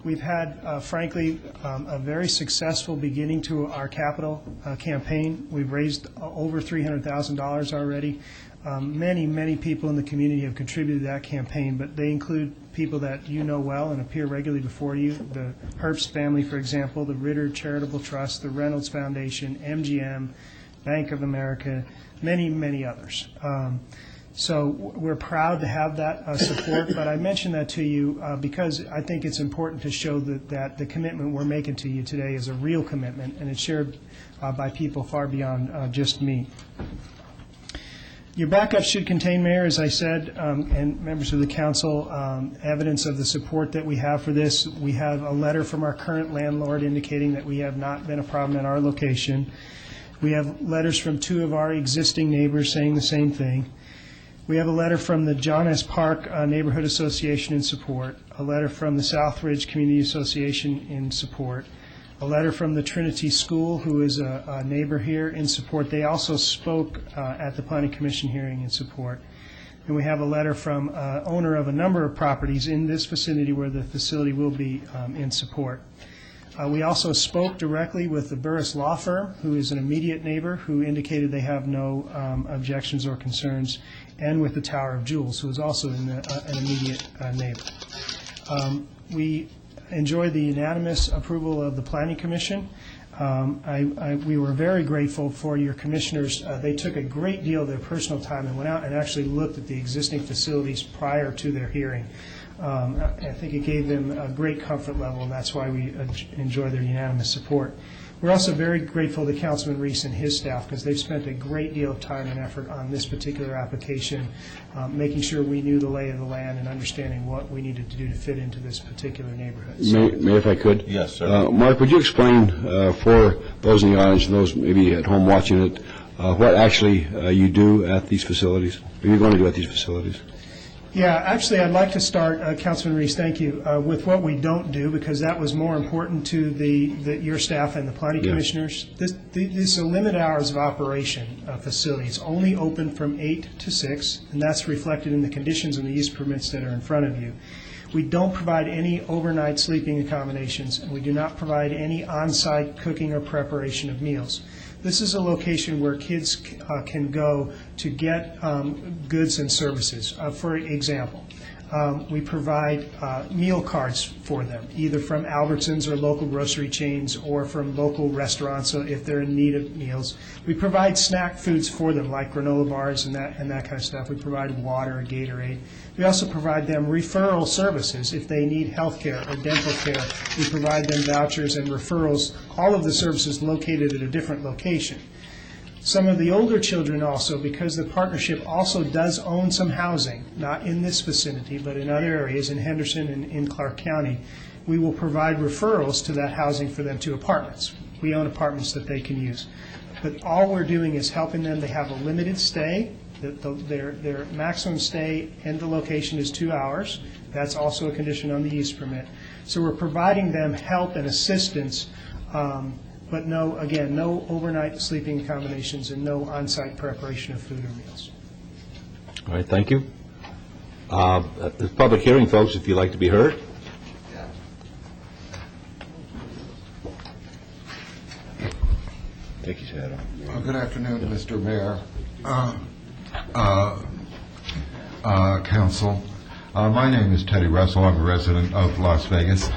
We've had, frankly, a very successful beginning to our capital campaign. We've raised over $300,000 already. Many people in the community have contributed to that campaign, but they include people that you know well and appear regularly before you. The Herbst family, for example, the Ritter Charitable Trust, the Reynolds Foundation, MGM, Bank of America, many others. So we're proud to have that support, but I mention that to you because I think it's important to show that the commitment we're making to you today is a real commitment, and it's shared by people far beyond just me. Your backup should contain, Mayor, as I said, and members of the council, evidence of the support that we have for this. We have a letter from our current landlord indicating that we have not been a problem at our location. We have letters from two of our existing neighbors saying the same thing. We have a letter from the John S. Park Neighborhood Association in support, a letter from the Southridge Community Association in support, a letter from the Trinity School, who is a neighbor here, in support. They also spoke at the Planning Commission hearing in support. And we have a letter from owner of a number of properties in this vicinity where the facility will be in support. We also spoke directly with the Burris Law Firm, who is an immediate neighbor, who indicated they have no objections or concerns, and with the Tower of Jewels, who is also an immediate neighbor. We enjoy the unanimous approval of the Planning Commission. We were very grateful for your commissioners. They took a great deal of their personal time and went out and actually looked at the existing facilities prior to their hearing. I think it gave them a great comfort level, and that's why we enjoy their unanimous support. We're also very grateful to Councilman Reese and his staff because they've spent a great deal of time and effort on this particular application, making sure we knew the lay of the land and understanding what we needed to do to fit into this particular neighborhood. Mayor, if I could? Yes, sir. Mark, would you explain for those in the audience and those maybe at home watching it, what actually you do at these facilities, or you're going to do at these facilities? Yeah, actually, I'd like to start, Councilman Reese, thank you, with what we don't do, because that was more important to your staff and the planning commissioners. These are limited hours of operation facility. It's only open from 8 to 6, and that's reflected in the conditions and the use permits that are in front of you. We don't provide any overnight sleeping accommodations, and we do not provide any on-site cooking or preparation of meals. This is a location where kids can go to get goods and services. For example, we provide meal cards for them, either from Albertsons or local grocery chains or from local restaurants, so if they're in need of meals. We provide snack foods for them, like granola bars and that kind of stuff. We provide water, Gatorade. We also provide them referral services if they need health care or dental care. We provide them vouchers and referrals, all of the services located at a different location. Some of the older children also, because the partnership also does own some housing, not in this vicinity, but in other areas, in Henderson and in Clark County, we will provide referrals to that housing for them to apartments. We own apartments that they can use. But all we're doing is helping them. They have a limited stay. Their maximum stay in the location is 2 hours. That's also a condition on the use permit. So we're providing them help and assistance, but no overnight sleeping accommodations and no on-site preparation of food or meals. All right, thank you. At this public hearing, folks, if you'd like to be heard. Take his hat off. Good afternoon, Mr. Mayor, Council. My name is Teddy Russell. I'm a resident of Las Vegas.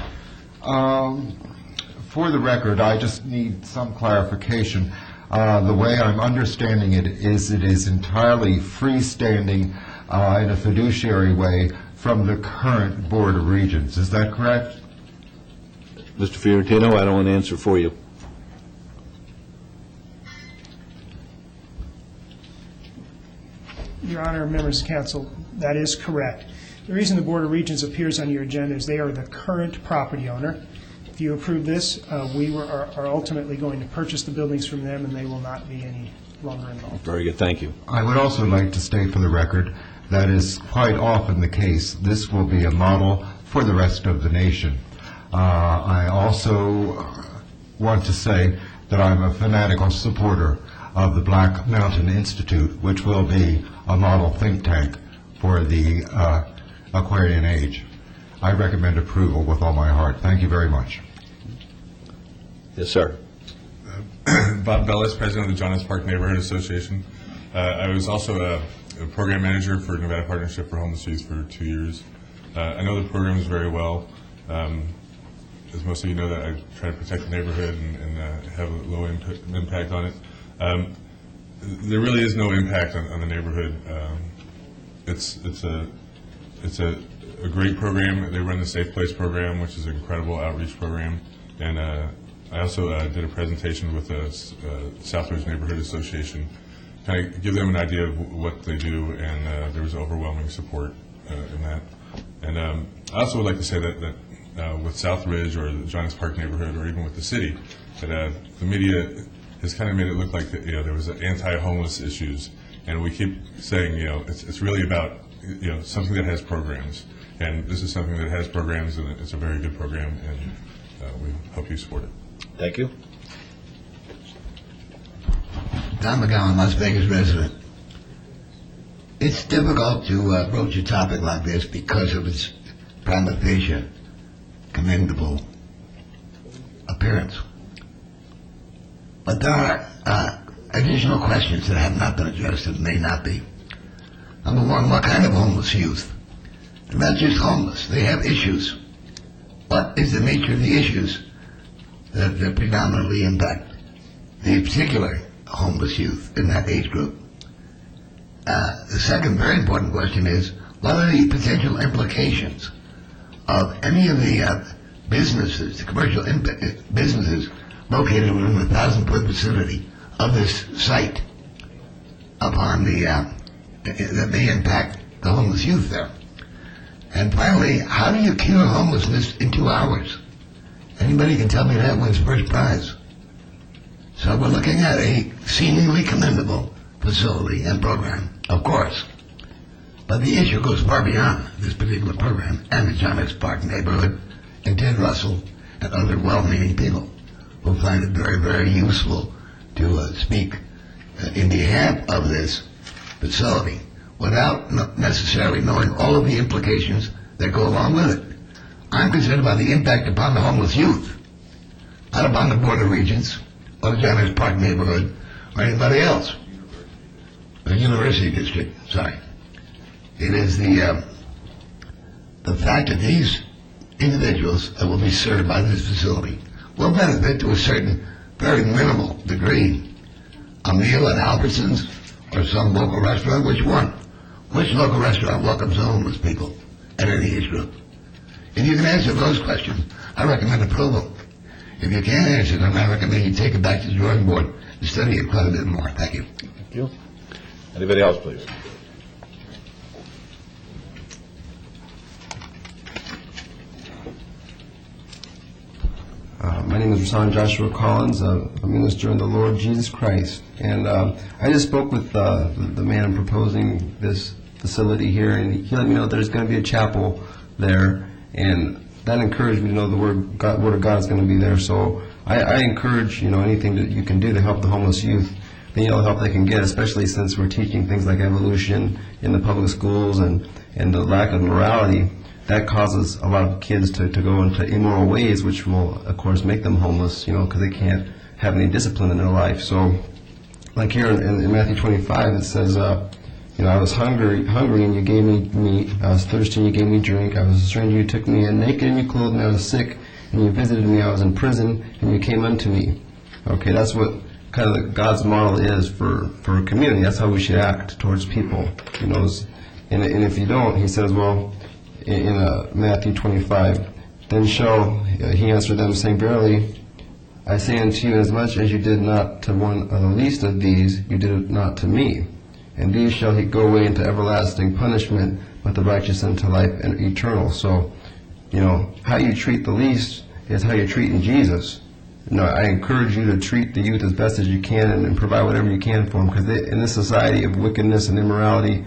For the record, I just need some clarification. The way I'm understanding it is entirely freestanding in a fiduciary way from the current Board of Regents. Is that correct? Mr. Fiorentino, I don't want to answer for you. Your Honor, members of council, that is correct. The reason the Board of Regents appears on your agenda is they are the current property owner. If you approve this, we are ultimately going to purchase the buildings from them, and they will not be any longer involved. Very good, thank you. I would also like to state for the record that is quite often the case. This will be a model for the rest of the nation. I also want to say that I'm a fanatical supporter of the Black Mountain Institute, which will be a model think tank for the Aquarian Age. I recommend approval with all my heart. Thank you very much. Yes, sir. Bob Bellis, President of the John S. Park Neighborhood Association. I was also a program manager for Nevada Partnership for Homeless Youth for 2 years. I know the program is very well. As most of you know, that I try to protect the neighborhood and have a low impact on it. There really is no impact on the neighborhood. It's a great program. They run the Safe Place program, which is an incredible outreach program. And I also did a presentation with the Southridge Neighborhood Association, kind of give them an idea of what they do, and there was overwhelming support in that. And I also would like to say that with Southridge or the John S. Park neighborhood, or even with the city, that the media has kind of made it look like that, there was anti-homeless issues, and we keep saying it's really about something that has programs, and this is something that has programs, and it's a very good program, and we hope you support it. Thank you. Tom McGowan, Las Vegas resident. It's difficult to broach a topic like this because of its prima facie commendable appearance. But there are additional questions that have not been addressed and may not be. Number one, what kind of homeless youth? They're not just homeless, they have issues. What is the nature of the issues that predominantly impact the particular homeless youth in that age group. The second very important question is, what are the potential implications of any of the businesses, the commercial businesses located within the 1,000-foot vicinity of this site upon that may impact the homeless youth there? And finally, how do you cure homelessness in 2 hours? Anybody can tell me that wins first prize. So we're looking at a seemingly commendable facility and program, of course. But the issue goes far beyond this particular program and the John X. Park neighborhood and Ted Russell and other well-meaning people who find it very, very useful to speak in behalf of this facility without necessarily knowing all of the implications that go along with it. I'm concerned about the impact upon the homeless youth, not upon the Board of Regents or the John X. Park neighborhood or anybody else. The University District, sorry. It is the fact that these individuals that will be served by this facility will benefit to a certain very minimal degree. A meal at Albertsons or some local restaurant, which one? Which local restaurant welcomes the homeless people at any age group? If you can answer those questions, I recommend approval. If you can't answer them, I recommend you take it back to the drawing board and study it quite a bit more. Thank you. Thank you. Anybody else, please? My name is Rasan Joshua Collins. I'm a minister in the Lord Jesus Christ. And I just spoke with the man proposing this facility here, and he let me know there's going to be a chapel there, and that encouraged me to know the Word of God is going to be there. So I encourage, anything that you can do to help the homeless youth, the help they can get, especially since we're teaching things like evolution in the public schools and the lack of morality. That causes a lot of kids to go into immoral ways, which will, of course, make them homeless, because they can't have any discipline in their life. So, like here in Matthew 25, it says, I was hungry and you gave me meat. I was thirsty and you gave me drink. I was a stranger, you took me in. Naked and you clothed me. I was sick and you visited me. I was in prison and you came unto me. Okay, that's what kind of God's model is for a community. That's how we should act towards people. And if you don't, he says, well, in Matthew 25, then shall he answer them, saying, verily, I say unto you, as much as you did not to one of the least of these, you did it not to me. And these shall he go away into everlasting punishment, but the righteous into life and eternal. So, how you treat the least is how you're treating Jesus. I encourage you to treat the youth as best as you can and provide whatever you can for them, because in this society of wickedness and immorality,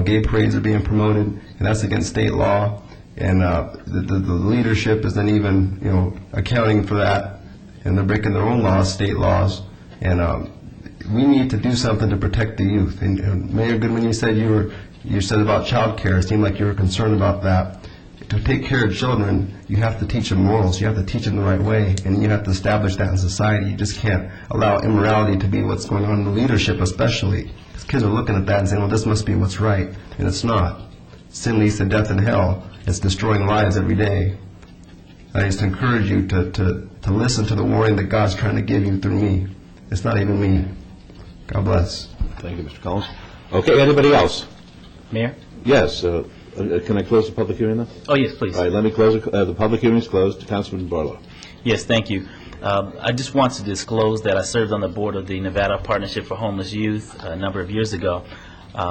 gay parades are being promoted, and that's against state law, and the leadership isn't even, accounting for that, and they're breaking their own laws, state laws, and we need to do something to protect the youth. And Mayor Goodman, you said about child care. It seemed like you were concerned about that. To take care of children, you have to teach them morals. You have to teach them the right way, and you have to establish that in society. You just can't allow immorality to be what's going on in the leadership, especially. Because kids are looking at that and saying, well, this must be what's right, and it's not. Sin leads to death and hell. It's destroying lives every day. I just encourage you to listen to the warning that God's trying to give you through me. It's not even me. God bless. Thank you, Mr. Collins. Okay, anybody else? Mayor? Yes. Can I close the public hearing now? Oh, yes, please. All right, let me close the public hearing is closed. Councilman Barlow. Yes, thank you. I just want to disclose that I served on the board of the Nevada Partnership for Homeless Youth a number of years ago,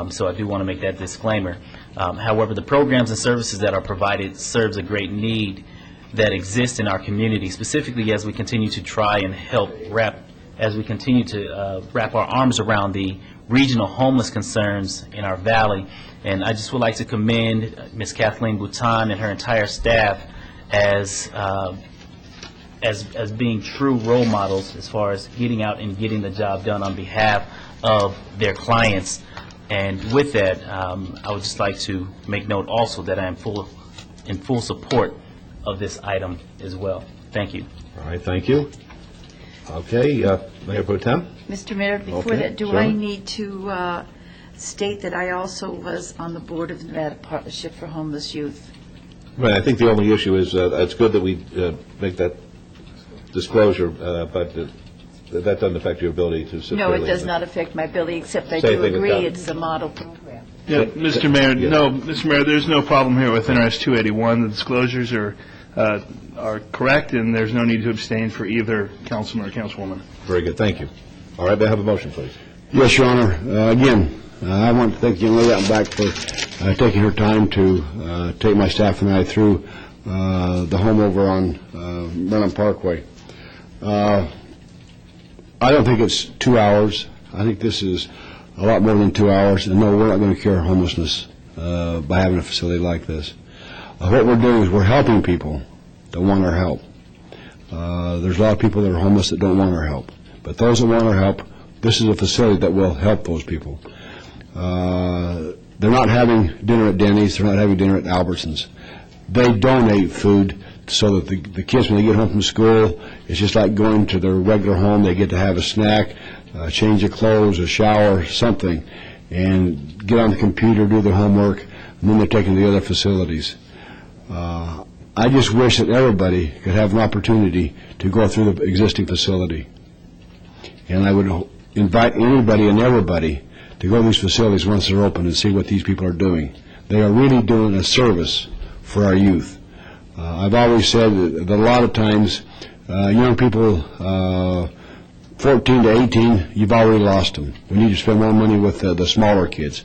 so I do want to make that disclaimer. However, the programs and services that are provided serves a great need that exists in our community, specifically as we continue to try and help wrap our arms around the regional homeless concerns in our valley. And I just would like to commend Ms. Kathleen Bouton and her entire staff as being true role models as far as getting out and getting the job done on behalf of their clients. And with that, I would just like to make note also that I am in full support of this item as well. Thank you. All right, thank you. Okay, Mayor Pro Tem? Mr. Mayor, before that, do I need to state that I also was on the board of the Nevada Partnership for Homeless Youth? Right, I think the only issue is it's good that we make that disclosure, but that doesn't affect your ability to sit No, freely. it does not affect my ability, except I Same do thing with agree that. it's a model program. Yeah, Mr. Mayor, Mr. Mayor, there's no problem here with NRS 281. The disclosures are correct, and there's no need to abstain for either councilman or councilwoman. Very good, thank you. All right, may I have a motion, please? Yes, Your Honor. Again, I want to thank the young lady out in back for taking her time to take my staff and I through the home over on Brenham Parkway. I don't think it's 2 hours. I think this is a lot more than 2 hours. And no, we're not going to cure homelessness by having a facility like this. What we're doing is we're helping people that want our help. There's a lot of people that are homeless that don't want our help. But those that want our help, this is a facility that will help those people. They're not having dinner at Denny's. They're not having dinner at Albertsons. They donate food so that the kids, when they get home from school, it's just like going to their regular home. They get to have a snack, a change of clothes, a shower, something, and get on the computer, do their homework, and then they're taken to the other facilities. I just wish that everybody could have an opportunity to go through the existing facility. And I would invite anybody and everybody to go to these facilities once they're open and see what these people are doing. They are really doing a service for our youth. I've always said that a lot of times young people 14 to 18, you've already lost them. We need to spend more money with the smaller kids.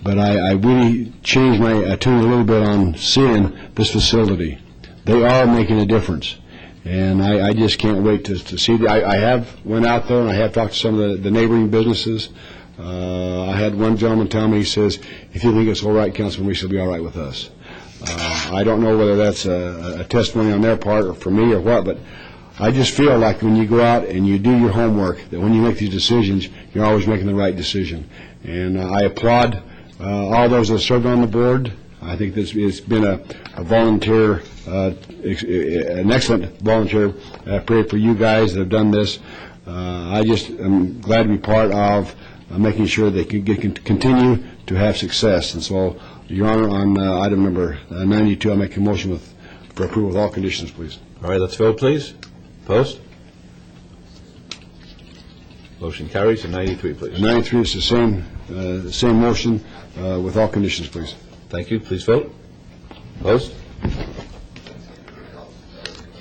But I really changed my tune a little bit on seeing this facility. They are making a difference. And I just can't wait to see. I have went out there and I have talked to some of the neighboring businesses. I had one gentleman tell me, he says, if you think it's all right, Councilman, we should be all right with us. I don't know whether that's a testimony on their part or for me or what, but I just feel like when you go out and you do your homework, that when you make these decisions, you're always making the right decision. And I applaud all those that served on the board. I think this has been a volunteer, an excellent volunteer period for you guys that have done this. I just am glad to be part of making sure they can continue to have success. And so, Your Honor, on item number 92, I make a motion for approval with all conditions, please. All right, let's vote, please. Post. Motion carries. And 93, please. 93 is the same motion with all conditions, please. Thank you. Please vote. Post.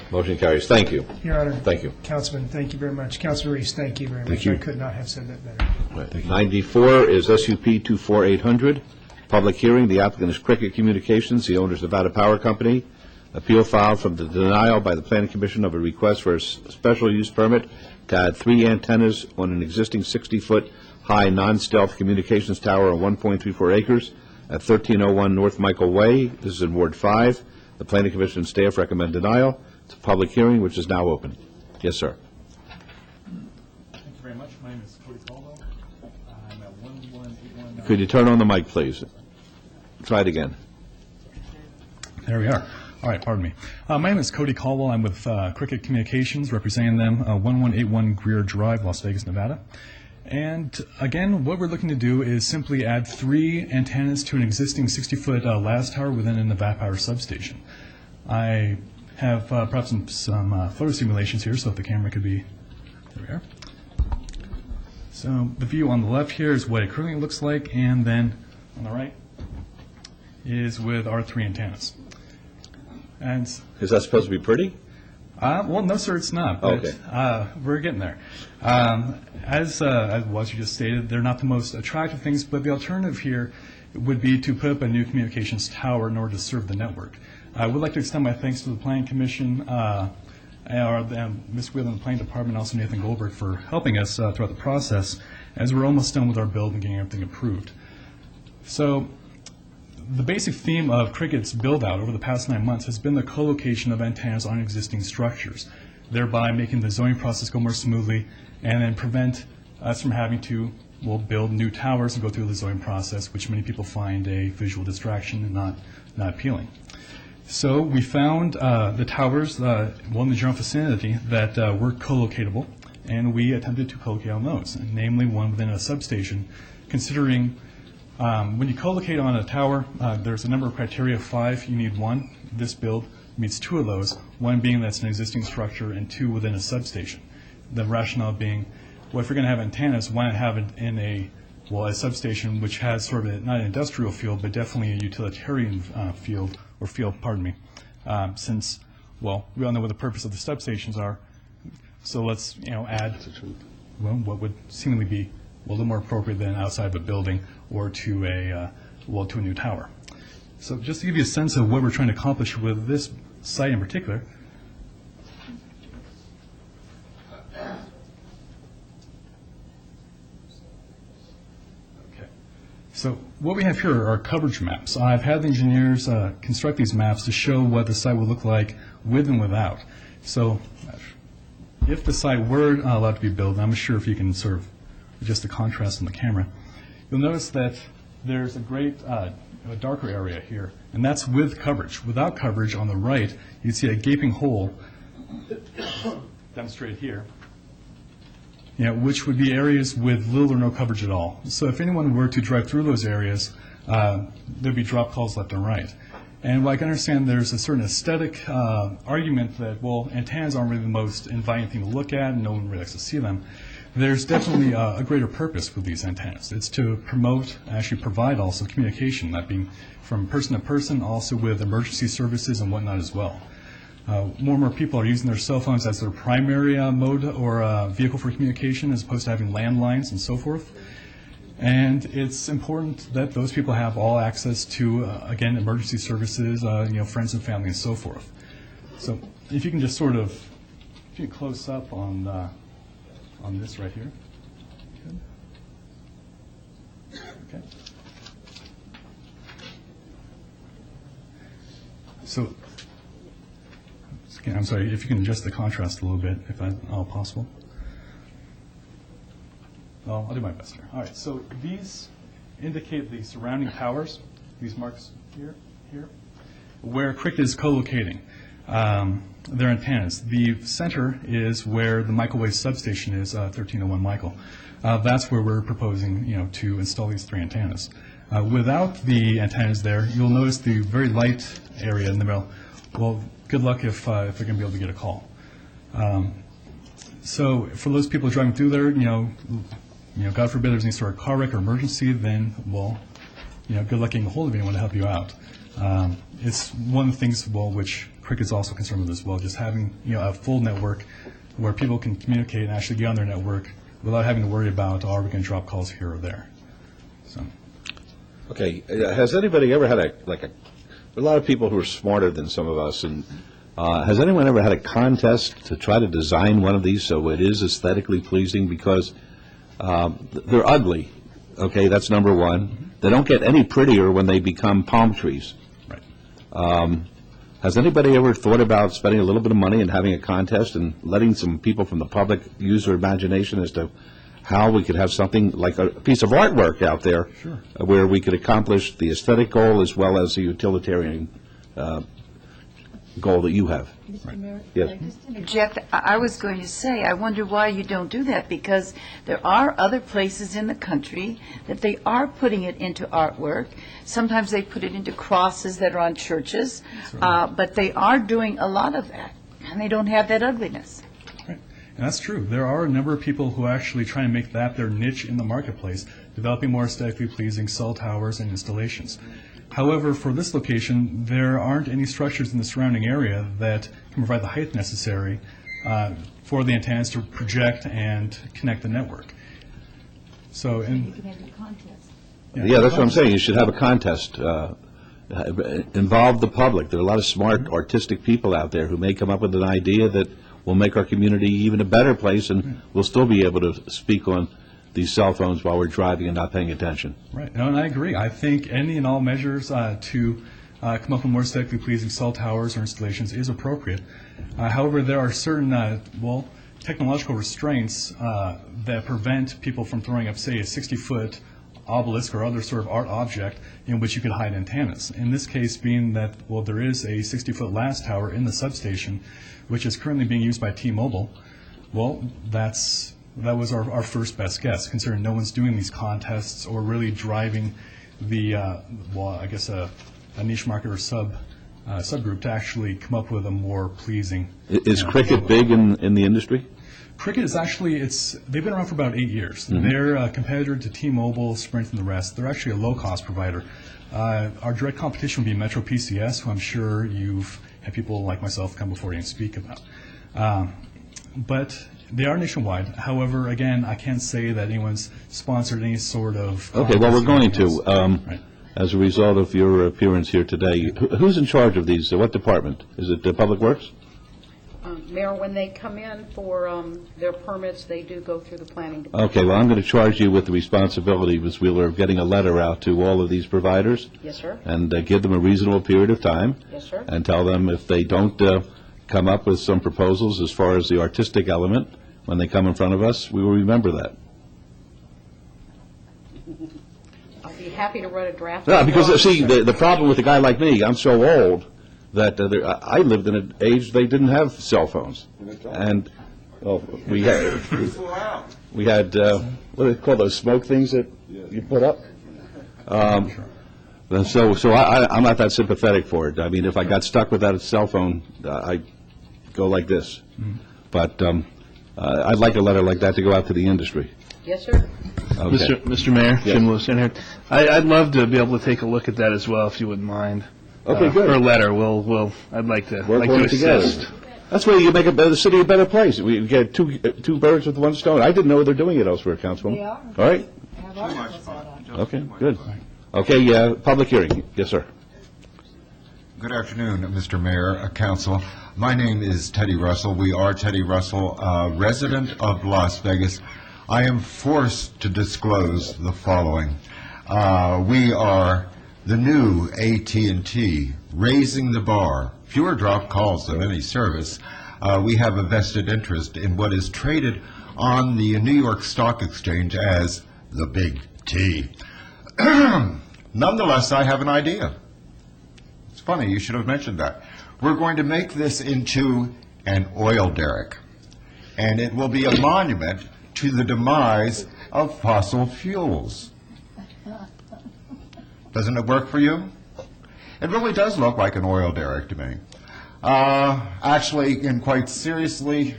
Motion carries. Thank you. Your Honor. Thank you. Councilman, thank you very much. Councilman Reese, thank you very much. Thank you. I could not have said that better. Right. 94 is SUP 24800. Public hearing. The applicant is Cricket Communications, the owner's Nevada Power Company. Appeal filed from the denial by the Planning Commission of a request for a special use permit to add 3 antennas on an existing 60-foot high non-stealth communications tower on 1.34 acres at 1301 North Michael Way. This is in Ward 5. The Planning Commission and staff recommend denial. It's a public hearing, which is now open. Yes, sir. Thank you very much. My name is Cody Caldwell. I'm at 11819. Could you turn on the mic, please? Try it again. There we are. All right, pardon me. My name is Cody Caldwell. I'm with Cricket Communications, representing them, 1181 Greer Drive, Las Vegas, Nevada. And again, what we're looking to do is simply add 3 antennas to an existing 60-foot LAS tower within a Nevada Power substation. I have perhaps some photo simulations here, so if the camera could be, there we are. So the view on the left here is what it currently looks like, and then on the right is with our 3 antennas. And is that supposed to be pretty? Well, no, sir, it's not. But, okay. We're getting there. As you just stated, they're not the most attractive things, but the alternative here would be to put up a new communications tower in order to serve the network. I would like to extend my thanks to the Planning Commission, Ms. Wheeler in the Planning Department, and also Nathan Goldberg for helping us throughout the process, as we're almost done with our build and getting everything approved. So the basic theme of Cricket's build-out over the past 9 months has been the co-location of antennas on existing structures, thereby making the zoning process go more smoothly and then prevent us from having to build new towers and go through the zoning process, which many people find a visual distraction and not appealing. So we found the towers, in the general vicinity, that were co-locatable, and we attempted to co-locate on those, namely one within a substation, considering when you co-locate on a tower, there's a number of criteria, 5, you need 1. This build meets two of those, one being that's an existing structure and two within a substation. The rationale being, well, if you're going to have antennas, why not have it in a substation which has sort of not an industrial field, but definitely a utilitarian field, since, well, we all know what the purpose of the substations are. So let's, add, what would seemingly be a little more appropriate than outside of a building or to a new tower. So just to give you a sense of what we're trying to accomplish with this site in particular. Okay. So what we have here are coverage maps. I've had the engineers construct these maps to show what the site will look like with and without. So if the site were allowed to be built, I'm not sure if you can sort of adjust the contrast on the camera, you'll notice that there's a great darker area here, and that's with coverage. Without coverage on the right, you see a gaping hole demonstrated here, which would be areas with little or no coverage at all. So if anyone were to drive through those areas, there'd be drop calls left and right. And while I can understand there's a certain aesthetic argument that, well, antennas aren't really the most inviting thing to look at, and no one really likes to see them, there's definitely a greater purpose with these antennas. It's to promote, actually provide also communication, that being from person to person, also with emergency services and whatnot as well. More and more people are using their cell phones as their primary mode or vehicle for communication, as opposed to having landlines and so forth. And it's important that those people have all access to, again, emergency services, friends and family and so forth. So if you can just sort of get close up on this right here. Good. Okay. So, I'm sorry, if you can adjust the contrast a little bit, if that's all possible. Well, I'll do my best here. All right, so these indicate the surrounding towers, these marks here, where Cricket is co-locating their antennas. The center is where the microwave substation is, 1301 Michael. That's where we're proposing, to install these three antennas. Without the antennas there, you'll notice the very light area in the middle. Well, good luck if they're going to be able to get a call. So for those people driving through there, God forbid there's any sort of car wreck or emergency, then, well, good luck getting a hold of anyone to help you out. It's one of the things, which Cricket's also concerned with as well, just having, a full network where people can communicate and actually get on their network without having to worry about, are we going to drop calls here or there. So. Okay, has anybody ever had a lot of people who are smarter than some of us, and has anyone ever had a contest to try to design one of these so it is aesthetically pleasing? Because they're ugly, okay, that's number one. They don't get any prettier when they become palm trees. Right. Has anybody ever thought about spending a little bit of money and having a contest and letting some people from the public use their imagination as to how we could have something like a piece of artwork out there where we could accomplish the aesthetic goal as well as the utilitarian goal that you have? Mr. Mayor, Yes. can I just interject? I was going to say, I wonder why you don't do that, because there are other places in the country that they are putting it into artwork. Sometimes they put it into crosses that are on churches, but they are doing a lot of that, and they don't have that ugliness. Right. And that's true. There are a number of people who actually try and make that their niche in the marketplace, developing more aesthetically pleasing cell towers and installations. However, for this location, there aren't any structures in the surrounding area that can provide the height necessary for the antennas to project and connect the network. So, Yeah, that's what I'm saying. You should have a contest. Involve the public. There are a lot of smart, artistic people out there who may come up with an idea that will make our community even a better place, and we'll still be able to speak on these cell phones while we're driving and not paying attention. Right. No, and I agree. I think any and all measures to come up with more aesthetically pleasing cell towers or installations is appropriate. However, there are certain, technological restraints that prevent people from throwing up, say, a 60-foot obelisk or other sort of art object in which you could hide antennas. In this case being that, there is a 60-foot last tower in the substation, which is currently being used by T-Mobile. That was our first best guess, considering no one's doing these contests or really driving the, a niche market or subgroup to actually come up with a more pleasing. Is Cricket big in the industry? Cricket is actually, they've been around for about 8 years. They're a competitor to T-Mobile, Sprint, and the rest. They're actually a low-cost provider. Our direct competition would be Metro PCS, who I'm sure you've had people like myself come before you and speak about. But they are nationwide. However, again, I can't say that anyone's sponsored any sort of... Okay, well, we're going to. As a result of your appearance here today, who's in charge of these? What department? Is it Public Works? Mayor, when they come in for their permits, they do go through the planning department. Okay, well, I'm going to charge you with the responsibility, Ms. Wheeler, of getting a letter out to all of these providers. Yes, sir. And give them a reasonable period of time. Yes, sir. And tell them if they don't come up with some proposals as far as the artistic element, when they come in front of us, we will remember that. I'll be happy to run a draft. No, because, see, the problem with a guy like me, I'm so old that I lived in an age they didn't have cell phones. And we had, what do they call those smoke things that you put up? So I'm not that sympathetic for it. I mean, if I got stuck with that cell phone, I'd go like this. But I'd like a letter like that to go out to the industry. Yes, sir. Okay. Mr. Mayor, Yes. Jim Lewis in here. I'd love to be able to take a look at that as well, if you wouldn't mind. Okay, good. For a letter, I'd like to Work on it assist. together. That's where you make the city a better place. We get two birds with one stone. I didn't know they're doing it elsewhere, Councilwoman. They are. All right. Have articles on it. Okay, good. Okay, public hearing. Yes, sir. Good afternoon, Mr. Mayor, Council. My name is Teddy Russell. We are Teddy Russell, resident of Las Vegas. I am forced to disclose the following. We are the new AT&T, raising the bar. Fewer drop calls than any service. We have a vested interest in what is traded on the New York Stock Exchange as the Big T. Nonetheless, I have an idea. It's funny, you should have mentioned that. We're going to make this into an oil derrick, and it will be a monument to the demise of fossil fuels. Doesn't it work for you? It really does look like an oil derrick to me. Actually, and quite seriously,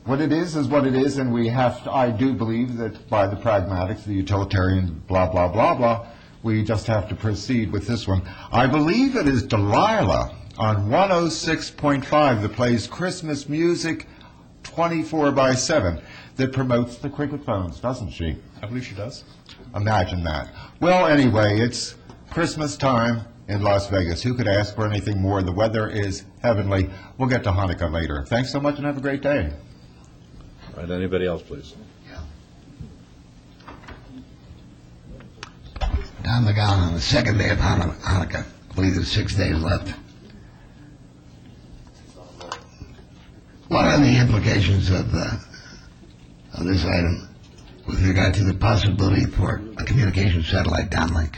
what it is what it is, and we have to, I do believe that by the pragmatics, the utilitarian, blah, blah, blah, blah, we just have to proceed with this one. I believe it is Delilah on 106.5 that plays Christmas music 24/7 that promotes the cricket phones, doesn't she? I believe she does. Imagine that. Well, anyway, it's Christmas time in Las Vegas. Who could ask for anything more? The weather is heavenly. We'll get to Hanukkah later. Thanks so much and have a great day. All right, anybody else, please? Don McGowan, on the second day of Hanukkah, I believe there's 6 days left. What are the implications of this item with regard to the possibility for a communication satellite downlink?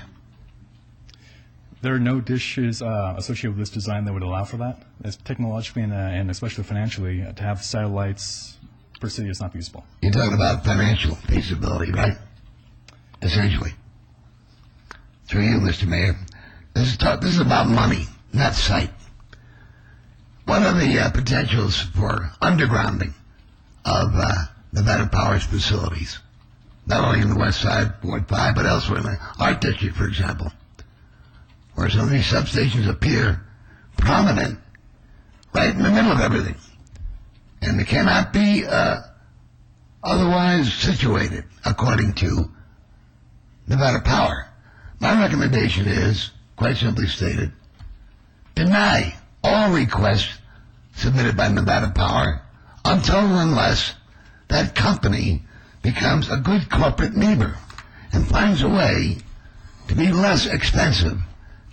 There are no dishes associated with this design that would allow for that. It's technologically and especially financially, to have satellites per city is not feasible. You're talking about financial feasibility, right? Essentially. Through you, Mr. Mayor, this is about money, not sight. What are the potentials for undergrounding of Nevada Power's facilities? Not only in the west side, Ward 5, but elsewhere in the Art District, for example, where some of these substations appear prominent right in the middle of everything. And they cannot be otherwise situated, according to Nevada Power. My recommendation is, quite simply stated, deny all requests submitted by Nevada Power until and unless that company becomes a good corporate neighbor and finds a way to be less expensive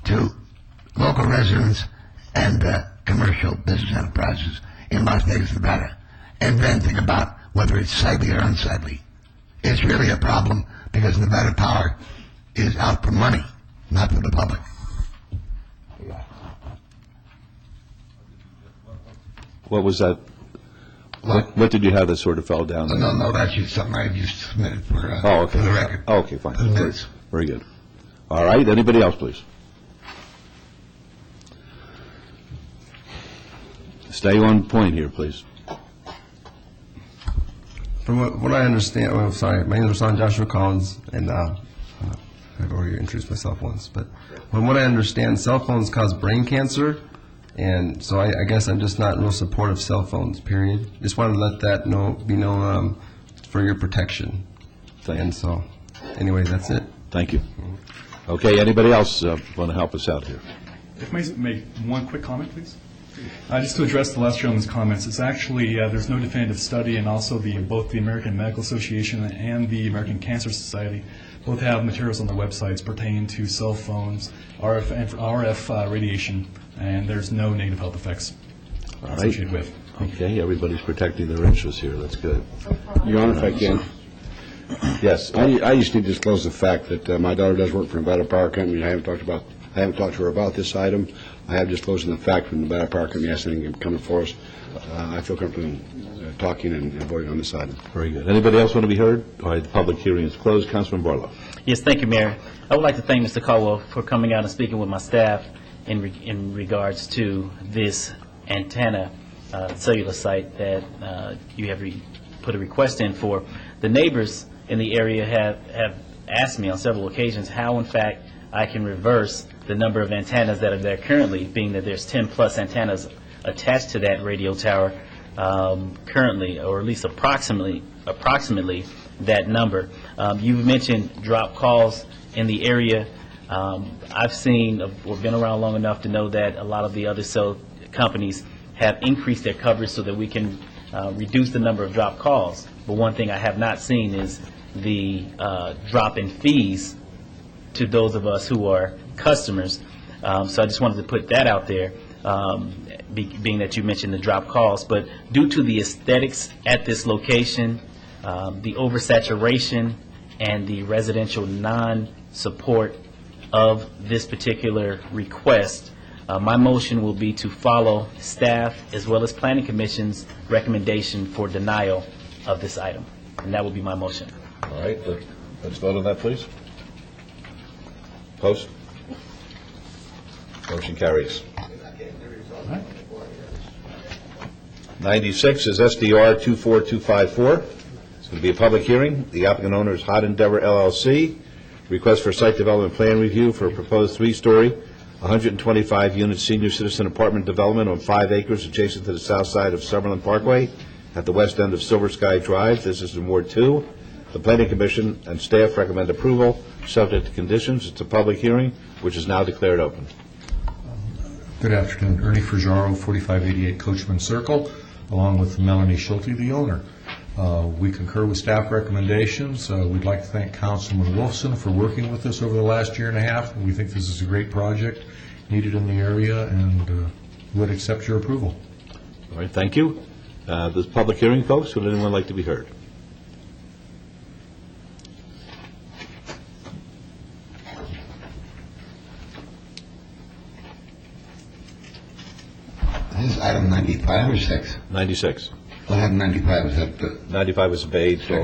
to local residents and commercial business enterprises in Las Vegas, Nevada, and then think about whether it's sightly or unsightly. It's really a problem because Nevada Power is out for money, not for the public. What was that? What did you have that sort of fell down? No, that's just something I just submitted for okay. for the record. Okay, fine. For the minutes. Very good. All right, anybody else, please? Stay on point here, please. From what I understand, well, sorry, my name is Joshua Collins, and I've already introduced myself once, but from what I understand, cell phones cause brain cancer, and so I guess I'm just not in real support of cell phones, period. Just wanted to let that be known for your protection. And so, anyway, that's it. Thank you. Okay, anybody else want to help us out here? If I may make one quick comment, please? Just to address the last gentleman's comments, it's actually, there's no definitive study, and also both the American Medical Association and the American Cancer Society both have materials on their websites pertaining to cell phones, RF radiation, and there's no negative health effects associated with. Okay, everybody's protecting their interests here. That's good. Your Honor, if I can. Yes. I just need to disclose the fact that my daughter does work for Nevada Power Company. I haven't talked to her about this item. I have disclosed the fact from Nevada Power Company has anything coming for us. I feel comfortable in talking and voting on this item. Very good. Anybody else want to be heard? All right, the public hearing is closed. Councilman Barlow. Yes, thank you, Mayor. I would like to thank Mr. Caldwell for coming out and speaking with my staff in regards to this antenna cellular site that you have put a request in for. The neighbors in the area have asked me on several occasions how, in fact, I can reverse the number of antennas that are there currently, being that there's 10-plus antennas attached to that radio tower currently, or at least approximately that number. You've mentioned drop calls in the area. I've seen or been around long enough to know that a lot of the other cell companies have increased their coverage so that we can reduce the number of drop calls. But one thing I have not seen is the drop in fees to those of us who are customers. So I just wanted to put that out there, being that you mentioned the drop calls. But due to the aesthetics at this location, the oversaturation, and the residential non-support of this particular request, my motion will be to follow staff as well as Planning Commission's recommendation for denial of this item. And that will be my motion. All right, let's vote on that, please. Post. Motion carries. 96 is SDR 24254. It's going to be a public hearing. The applicant owner is Hot Endeavor LLC. Request for site development plan review for a proposed 3-story, 125-unit senior citizen apartment development on 5 acres adjacent to the south side of Summerlin Parkway at the west end of Silver Sky Drive. This is in Ward 2. The Planning Commission and staff recommend approval, subject to conditions. It's a public hearing, which is now declared open. Good afternoon. Ernie Frujaro, 4588 Coachman Circle, along with Melanie Schulte, the owner. We concur with staff recommendations. We'd like to thank Councilman Wolfson for working with us over the last year and a half. We think this is a great project needed in the area, and would accept your approval. All right, thank you. This public hearing, folks, would anyone like to be heard? This is item 95 or 6? 96. What happened 95? Was that the... 95 was obeyed, so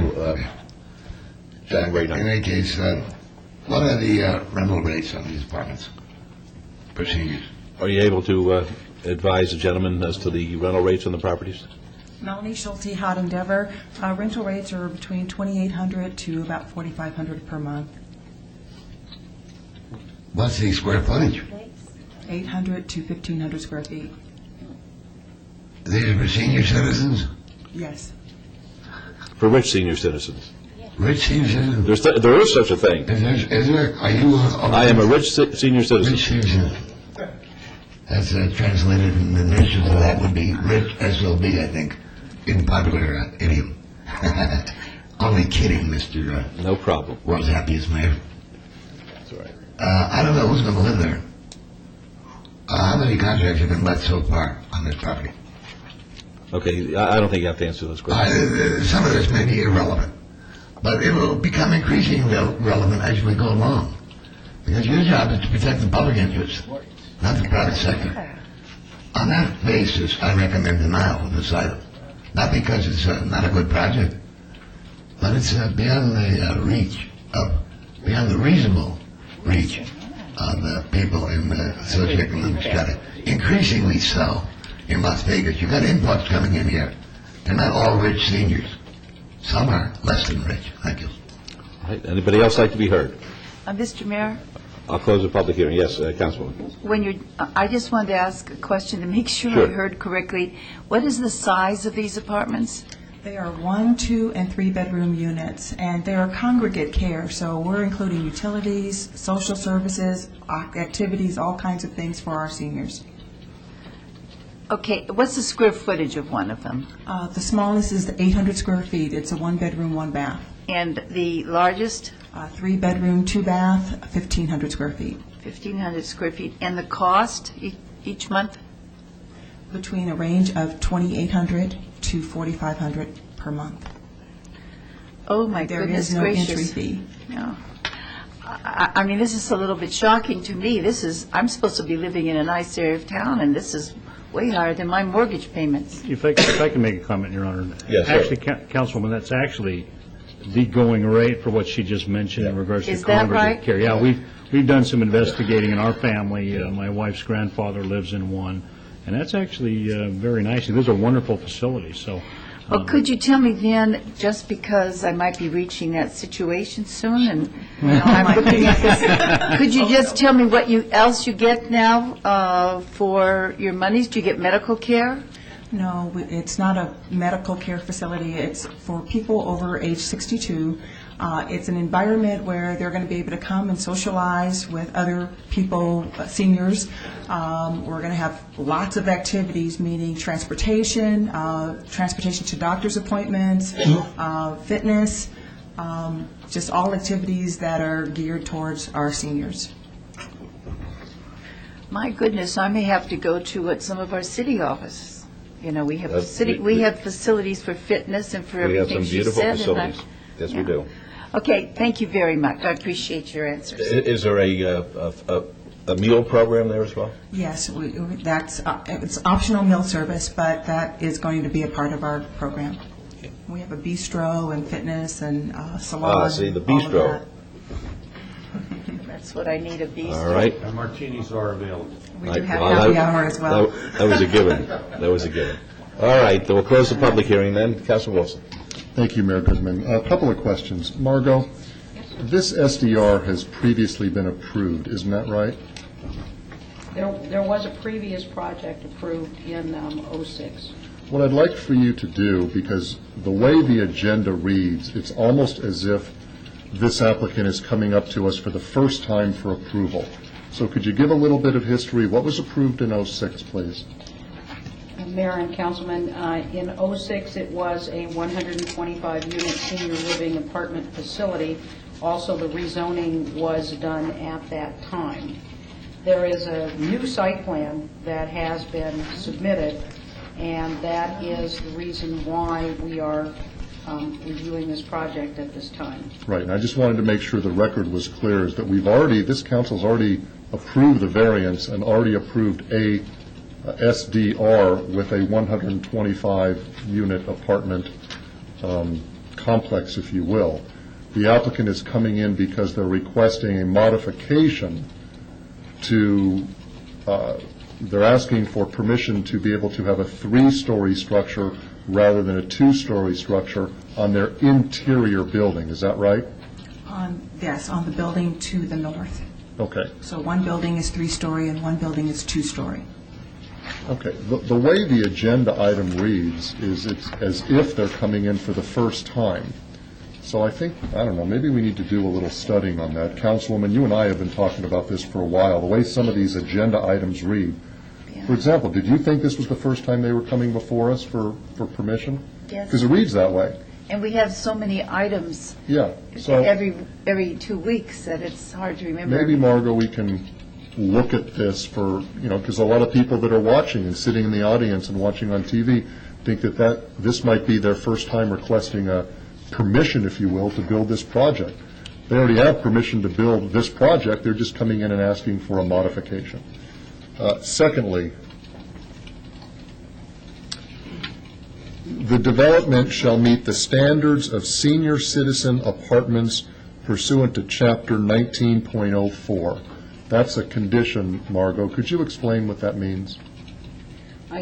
in any case, what are the rental rates on these apartments for seniors? Are you able to advise the gentleman as to the rental rates on the properties? Melanie Schulte, Hot Endeavor. Rental rates are between $2,800 to about $4,500 per month. What's the square footage? 800 to 1,500 square feet. These are for senior citizens? Yes. For rich senior citizens. Rich senior citizens? There is such a thing. Is there? Are you? I am a rich senior citizen. Rich senior citizen. That's translated in the initials of that would be rich SOB, I think, in popular idiom. Only kidding, Mr. No problem. World's happiest mayor. That's all right. I don't know who's going to live there. How many contracts have been let so far on this property? Okay, I don't think you have to answer those questions. Some of this may be irrelevant, but it will become increasingly relevant as we go along. Because your job is to protect the public interest, not the private sector. On that basis, I recommend denial of this item. Not because it's not a good project, but it's beyond the beyond the reasonable reach of the people in the socioeconomic strata. Increasingly so in Las Vegas. You got imports coming in here. They're not all rich seniors. Some are less than rich. Thank you. All right. Anybody else like to be heard? Mr. Mayor, I'll close the public hearing. Yes, Councilwoman. when you're, I just wanted to ask a question to make sure Sure. I heard correctly. What is the size of these apartments? They are 1, 2, and 3-bedroom units, and they are congregate care, so we're including utilities, social services, activities, all kinds of things for our seniors. Okay, what's the square footage of one of them? The smallest is the 800 square feet. It's a 1-bedroom, 1-bath. And the largest? 3-bedroom, 2-bath, 1,500 square feet. 1,500 square feet. And the cost each month? Between a range of $2,800 to $4,500 per month. Oh, my There goodness is no gracious. entry fee. No. I mean, this is a little bit shocking to me. I'm supposed to be living in a nice area of town, and this is way higher than my mortgage payments. If I can make a comment, Your Honor. Yes, sir. Actually, Councilwoman, that's actually the going rate for what she just mentioned in regards to Is that congregate right? care. Yeah, we've done some investigating in our family. My wife's grandfather lives in one, and that's actually very nice. It is a wonderful facility, so. Well, could you tell me then, just because I might be reaching that situation soon, and I'm looking at this, could you just tell me what else you get now for your monies? Do you get medical care? No, it's not a medical care facility. It's for people over age 62. It's an environment where they're going to be able to come and socialize with other people, seniors. We're going to have lots of activities, meaning transportation to doctor's appointments, fitness, just all activities that are geared towards our seniors. My goodness, I may have to go to some of our city offices. You know, we have we have facilities for fitness and for We have everything some she beautiful said. facilities. Yes, we do. Okay, thank you very much. I appreciate your answers. Is there a meal program there as well? Yes, it's optional meal service, but that is going to be a part of our program. We have a bistro and fitness and salon. See, the all of bistro. that. That's what I need, a bistro. All right. And martinis are available. We do have happy hour as well. That was a given. That was a given. All right, we'll close the public hearing then. Councilman Wilson. Thank you, Mayor Goodman. A couple of questions. Margot, this SDR has previously been approved, isn't that right? There was a previous project approved in '06. What I'd like for you to do, because the way the agenda reads, it's almost as if this applicant is coming up to us for the first time for approval. So could you give a little bit of history? What was approved in '06, please? Mayor and Councilman, in '06, it was a 125-unit senior living apartment facility. Also, the rezoning was done at that time. There is a new site plan that has been submitted, and that is the reason why we are reviewing this project at this time. Right, and I just wanted to make sure the record was clear, is that this council's already approved the variance and already approved a SDR with a 125-unit apartment complex, if you will. The applicant is coming in because they're requesting a modification to, they're asking for permission to be able to have a 3-story structure rather than a 2-story structure on their interior building. Is that right? Yes, on the building to the north. Okay. So one building is 3-story and one building is 2-story. Okay. The way the agenda item reads is it's as if they're coming in for the first time. So I think, I don't know, maybe we need to do a little studying on that. Councilwoman, you and I have been talking about this for a while, the way some of these agenda items read. For example, did you think this was the first time they were coming before us for permission? Yes. Because it reads that way. And we have so many items So every 2 weeks that it's hard to remember. maybe, Margot, we can look at this for, because a lot of people that are watching and sitting in the audience and watching on TV think that this might be their first time requesting a permission, if you will, to build this project. They already have permission to build this project. They're just coming in and asking for a modification. Secondly, the development shall meet the standards of senior citizen apartments pursuant to Chapter 19.04. That's a condition, Margot. Could you explain what that means?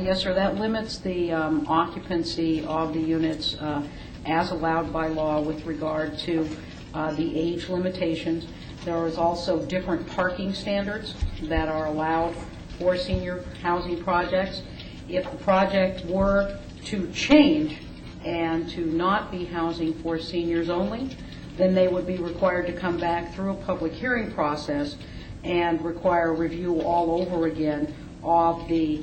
Yes, sir. That limits the occupancy of the units as allowed by law with regard to the age limitations. There is also different parking standards that are allowed for senior housing projects. If the project were to change and to not be housing for seniors only, then they would be required to come back through a public hearing process and require a review all over again of the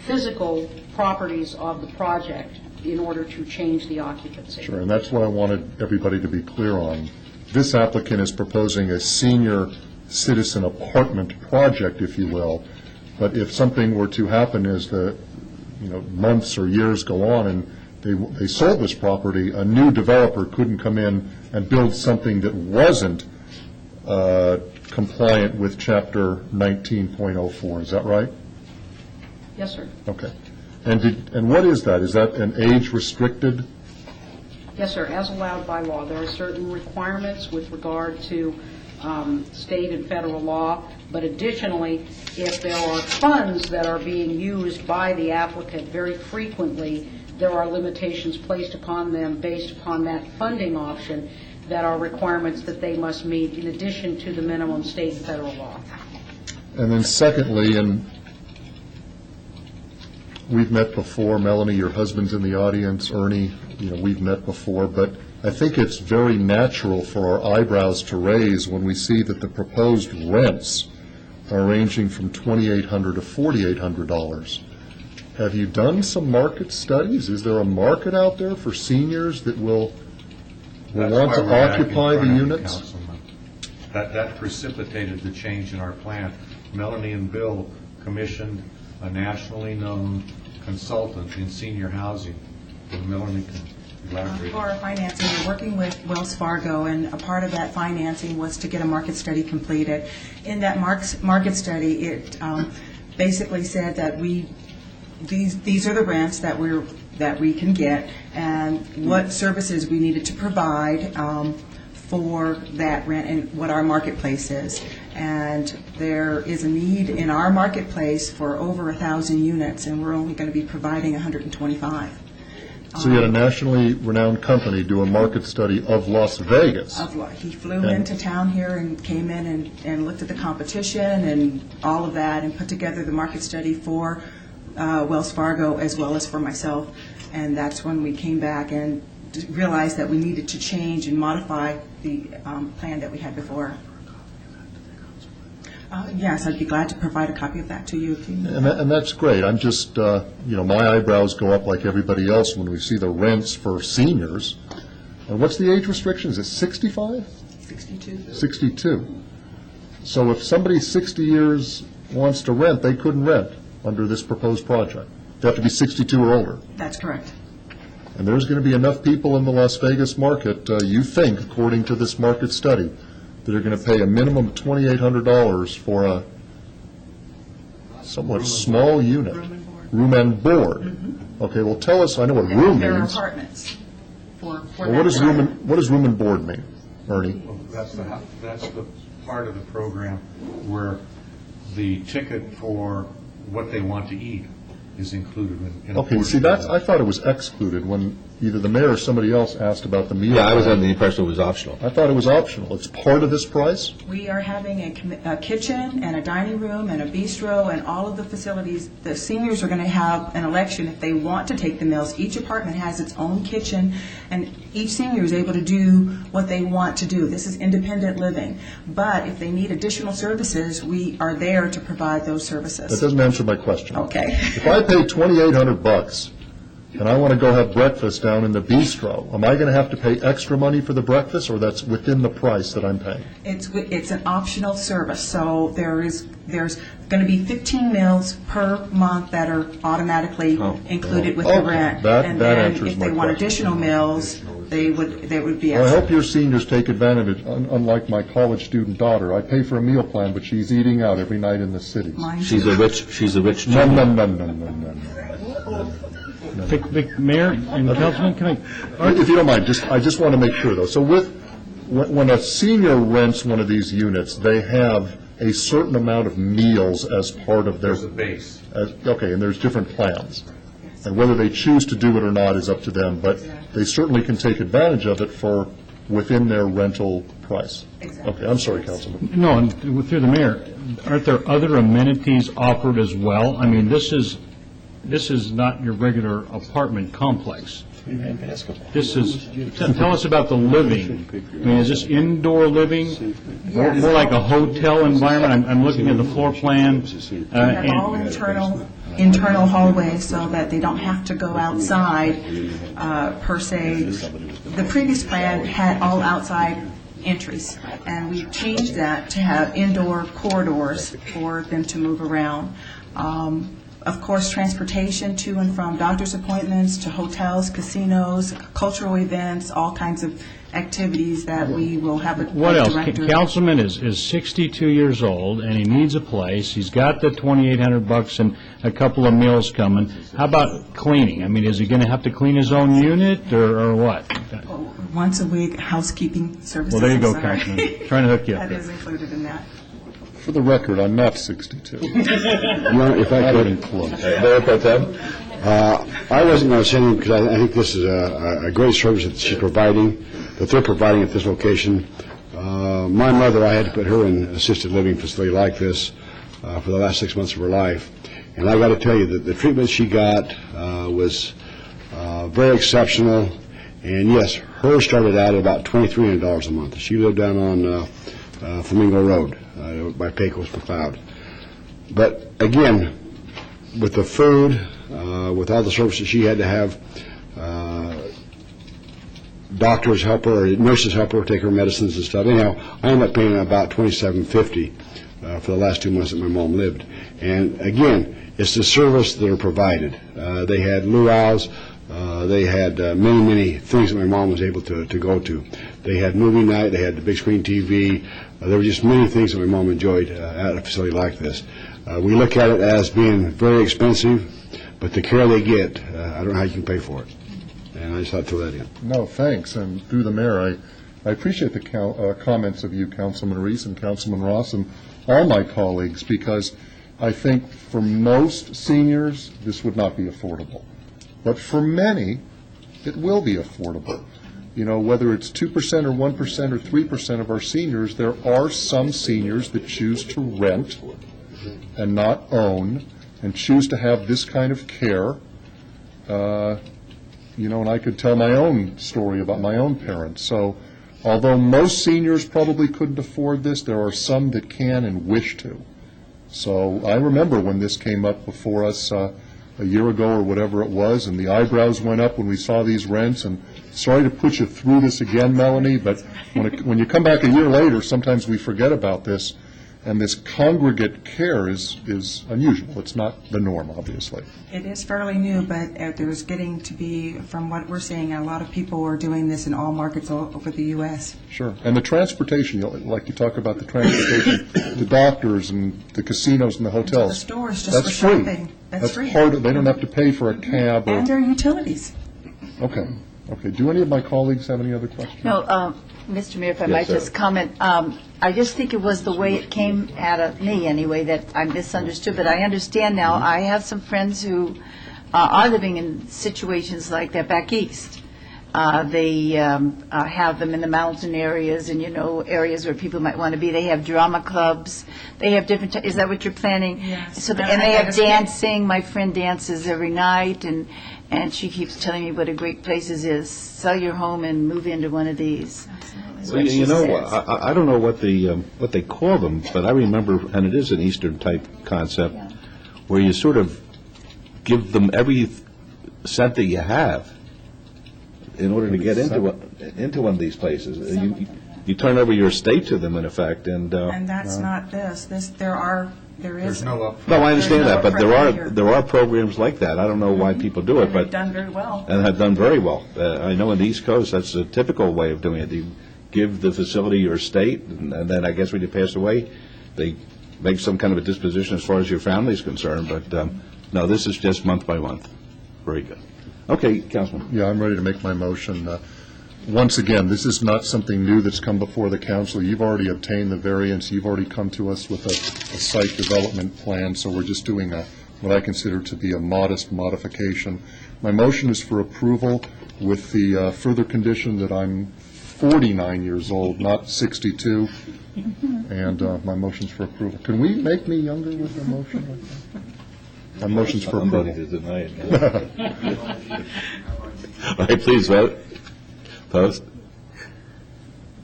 physical properties of the project in order to change the occupancy. Sure, and that's what I wanted everybody to be clear on. This applicant is proposing a senior citizen apartment project, if you will, but if something were to happen as the months or years go on and they sold this property, a new developer couldn't come in and build something that wasn't compliant with Chapter 19.04. Is that right? Yes, sir. Okay. And what is that? Is that an age-restricted? Yes, sir. As allowed by law, there are certain requirements with regard to state and federal law, but additionally, if there are funds that are being used by the applicant very frequently, there are limitations placed upon them based upon that funding option that are requirements that they must meet in addition to the minimum state and federal law. And then secondly, and we've met before, Melanie, your husband's in the audience, Ernie, we've met before, but I think it's very natural for our eyebrows to raise when we see that the proposed rents are ranging from $2,800 to $4,800. Have you done some market studies? Is there a market out there for seniors that will want to occupy the units? That precipitated the change in our plan. Melanie and Bill commissioned a nationally known consultant in senior housing. Melanie can elaborate. For our financing, we're working with Wells Fargo, and a part of that financing was to get a market study completed. In that market study, it basically said that these are the rents that we can get and what services we needed to provide for that rent and what our marketplace is. And there is a need in our marketplace for over 1,000 units, and we're only going to be providing 125. So you had a nationally renowned company do a market study of Las Vegas. He flew into town here and came in and looked at the competition and all of that and put together the market study for Wells Fargo as well as for myself. And that's when we came back and realized that we needed to change and modify the plan that we had before. Yes, I'd be glad to provide a copy of that to you. And that's great. I'm just, my eyebrows go up like everybody else when we see the rents for seniors. And what's the age restriction? Is it 65? 62. 62. So if somebody 60 years wants to rent, they couldn't rent under this proposed project. They have to be 62 or older. That's correct. And there's going to be enough people in the Las Vegas market, you think, according to this market study, that are going to pay a minimum of $2,800 for a somewhat small unit. Room and board. Mm-hmm. Okay, well, tell us, I know what room means. There are apartments for well, what does room and board mean, Ernie? Well, that's the part of the program where the ticket for what they want to eat is included in a Okay, see, I thought it was excluded when either the mayor or somebody else asked about the meal. Yeah, I was under the impression it was optional. I thought it was optional. It's part of this price? We are having a kitchen and a dining room and a bistro and all of the facilities. The seniors are going to have an election if they want to take the meals. Each apartment has its own kitchen, and each senior is able to do what they want to do. This is independent living. But if they need additional services, we are there to provide those services. That doesn't answer my question. Okay. If I pay $2,800 and I want to go have breakfast down in the bistro, am I going to have to pay extra money for the breakfast, or that's within the price that I'm paying? It's an optional service, so there's going to be 15 meals per month that are automatically included with the rent. And then if they want additional meals, they would be Well, I extra. hope your seniors take advantage, unlike my college student daughter. I pay for a meal plan, but she's eating out every night in the city. She's a rich No. Mayor and Councilman, can I? If you don't mind, I just want to make sure, though. So when a senior rents one of these units, they have a certain amount of meals as part of their... There's a base. Okay, and there's different plans. And whether they choose to do it or not is up to them, but they certainly can take advantage of it for within their rental price. Okay, I'm sorry, Councilman. No, and through the mayor, aren't there other amenities offered as well? I mean, this is not your regular apartment complex. This is, tell us about the living. I mean, is this indoor living? More like a hotel environment? I'm looking at the floor plan. They're all internal hallways so that they don't have to go outside per se. The previous plan had all outside entries, and we changed that to have indoor corridors for them to move around. Of course, transportation to and from doctor's appointments, to hotels, casinos, cultural events, all kinds of activities that we will have a What else? director. Councilman is 62 years old, and he needs a place. He's got the $2,800 and a couple of meals coming. How about cleaning? I mean, is he going to have to clean his own unit, or what? Once a week, housekeeping services. Well, there you go, I'm sorry. Councilman. Trying to hook you up That there. is included in that. For the record, I'm not 62. If I could, I wasn't going to say anything because I think this is a great service that she's providing, that they're providing at this location. My mother, I had to put her in an assisted living facility like this for the last 6 months of her life, and I got to tell you that the treatment she got was very exceptional. And yes, hers started out at about $2,300 a month. She lived down on Flamingo Road by Pecos McLeod. But again, with the food, with all the services she had to have, doctors help her, or nurses help her take her medicines and stuff. Anyhow, I ended up paying about $27.50 for the last 2 months that my mom lived. And again, it's the service that are provided. They had luau's. They had many things that my mom was able to go to. They had movie night. They had the big screen TV. There were just many things that my mom enjoyed at a facility like this. We look at it as being very expensive, but the care they get, I don't know how you can pay for it. And I just thought to throw that in. No, thanks. And through the mayor, I appreciate the comments of you, Councilman Reese and Councilman Ross, and all my colleagues, because I think for most seniors, this would not be affordable. But for many, it will be affordable. You know, whether it's 2% or 1% or 3% of our seniors, there are some seniors that choose to rent and not own and choose to have this kind of care. You know, and I could tell my own story about my own parents. So although most seniors probably couldn't afford this, there are some that can and wish to. So I remember when this came up before us a year ago or whatever it was, and the eyebrows went up when we saw these rents. And sorry to put you through this again, Melanie, but when you come back a year later, sometimes we forget about this. And this congregate care is unusual. It's not the norm, obviously. It is fairly new, but there's getting to be, from what we're seeing, a lot of people are doing this in all markets all over the U.S. Sure. And the transportation, like you talk about the transportation, the doctors and the casinos and the hotels. The stores just that's for free. shopping. That's free. Part of, they don't have to pay for a cab. And their utilities. Okay. Okay. Do any of my colleagues have any other questions? No, Mr. Mayor, if I Yes, might sir. just comment, I just think it was the way it came out of me anyway that I misunderstood, but I understand now. Mm-hmm. I have some friends who are living in situations like that back east. They have them in the mountain areas and, areas where people might want to be. They have drama clubs. They have different, is that what you're planning? Yes. So, and they have dancing. My friend dances every night, and she keeps telling me what a great place it is. Sell your home and move into one of these. Well, I don't know what they call them, but I remember, and it is an Eastern type concept, where you sort of give them every cent that you have in order to get into one of these places. You turn over your estate to them, in effect, and that's not this. There is no upfront. No, I understand that, but there are programs like that. I don't know why people do it, but they've done very well. And have done very well. I know in the East Coast that's a typical way of doing it. You give the facility your estate, and then I guess when you pass away, they make some kind of a disposition as far as your family is concerned. But no, this is just month by month. Very good. Okay, Councilman. Yeah, I'm ready to make my motion. once again, this is not something new that's come before the council. You've already obtained the variance. You've already come to us with a site development plan, so we're just doing what I consider to be a modest modification. My motion is for approval with the further condition that I'm 49 years old, not 62, and my motion's for approval. Can we make me younger with a motion like that? My motion's for approval. I'm ready to deny it. All right, please vote. Opposed?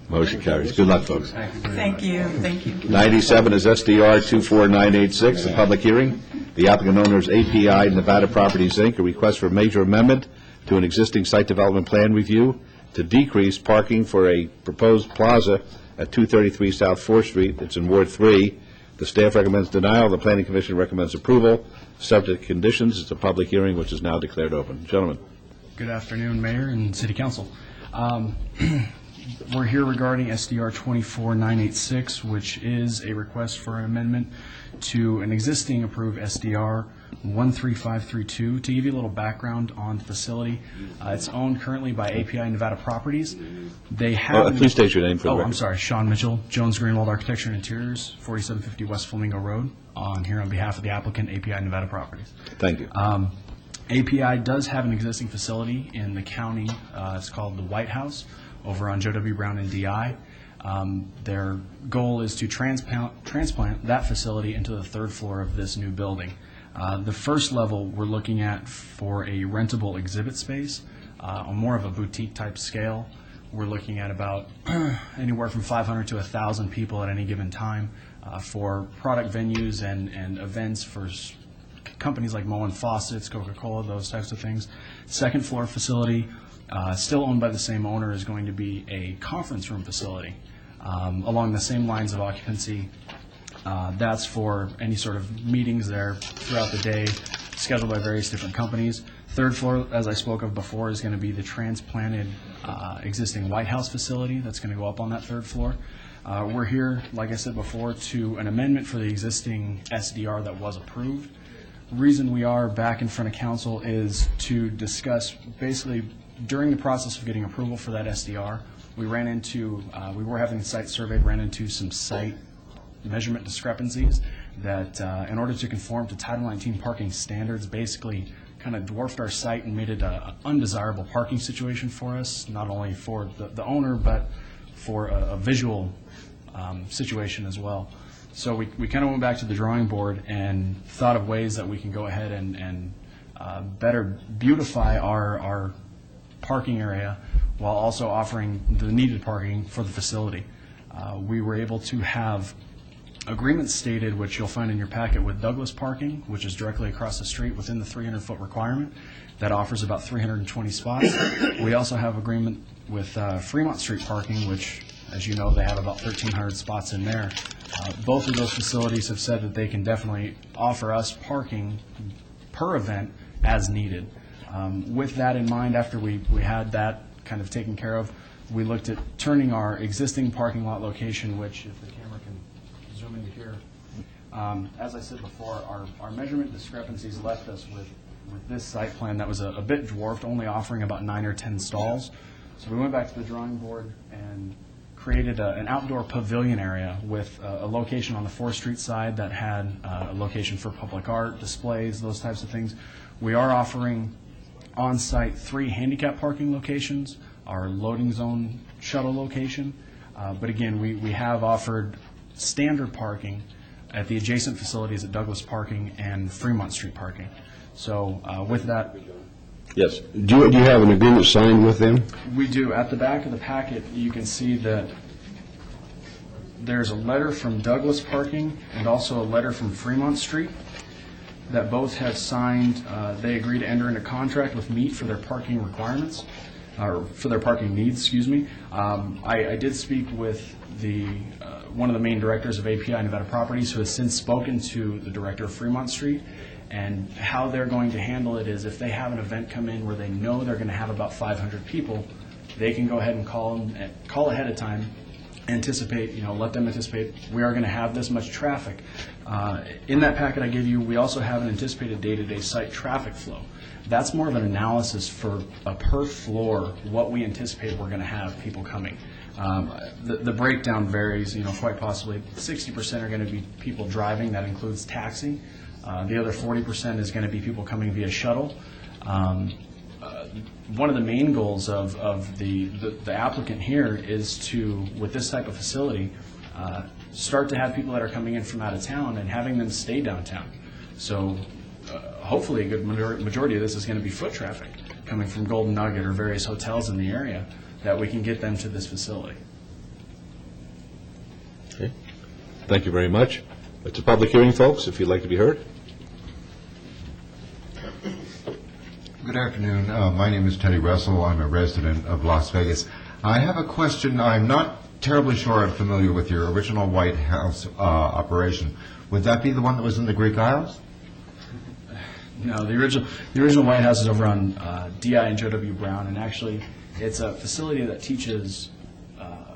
Motion carries. Good luck, folks. Thank you, thank you. 97 is SDR 24986, a public hearing. The applicant owner is API Nevada Properties, Inc., a request for a major amendment to an existing site development plan review to decrease parking for a proposed plaza at 233 South 4th Street. It's in Ward 3. The staff recommends denial. The Planning Commission recommends approval. Subject to conditions. It's a public hearing which is now declared open. Gentlemen. Good afternoon, Mayor and City Council. We're here regarding SDR 24986, which is a request for an amendment to an existing approved SDR 13532. To give you a little background on the facility, it's owned currently by API Nevada Properties. They have... please state your name for the record. I'm sorry, Sean Mitchell, Jones Greenwald Architecture and Interiors, 4750 West Flamingo Road, here on behalf of the applicant, API Nevada Properties. Thank you. API does have an existing facility in the county. It's called the White House over on Joe W. Brown and DI. Their goal is to transplant that facility into the third floor of this new building. The first level we're looking at for a rentable exhibit space on more of a boutique type scale. We're looking at about anywhere from 500 to 1,000 people at any given time for product venues and events for companies like Moen Faucets, Coca-Cola, those types of things. Second floor facility, still owned by the same owner, is going to be a conference room facility along the same lines of occupancy. That's for any sort of meetings there throughout the day, scheduled by various different companies. Third floor, as I spoke of before, is going to be the transplanted existing White House facility that's going to go up on that third floor. We're here, like I said before, to an amendment for the existing SDR that was approved. Reason we are back in front of council is to discuss, basically, during the process of getting approval for that SDR, we were having a site survey, ran into some site measurement discrepancies that, in order to conform to Title 19 parking standards, basically kind of dwarfed our site and made it an undesirable parking situation for us, not only for the owner, but for a visual situation as well. So we kind of went back to the drawing board and thought of ways that we can go ahead and better beautify our parking area while also offering the needed parking for the facility. We were able to have agreements stated, which you'll find in your packet, with Douglas Parking, which is directly across the street within the 300-foot requirement. That offers about 320 spots. We also have agreement with Fremont Street Parking, which, as you know, they have about 1,300 spots in there. Both of those facilities have said that they can definitely offer us parking per event as needed. With that in mind, after we had that kind of taken care of, we looked at turning our existing parking lot location, which, if the camera can zoom into here, as I said before, our measurement discrepancies left us with this site plan that was a bit dwarfed, only offering about 9 or 10 stalls. So we went back to the drawing board and created an outdoor pavilion area with a location on the 4th Street side that had a location for public art, displays, those types of things. We are offering on-site 3 handicap parking locations, our loading zone shuttle location. But again, we have offered standard parking at the adjacent facilities at Douglas Parking and Fremont Street Parking. So with that... Yes. Do you have an agreement signed with them? We do. At the back of the packet, you can see that there's a letter from Douglas Parking and also a letter from Fremont Street that both have signed. They agree to enter into contract with MEET for their parking requirements, or for their parking needs, excuse me. I did speak with one of the main directors of API Nevada Properties, who has since spoken to the director of Fremont Street. And how they're going to handle it is, if they have an event come in where they know they're going to have about 500 people, they can go ahead and call ahead of time, anticipate, let them anticipate we are going to have this much traffic. In that packet I give you, we also have an anticipated day-to-day site traffic flow. That's more of an analysis for a per floor, what we anticipate we're going to have people coming. The breakdown varies, quite possibly 60% are going to be people driving, that includes taxi. The other 40% is going to be people coming via shuttle. One of the main goals of the applicant here is to, with this type of facility, start to have people that are coming in from out of town and having them stay downtown. So hopefully a good majority of this is going to be foot traffic coming from Golden Nugget or various hotels in the area that we can get them to this facility. Okay. Thank you very much. It's a public hearing, folks, if you'd like to be heard. Good afternoon. My name is Teddy Russell. I'm a resident of Las Vegas. I have a question. I'm not terribly sure I'm familiar with your original White House operation. Would that be the one that was in the Greek Isles? No, the original White House is over on DI and Joe W. Brown, and actually it's a facility that teaches,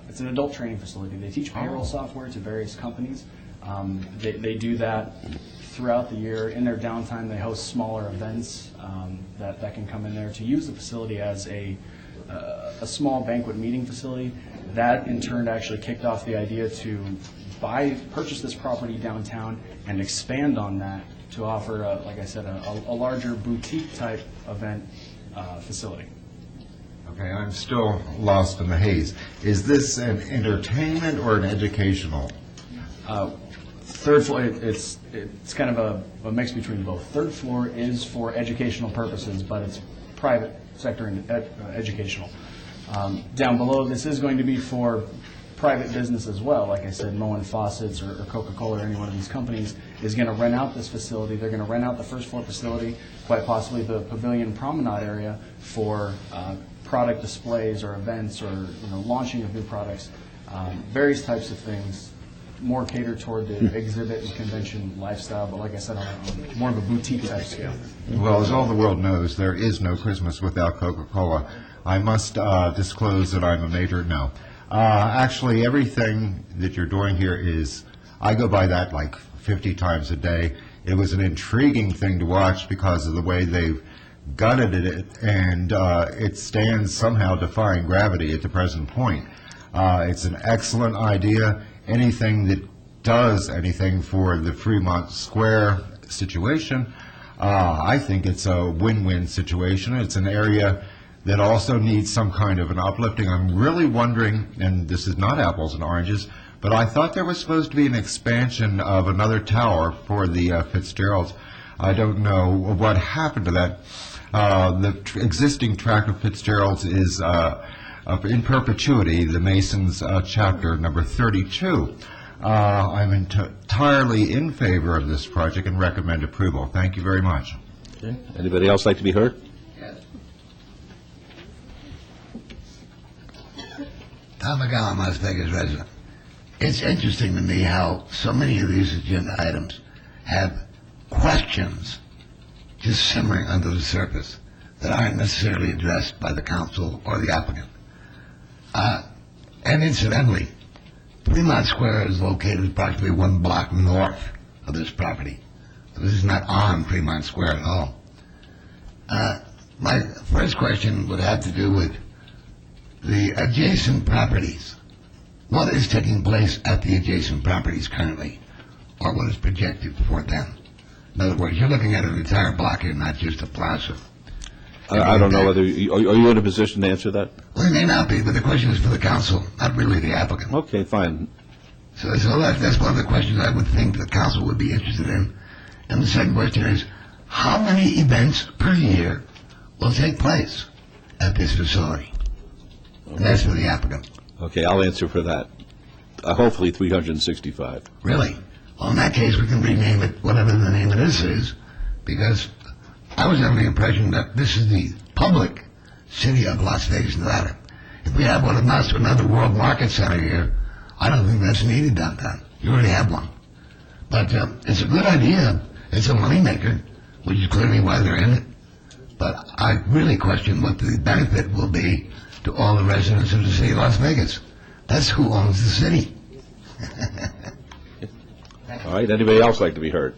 it's an adult training facility. They teach payroll software to various companies. They do that throughout the year. In their downtime, they host smaller events that can come in there to use the facility as a small banquet meeting facility. That, in turn, actually kicked off the idea to purchase this property downtown and expand on that to offer, like I said, a larger boutique-type event facility. Okay, I'm still lost in the haze. Is this an entertainment or an educational? Third floor, it's kind of a mix between both. Third floor is for educational purposes, but it's private sector and educational. Down below, this is going to be for private business as well. Like I said, Moen Faucets or Coca-Cola or any one of these companies is going to rent out this facility. They're going to rent out the first floor facility, quite possibly the pavilion promenade area for product displays or events or launching of new products, various types of things, more catered toward the exhibit and convention lifestyle, but like I said, on more of a boutique type scale. Well, as all the world knows, there is no Christmas without Coca-Cola. I must disclose that I'm a major no. Actually, everything that you're doing here is, I go by that like 50 times a day. It was an intriguing thing to watch because of the way they've gutted it, and it stands somehow defying gravity at the present point. It's an excellent idea. Anything that does anything for the Fremont Square situation, I think it's a win-win situation. It's an area that also needs some kind of an uplifting. I'm really wondering, and this is not apples and oranges, but I thought there was supposed to be an expansion of another tower for the Fitzgeralds. I don't know what happened to that. The existing tract of Fitzgerald's is in perpetuity, the Masons chapter number 32. I'm entirely in favor of this project and recommend approval. Thank you very much. Okay. Anybody else like to be heard? Tom McGowan, Las Vegas resident. It's interesting to me how so many of these agenda items have questions just simmering under the surface that aren't necessarily addressed by the council or the applicant. And incidentally, Fremont Square is located approximately 1 block north of this property. So this is not on Fremont Square at all. My first question would have to do with the adjacent properties. What is taking place at the adjacent properties currently, or what is projected for them? In other words, you're looking at an entire block here, not just a plaza. I don't know whether, are you in a position to answer that? Well, it may not be, but the question is for the council, not really the applicant. Okay, fine. So that's one of the questions I would think the council would be interested in. And the second question is, how many events per year will take place at this facility? And that's for the applicant. Okay, I'll answer for that. Hopefully 365. Really? Well, in that case, we can rename it whatever the name of this is, because I was under the impression that this is the public city of Las Vegas, Nevada. If we have what amounts to another World Market Center here, I don't think that's needed downtown. You already have one. But it's a good idea. It's a moneymaker, which is clearly why they're in it. But I really question what the benefit will be to all the residents of the city of Las Vegas. That's who owns the city. All right, anybody else like to be heard?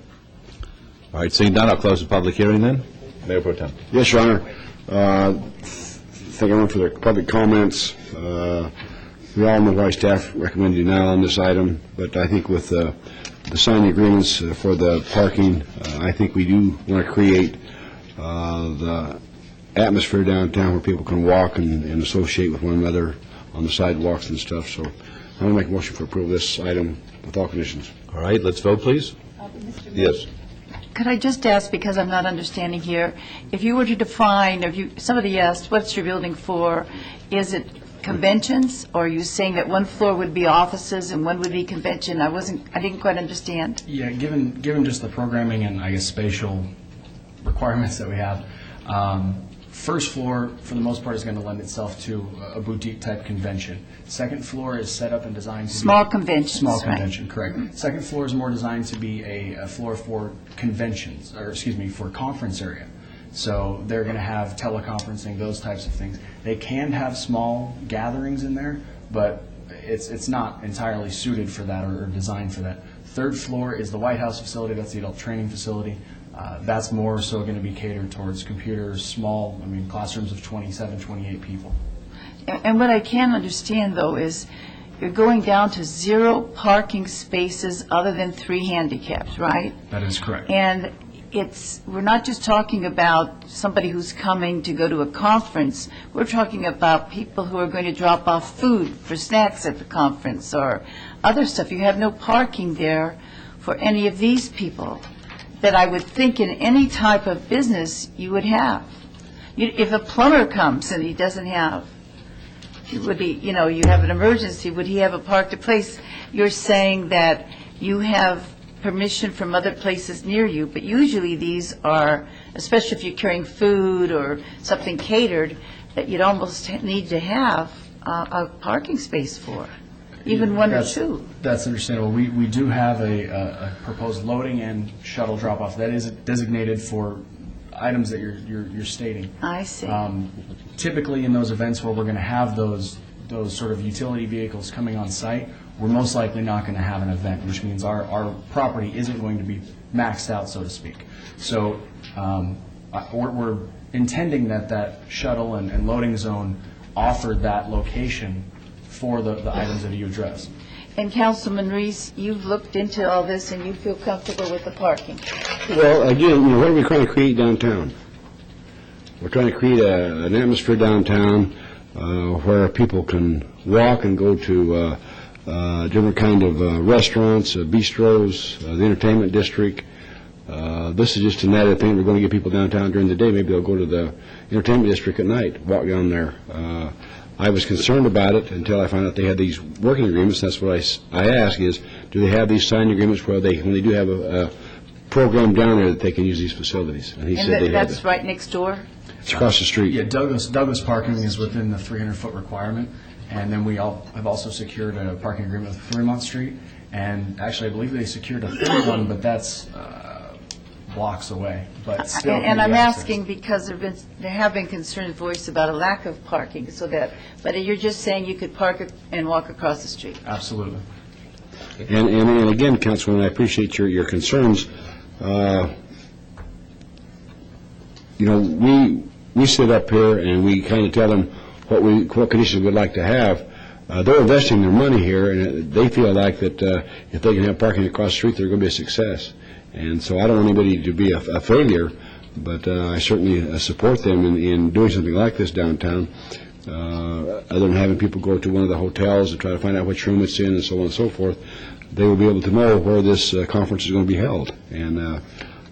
All right, seeing none, I'll close the public hearing then. Mayor Pro Tem. Yes, Your Honor. Thank everyone for their public comments. We all know why staff recommended denial on this item, but I think with the signing agreements for the parking, I think we do want to create the atmosphere downtown where people can walk and associate with one another on the sidewalks and stuff. So I'm going to make a motion for approval of this item with all conditions. All right, let's vote, please. Yes. Could I just ask, because I'm not understanding here, if you were to define, somebody asked, what's your building for? Is it conventions, or are you saying that one floor would be offices and one would be convention? I didn't quite understand. Yeah, given just the programming and I guess spatial requirements that we have, first floor for the most part is going to lend itself to a boutique type convention. Second floor is set up and designed to Small be conventions, small right. convention, correct. Second floor is more designed to be a floor for conventions, or excuse me, for conference area. So they're going to have teleconferencing, those types of things. They can have small gatherings in there, but it's not entirely suited for that or designed for that. Third floor is the White House facility. That's the adult training facility. That's more so going to be catered towards computers, small, classrooms of 27, 28 people. And what I can understand, though, is you're going down to 0 parking spaces other than 3 handicaps, right? That is correct. And we're not just talking about somebody who's coming to go to a conference. We're talking about people who are going to drop off food for snacks at the conference or other stuff. You have no parking there for any of these people that I would think in any type of business you would have. If a plumber comes and he doesn't have, you have an emergency, would he have a parked place? You're saying that you have permission from other places near you, but usually these are, especially if you're carrying food or something catered, that you'd almost need to have a parking space for, even one or two. That's understandable. We do have a proposed loading and shuttle drop-off that is designated for items that you're stating. I see. Typically, in those events where we're going to have those sort of utility vehicles coming on site, we're most likely not going to have an event, which means our property isn't going to be maxed out, so to speak. So we're intending that shuttle and loading zone offered that location for the items that you addressed. And Councilman Reese, you've looked into all this and you feel comfortable with the parking? Well, again, what are we trying to create downtown? We're trying to create an atmosphere downtown where people can walk and go to different kind of restaurants, bistros, the entertainment district. This is just an added thing. We're going to get people downtown during the day. Maybe they'll go to the entertainment district at night, walk down there. I was concerned about it until I found out they had these working agreements. That's what I ask is, do they have these signed agreements where when they do have a program down there that they can use these facilities? And he said they had that's right next door? It's across the street. Yeah, Douglas parking is within the 300-foot requirement, and then we have also secured a parking agreement with Fremont Street, and actually I believe they secured a third one, but that's blocks away. But still, and I'm asking because there have been concerns voiced about a lack of parking, but you're just saying you could park and walk across the street. Absolutely. And again, Councilwoman, I appreciate your concerns. We sit up here and we kind of tell them what conditions we'd like to have. They're investing their money here, and they feel like that if they can have parking across the street, they're going to be a success. And so I don't want anybody to be a failure, but I certainly support them in doing something like this downtown, other than having people go to one of the hotels and try to find out which room it's in and so on and so forth. They will be able to know where this conference is going to be held. And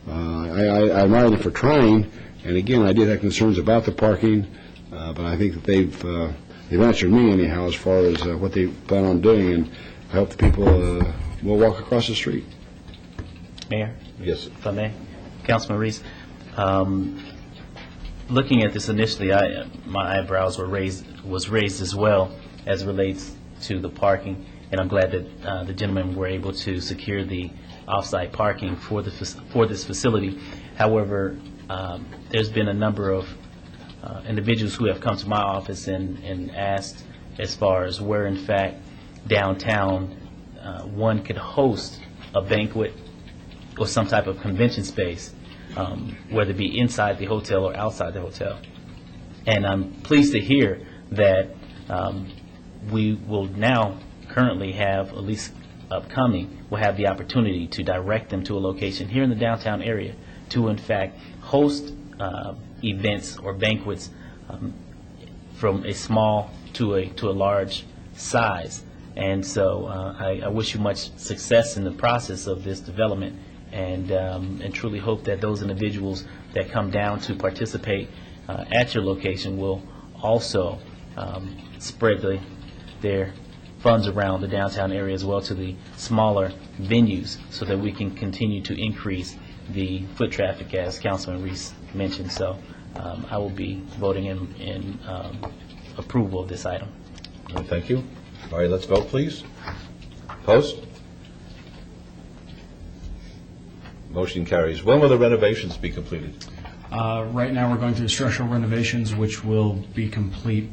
I admire them for trying. And again, I did have concerns about the parking, but I think that they've answered me anyhow as far as what they plan on doing, and I hope the people will walk across the street. Mayor? Yes. If I may? Councilman Reese, looking at this initially, my eyebrows was raised as well as it relates to the parking, and I'm glad that the gentlemen were able to secure the off-site parking for this facility. However, there's been a number of individuals who have come to my office and asked as far as where, in fact, downtown one could host a banquet or some type of convention space, whether it be inside the hotel or outside the hotel. And I'm pleased to hear that we will now currently have, at least upcoming, will have the opportunity to direct them to a location here in the downtown area to, in fact, host events or banquets from a small to a large size. And so I wish you much success in the process of this development, and truly hope that those individuals that come down to participate at your location will also spread their funds around the downtown area as well to the smaller venues, so that we can continue to increase the foot traffic, as Councilman Reese mentioned. So I will be voting in approval of this item. Thank you. All right, let's vote, please. Post? Motion carries. When will the renovations be completed? Right now, we're going through structural renovations, which will be complete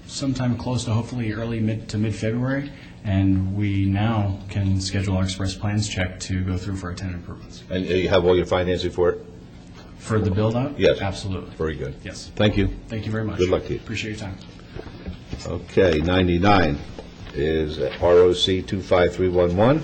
sometime close to hopefully mid to mid-February, and we now can schedule our express plans check to go through for our tenant improvements. And you have all your financing for it? For the build-out? Yes. Absolutely. Very good. Yes. Thank you. Thank you very much. Good luck to you. Appreciate your time. Okay, 99 is ROC 25311.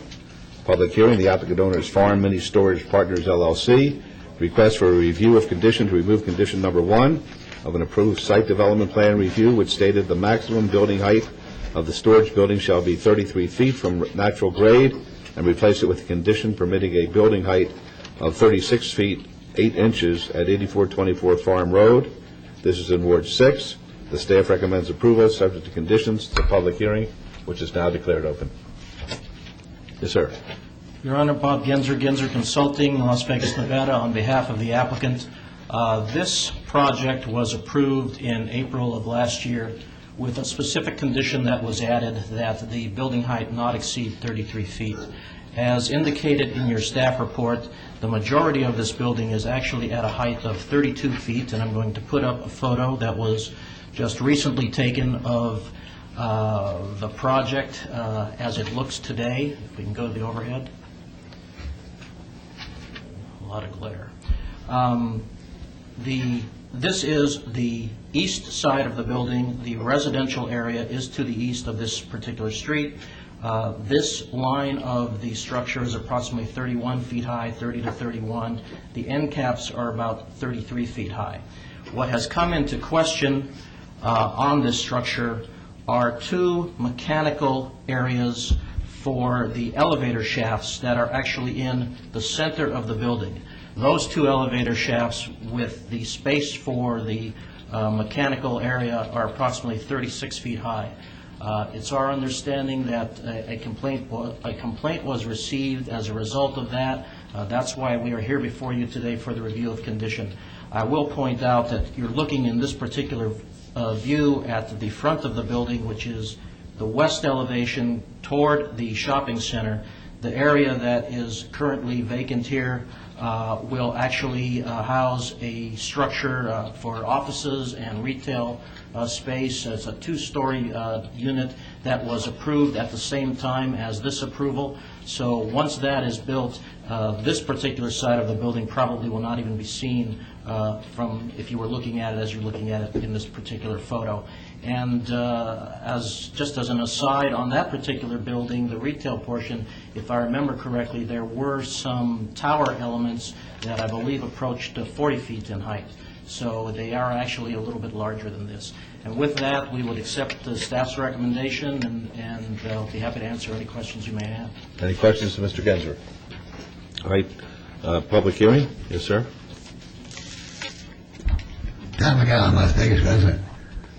Public hearing, the applicant owner is Farm Mini Storage Partners LLC. Request for a review of condition to remove condition number 1 of an approved site development plan review, which stated the maximum building height of the storage building shall be 33 feet from natural grade, and replace it with a condition permitting a building height of 36 feet 8 inches at 8424 Farm Road. This is in Ward 6. The staff recommends approval, subject to conditions. The public hearing, which is now declared open. Yes, sir. Your Honor, Bob Genzer, Genzer Consulting, Las Vegas, Nevada, on behalf of the applicant. This project was approved in April of last year with a specific condition that was added, that the building height not exceed 33 feet. As indicated in your staff report, the majority of this building is actually at a height of 32 feet, and I'm going to put up a photo that was just recently taken of the project as it looks today. If we can go to the overhead. A lot of glare. This is the east side of the building. The residential area is to the east of this particular street. This line of the structure is approximately 31 feet high, 30 to 31. The end caps are about 33 feet high. What has come into question on this structure are two mechanical areas for the elevator shafts that are actually in the center of the building. Those two elevator shafts with the space for the mechanical area are approximately 36 feet high. It's our understanding that a complaint was received as a result of that. That's why we are here before you today for the review of condition. I will point out that you're looking in this particular view at the front of the building, which is the west elevation toward the shopping center. The area that is currently vacant here will actually house a structure for offices and retail space. It's a two-story unit that was approved at the same time as this approval. So once that is built, this particular side of the building probably will not even be seen from if you were looking at it as you're looking at it in this particular photo. And just as an aside, on that particular building, the retail portion, if I remember correctly, there were some tower elements that I believe approached 40 feet in height. So they are actually a little bit larger than this. And with that, we would accept the staff's recommendation, and I'll be happy to answer any questions you may have. Any questions to Mr. Genzer? All right. Public hearing? Yes, sir. Tom McGowan, Las Vegas resident.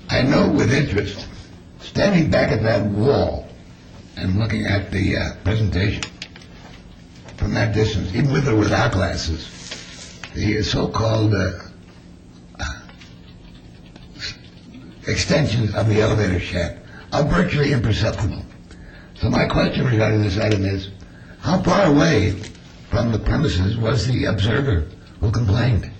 I know with interest, standing back at that wall and looking at the presentation from that distance, even with or without glasses, the so-called extensions of the elevator shaft are virtually imperceptible. So my question regarding this item is, how far away from the premises was the observer who complained?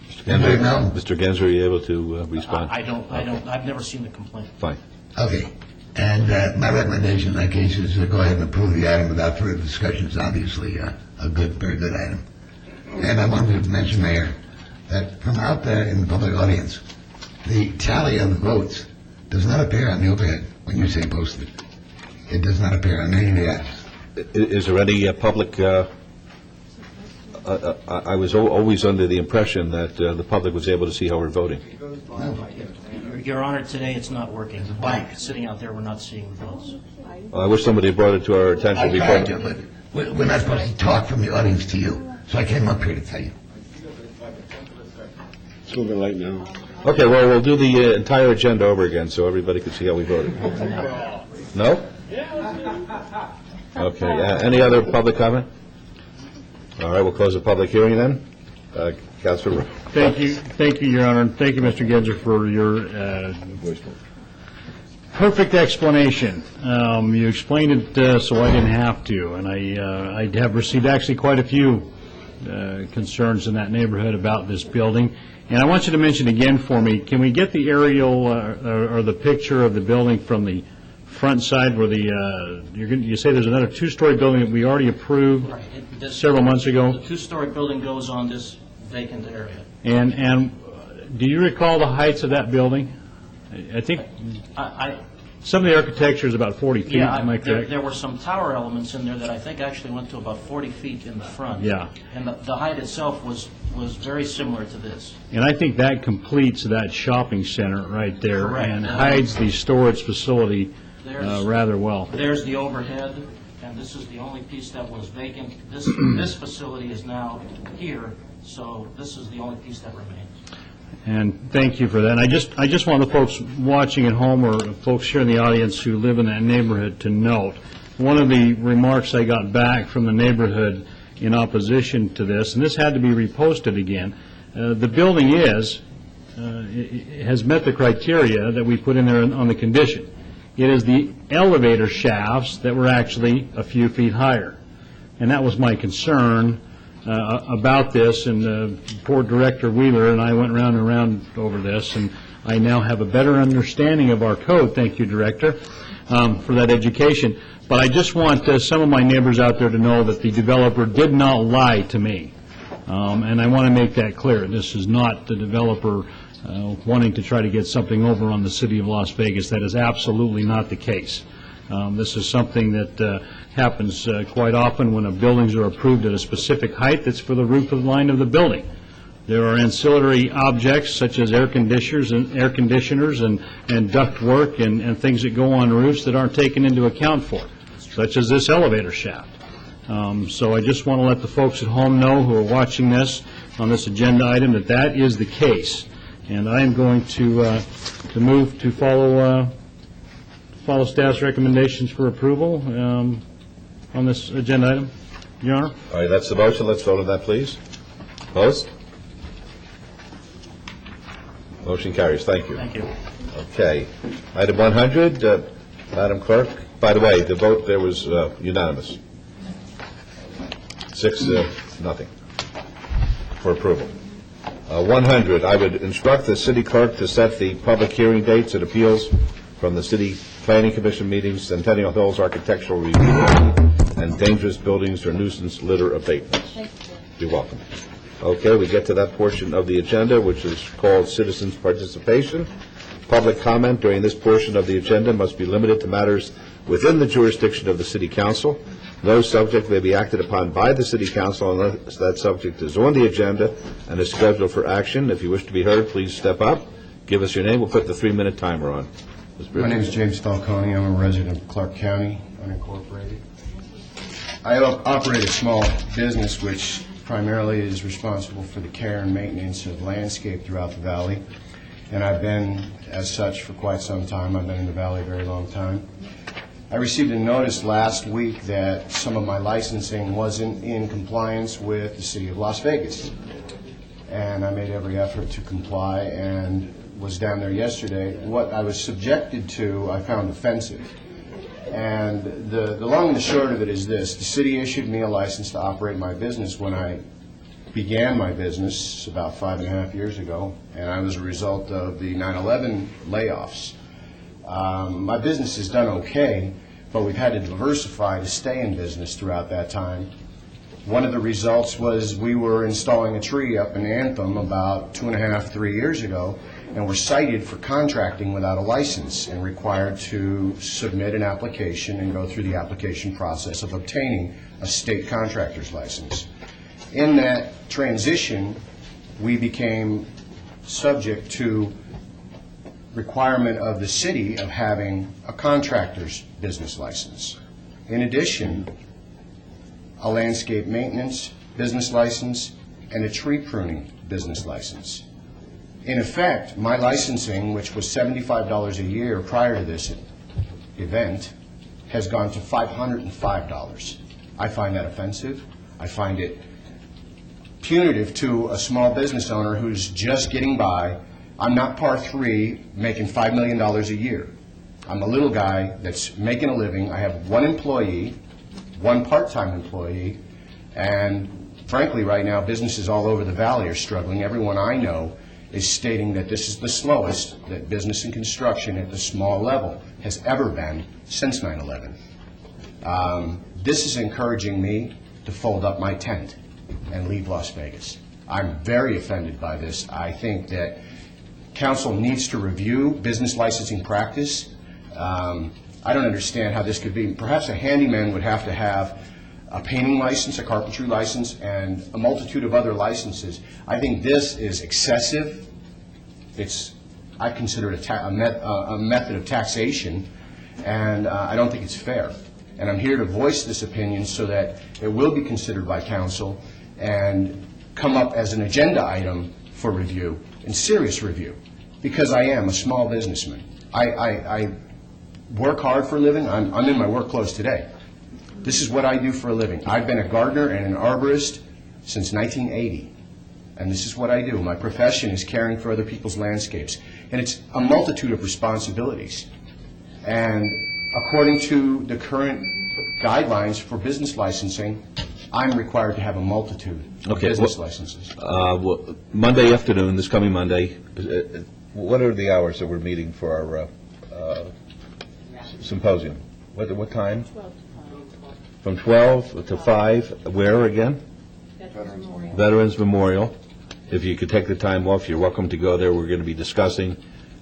Mr. Mr. Gensler, are you able to respond? I've never seen the complaint. Fine. Okay. And my recommendation in that case is to go ahead and approve the item without further discussion. It's obviously a very good item. And I wanted to mention, Mayor, that from out there in the public audience, the tally of the votes does not appear on the overhead when you say posted. It does not appear on any of the apps. Is there any public, I was always under the impression that the public was able to see how we're voting. Your Honor, today it's not working. The blank sitting out there, we're not seeing the votes. I wish somebody brought it to our attention before. I tried to, but we're not supposed to talk from the audience to you, so I came up here to tell you. It's a little bit late now. Okay, well, we'll do the entire agenda over again so everybody can see how we voted. No? Okay, any other public comment? All right, we'll close the public hearing then. Councilor. Thank you, Your Honor, and thank you, Mr. Gensler, for your perfect explanation. You explained it so I didn't have to, and I have received actually quite a few concerns in that neighborhood about this building. And I want you to mention again for me, can we get the aerial or the picture of the building from the front side where you say there's another two-story building that we already approved several months ago? The two-story building goes on this vacant area. And do you recall the heights of that building? I think some of the architecture is about 40 feet, am I correct? There were some tower elements in there that I think actually went to about 40 feet in the front. Yeah. And the height itself was very similar to this. And I think that completes that shopping center right there. Correct. And hides the storage facility rather well. There's the overhead, and this is the only piece that was vacant. This facility is now here, so this is the only piece that remains. And thank you for that. And I just want the folks watching at home or folks here in the audience who live in that neighborhood to note, one of the remarks I got back from the neighborhood in opposition to this, and this had to be reposted again, the building has met the criteria that we put in there on the condition. It is the elevator shafts that were actually a few feet higher. And that was my concern about this, and poor Director Wheeler and I went round and round over this, and I now have a better understanding of our code. Thank you, Director, for that education. But I just want some of my neighbors out there to know that the developer did not lie to me. And I want to make that clear. This is not the developer wanting to try to get something over on the city of Las Vegas. That is absolutely not the case. This is something that happens quite often when buildings are approved at a specific height that's for the roof line of the building. There are ancillary objects such as air conditioners and ductwork and things that go on roofs that aren't taken into account for, such as this elevator shaft. So I just want to let the folks at home know who are watching this on this agenda item that that is the case. And I am going to move to follow staff's recommendations for approval on this agenda item. Your Honor? All right, that's the motion. Let's vote on that, please. Opposed? Motion carries. Thank you. Thank you. Okay. Item 100, Madam Clerk. By the way, the vote there was unanimous. 6-0 for approval. 100, I would instruct the city clerk to set the public hearing dates and appeals from the City Planning Commission meetings, Centennial Hills Architectural Review, and dangerous buildings or nuisance litter abatements. You're welcome. Okay, we get to that portion of the agenda, which is called citizens' participation. Public comment during this portion of the agenda must be limited to matters within the jurisdiction of the City Council. No subject may be acted upon by the City Council unless that subject is on the agenda and is scheduled for action. If you wish to be heard, please step up. Give us your name. We'll put the 3-minute timer on. My name is James Falcone. I'm a resident of Clark County, unincorporated. I operate a small business which primarily is responsible for the care and maintenance of landscape throughout the valley, and I've been as such for quite some time. I've been in the valley a very long time. I received a notice last week that some of my licensing wasn't in compliance with the City of Las Vegas, and I made every effort to comply and was down there yesterday. What I was subjected to I found offensive, and the long and the short of it is this: the city issued me a license to operate my business when I began my business about 5.5 years ago, and I was a result of the 9/11 layoffs. My business has done okay, but we've had to diversify to stay in business throughout that time. One of the results was we were installing a tree up in Anthem about 2.5, 3 years ago, and were cited for contracting without a license and required to submit an application and go through the application process of obtaining a state contractor's license. In that transition, we became subject to requirement of the city of having a contractor's business license. In addition, a landscape maintenance business license and a tree pruning business license. In effect, my licensing, which was $75 a year prior to this event, has gone to $505. I find that offensive. I find it punitive to a small business owner who's just getting by. I'm not par 3 making $5 million a year. I'm a little guy that's making a living. I have one employee, one part-time employee, and frankly, right now, businesses all over the valley are struggling. Everyone I know is stating that this is the slowest that business and construction at the small level has ever been since 9/11. This is encouraging me to fold up my tent and leave Las Vegas. I'm very offended by this. I think that council needs to review business licensing practice. I don't understand how this could be. Perhaps a handyman would have to have a painting license, a carpentry license, and a multitude of other licenses. I think this is excessive. I consider it a method of taxation, and I don't think it's fair. And I'm here to voice this opinion so that it will be considered by council and come up as an agenda item for review, and serious review, because I am a small businessman. I work hard for a living. I'm in my work clothes today. This is what I do for a living. I've been a gardener and an arborist since 1980, and this is what I do. My profession is caring for other people's landscapes, and it's a multitude of responsibilities. And according to the current guidelines for business licensing, I'm required to have a multitude of business licenses. Well, Monday afternoon, this coming Monday, what are the hours that we're meeting for our symposium? What time? 12 to 5. From 12 to 5, where again? Veterans Memorial. If you could take the time off, you're welcome to go there. We're going to be discussing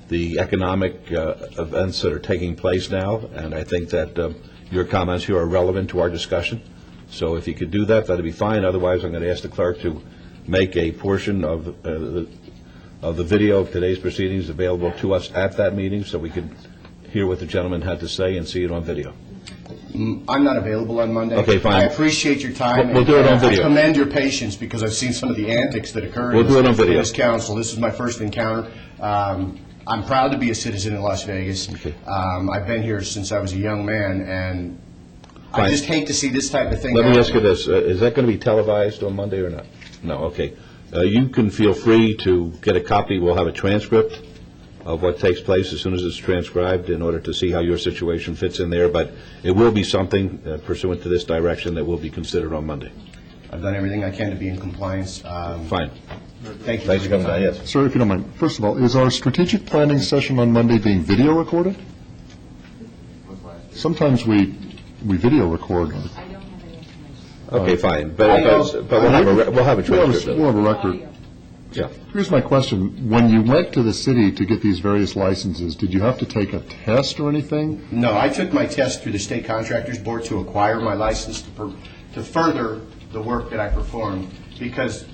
the economic events that are taking place now, and I think that your comments here are relevant to our discussion. So if you could do that, that'd be fine. Otherwise, I'm going to ask the clerk to make a portion of the video of today's proceedings available to us at that meeting so we could hear what the gentleman had to say and see it on video. I'm not available on Monday. Okay, fine. I appreciate your time. We'll do it on video. I commend your patience because I've seen some of the antics that occur We'll do it on in video. this council. This is my first encounter. I'm proud to be a citizen in Las Vegas. Okay. I've been here since I was a young man, and Fine. I just hate to see this type of thing Let me happen. ask you this, is that going to be televised on Monday or not? No, okay. You can feel free to get a copy. We'll have a transcript of what takes place as soon as it's transcribed in order to see how your situation fits in there, but it will be something pursuant to this direction that will be considered on Monday. I've done everything I can to be in compliance. Fine. Thank you. Thanks for coming down, yes. Sir, if you don't mind, first of all, is our strategic planning session on Monday being video recorded? Sometimes we video record. Okay, fine, but we'll have a transcript. We'll have a record. Yeah. Here's my question. When you went to the city to get these various licenses, did you have to take a test or anything? No, I took my test through the State Contractors Board to acquire my license to further the work that I performed, because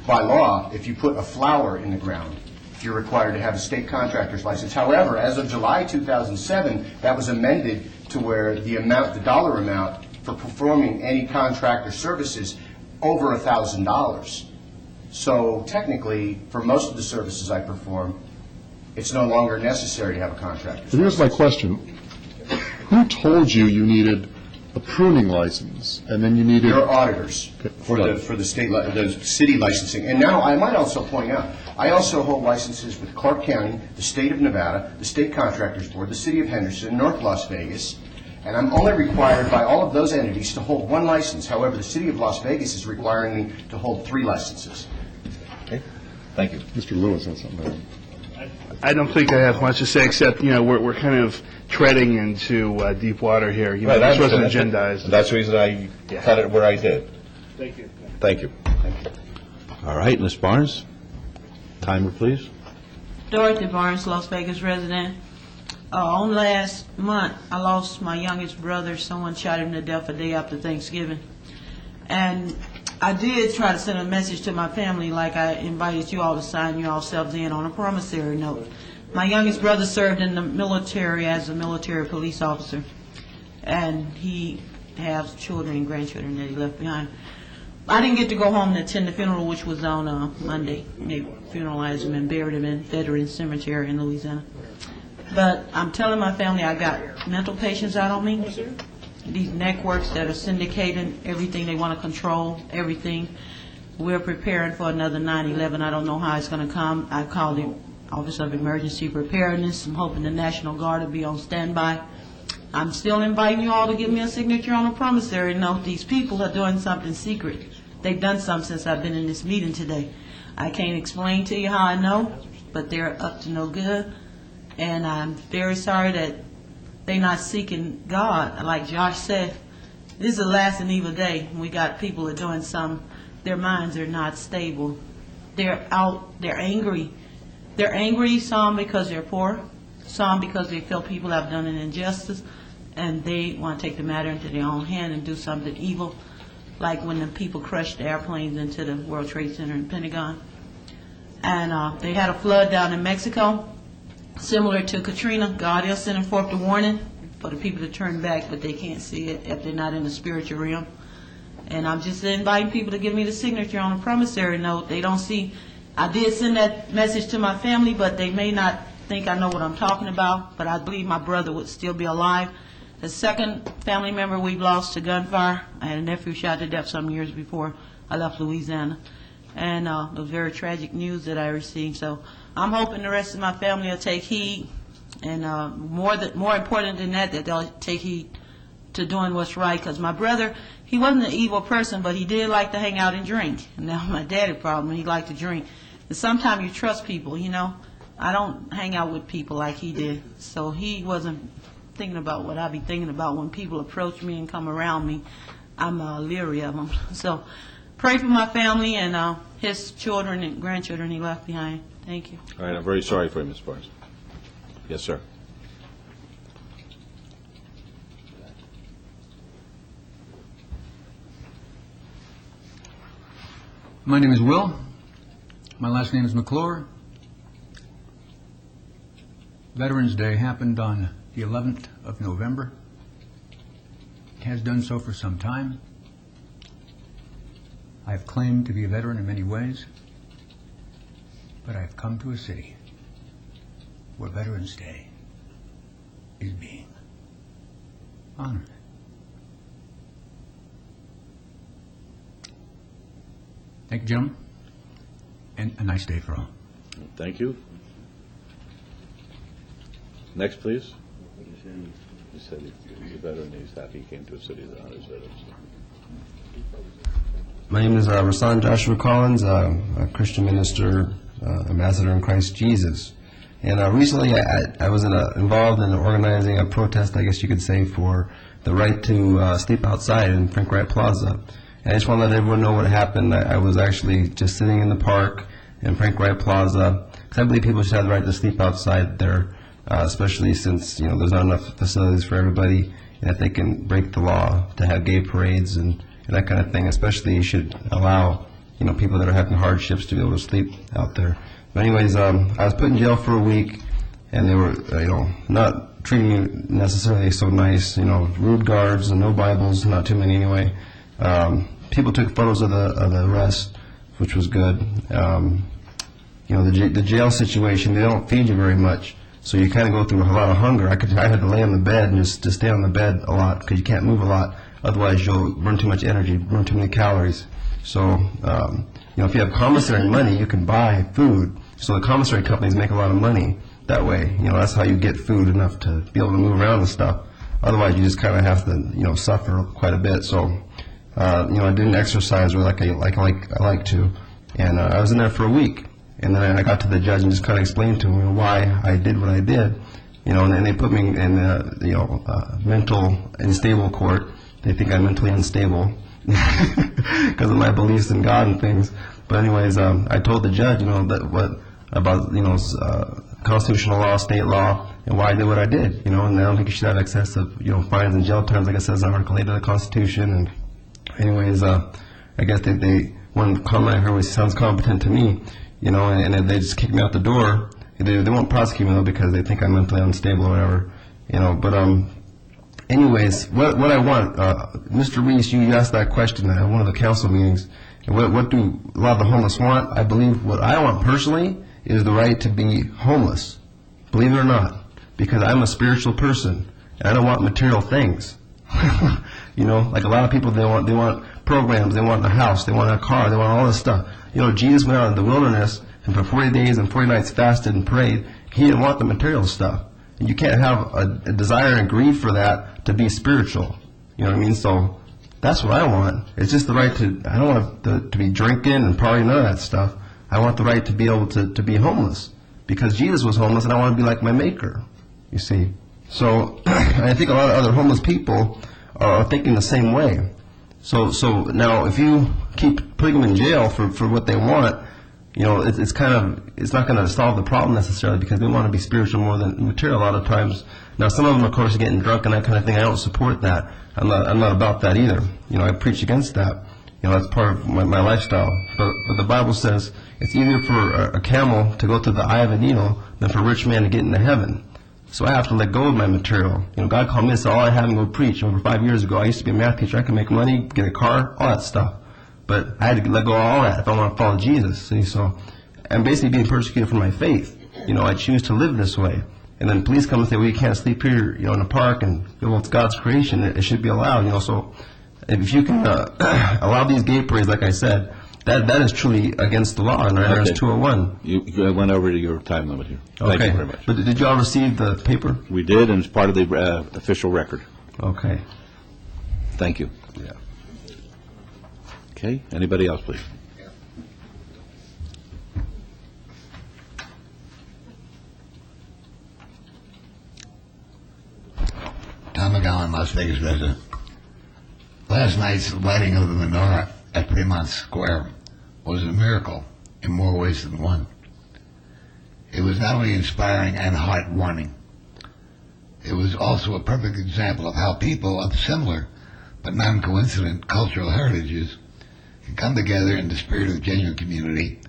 by law, if you put a flower in the ground, you're required to have a state contractor's license. However, as of July 2007, that was amended to where the dollar amount for performing any contractor services over $1,000. So technically, for most of the services I perform, it's no longer necessary to have a contractor's Here's my question. Who told you you needed a pruning license, and then you needed... Your auditors for the city licensing. And now, I might also point out, I also hold licenses with Clark County, the state of Nevada, the State Contractors Board, the city of Henderson, North Las Vegas, And I'm only required by all of those entities to hold one license. However, the City of Las Vegas is requiring me to hold 3 licenses. Okay, thank you. Mr. Lewis has something to add. I don't think I have much to say, except, we're kind of treading into deep water here. This wasn't agendized. That's the reason I cut it where I did. Thank you. Thank you. All right, Ms. Barnes, timer, please. Dorothy Barnes, Las Vegas resident. On last month, I lost my youngest brother. Someone shot him to death a day after Thanksgiving. And I did try to send a message to my family, like I invited you all to sign yourselves in on a promissory note. My youngest brother served in the military as a military police officer, and he has children and grandchildren that he left behind. I didn't get to go home to attend the funeral, which was on Monday. They funeralized him and buried him in Veterans Cemetery in Louisiana. But I'm telling my family I got mental patients out on me. These networks that are syndicating everything, they want to control everything. We're preparing for another 9/11. I don't know how it's going to come. I called the Office of Emergency Preparedness. I'm hoping the National Guard will be on standby. I'm still inviting you all to give me a signature on a promissory note. These people are doing something secret. They've done something since I've been in this meeting today. I can't explain to you how I know, but they're up to no good. And I'm very sorry that they're not seeking God. Like Josh said, this is the last and evil day. We got people that are doing some, their minds are not stable. They're out, they're angry. They're angry, some because they're poor, some because they feel people have done an injustice, and they want to take the matter into their own hand and do something evil, like when the people crushed the airplanes into the World Trade Center and Pentagon. And they had a flood down in Mexico, similar to Katrina. God is sending forth the warning for the people to turn back, but they can't see it if they're not in the spiritual realm. And I'm just inviting people to give me the signature on a promissory note. They don't see, I did send that message to my family, but they may not think I know what I'm talking about, but I believe my brother would still be alive. The second family member we've lost to gunfire, I had a nephew shot to death some years before I left Louisiana. And it was very tragic news that I received. So I'm hoping the rest of my family will take heed, and more important than that, that they'll take heed to doing what's right. Because my brother, he wasn't an evil person, but he did like to hang out and drink. And that was my daddy's problem. He liked to drink. And sometimes you trust people, I don't hang out with people like he did. So he wasn't thinking about what I be thinking about when people approach me and come around me. I'm leery of them. So pray for my family and his children and grandchildren he left behind. Thank you. All right, I'm very sorry for you, Ms. Barnes. Yes, sir. My name is Will. My last name is McClure. Veterans Day happened on the 11th of November. It has done so for some time. I have claimed to be a veteran in many ways, but I have come to a city where Veterans Day is being honored. Thank you, gentlemen, and a nice day for all. Thank you. Next, please. He said he's a veteran, he's happy he came to a city that honors veterans. My name is Rasan Joshua Collins, a Christian minister, ambassador in Christ Jesus. And recently I was involved in organizing a protest, I guess you could say, for the right to sleep outside in Frank Wright Plaza. And I just want to let everyone know what happened. I was actually just sitting in the park in Frank Wright Plaza, because I believe people should have the right to sleep outside there, especially since there's not enough facilities for everybody, and if they can break the law to have gay parades and that kind of thing. Especially you should allow people that are having hardships to be able to sleep out there. But anyways, I was put in jail for a week, and they were not treating me necessarily so nice. Rude guards and no Bibles, not too many anyway. People took photos of the arrest, which was good. The jail situation, they don't feed you very much, so you kind of go through a lot of hunger. I had to lay on the bed and just stay on the bed a lot because you can't move a lot. Otherwise, you'll burn too much energy, burn too many calories. So, if you have commissary money, you can buy food. So the commissary companies make a lot of money that way. That's how you get food enough to be able to move around and stuff. Otherwise, you just kind of have to, suffer quite a bit. So, I didn't exercise really like I like to, and I was in there for a week, and then I got to the judge and just kind of explained to him why I did what I did, and then they put me in mental unstable court. They think I'm mentally unstable because of my beliefs in God and things. But anyways, I told the judge, that what about constitutional law, state law, and why I did what I did, and I don't think you should have excessive, fines and jail terms, like it says in Article 8 of the Constitution. And anyways, I guess they one comment I heard was, sounds competent to me, and they just kicked me out the door. They won't prosecute me though because they think I'm mentally unstable or whatever, But anyways, what I want, Mr. Reese, you asked that question at one of the council meetings. What do a lot of the homeless want? I believe what I want personally is the right to be homeless, believe it or not, because I'm a spiritual person and I don't want material things. Like a lot of people, they want programs, they want a house, they want a car, they want all this stuff. Jesus went out in the wilderness and for 40 days and 40 nights fasted and prayed. He didn't want the material stuff. And you can't have a desire and greed for that to be spiritual. You know what I mean? So that's what I want. It's just the right to, I don't want to be drinking and partying, none of that stuff. I want the right to be able to be homeless because Jesus was homeless and I want to be like my Maker, you see. So I think a lot of other homeless people are thinking the same way. So now if you keep putting them in jail for what they want, it's not going to solve the problem necessarily because they want to be spiritual more than material a lot of times. Now some of them, of course, are getting drunk and that kind of thing. I don't support that. I'm not about that either. I preach against that. That's part of my lifestyle. But the Bible says it's easier for a camel to go through the eye of a needle than for a rich man to get into heaven. So I have to let go of my material. God called me and said, all I have and go preach. Over 5 years ago, I used to be a math teacher. I could make money, get a car, all that stuff. But I had to let go of all that if I want to follow Jesus. See, so I'm basically being persecuted for my faith. I choose to live this way. And then police come and say, well, you can't sleep here, in the park, and well, it's God's creation. It should be allowed, So if you can allow these gay parades, like I said, that is truly against the law in IRS 201. You went over to your time limit here. Okay. Thank you very much. But did you all receive the paper? We did, and it's part of the official record. Okay. Thank you. Yeah. Okay. Anybody else, please? Tom McGowan, Las Vegas resident. Last night's lighting of the menorah at Fremont Square was a miracle in more ways than one. It was not only inspiring and heartwarming, it was also a perfect example of how people of similar but non-coincident cultural heritages can come together in the spirit of genuine community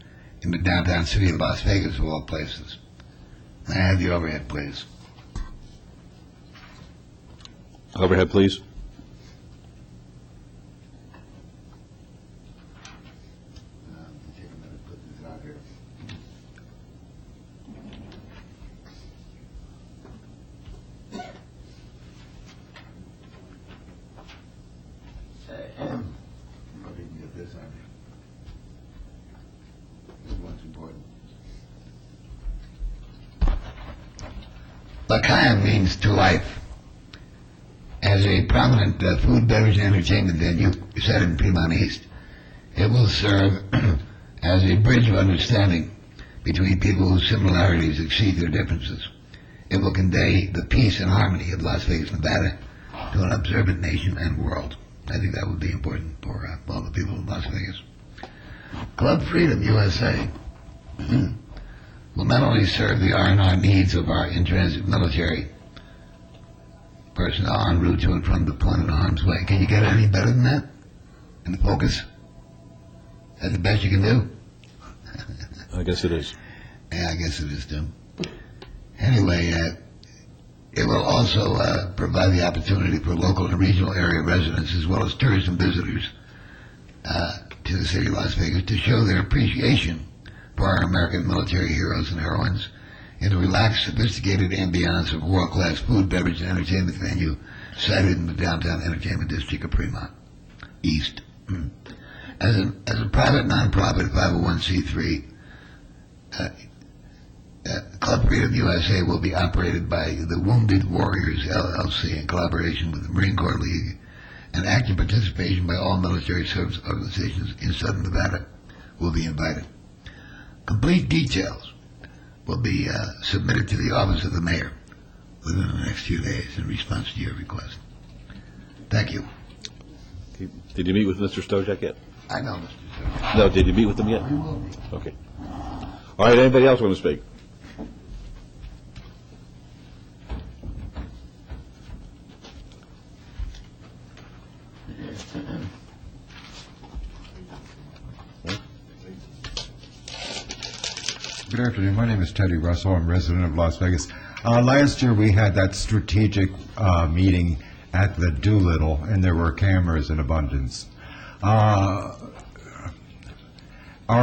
in the downtown city of Las Vegas, of all places. May I have the overhead, please? Overhead, please. L'Chaim means to life. As a prominent food, beverage, and entertainment venue set in Fremont East, it will serve as a bridge of understanding between people whose similarities exceed their differences. It will convey the peace and harmony of Las Vegas, Nevada to an observant nation and world. I think that would be important for all the people of Las Vegas. Club Freedom USA will not only serve the R&R needs of our in-transit military personnel en route to and from deployment in harm's way. Can you get any better than that in the focus? Is that the best you can do? I guess it is. Yeah, I guess it is too. Anyway, it will also provide the opportunity for local and regional area residents as well as tourism visitors to the city of Las Vegas to show their appreciation for our American military heroes and heroines in the relaxed, sophisticated ambiance of world-class food, beverage, and entertainment venue sited in the downtown entertainment district of Fremont East. As a private, non-profit 501c3, Club Freedom USA will be operated by the Wounded Warriors LLC in collaboration with the Marine Corps League, and active participation by all military service organizations in Southern Nevada will be invited. Complete details will be submitted to the office of the mayor within the next few days in response to your request. Thank you. Did you meet with Mr. Stojak yet? I know, Mr. Stojak. No, did you meet with him yet? Okay. All right, anybody else want to speak? Good afternoon. My name is Teddy Russell. I'm a resident of Las Vegas. Last year we had that strategic meeting at the Doolittle, and there were cameras in abundance. Are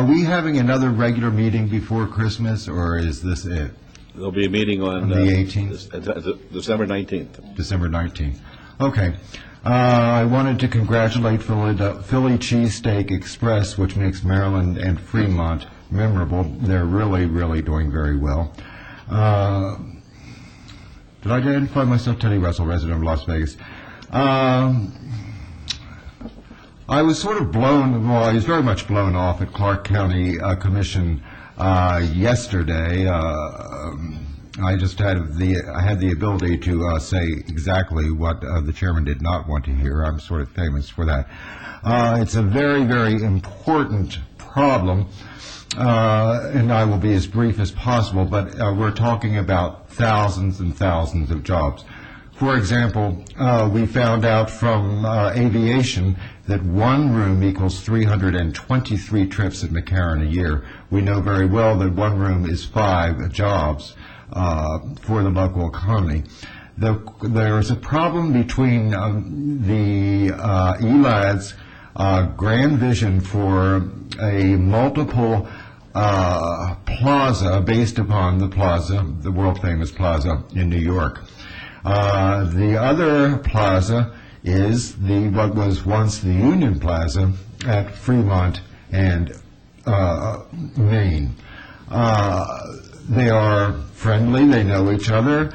we having another regular meeting before Christmas, or is this it? There'll be a meeting on the 18th? December 19th. December 19th. Okay. I wanted to congratulate Philly Cheesesteak Express, which makes Maryland and Fremont memorable. They're really, really doing very well. Did I identify myself? Teddy Russell, resident of Las Vegas. I was sort of I was very much blown off at Clark County Commission yesterday. I just had the ability to say exactly what the chairman did not want to hear. I'm sort of famous for that. It's a very, very important problem, and I will be as brief as possible, but we're talking about thousands and thousands of jobs. For example, we found out from aviation that one room equals 323 trips at McCarran a year. We know very well that one room is 5 jobs for the local economy. There is a problem between the ELAD's grand vision for a multiple plaza based upon the world-famous plaza in New York. The other plaza is what was once the Union Plaza at Fremont and Maine. They are friendly, they know each other.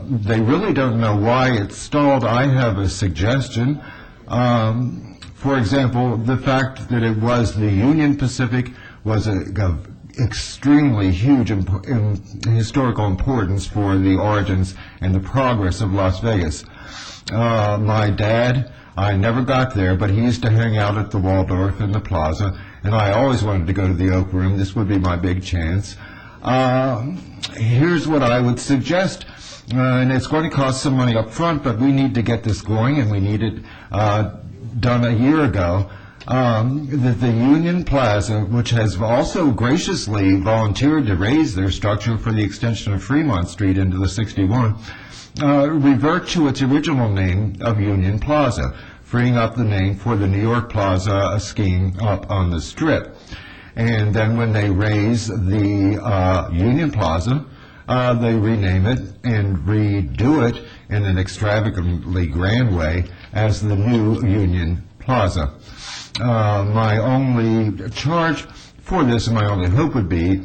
They really don't know why it stalled. I have a suggestion. For example, the fact that it was the Union Pacific was of extremely huge historical importance for the origins and the progress of Las Vegas. My dad, I never got there, but he used to hang out at the Waldorf and the Plaza, and I always wanted to go to the Oak Room. This would be my big chance. Here's what I would suggest, and it's going to cost some money up front, but we need to get this going, and we need it done a year ago. That the Union Plaza, which has also graciously volunteered to raise their structure for the extension of Fremont Street into the 61, revert to its original name of Union Plaza, freeing up the name for the New York Plaza scheme up on the Strip. And then when they raise the Union Plaza, they rename it and redo it in an extravagantly grand way as the new Union Plaza. My only charge for this, and my only hope would be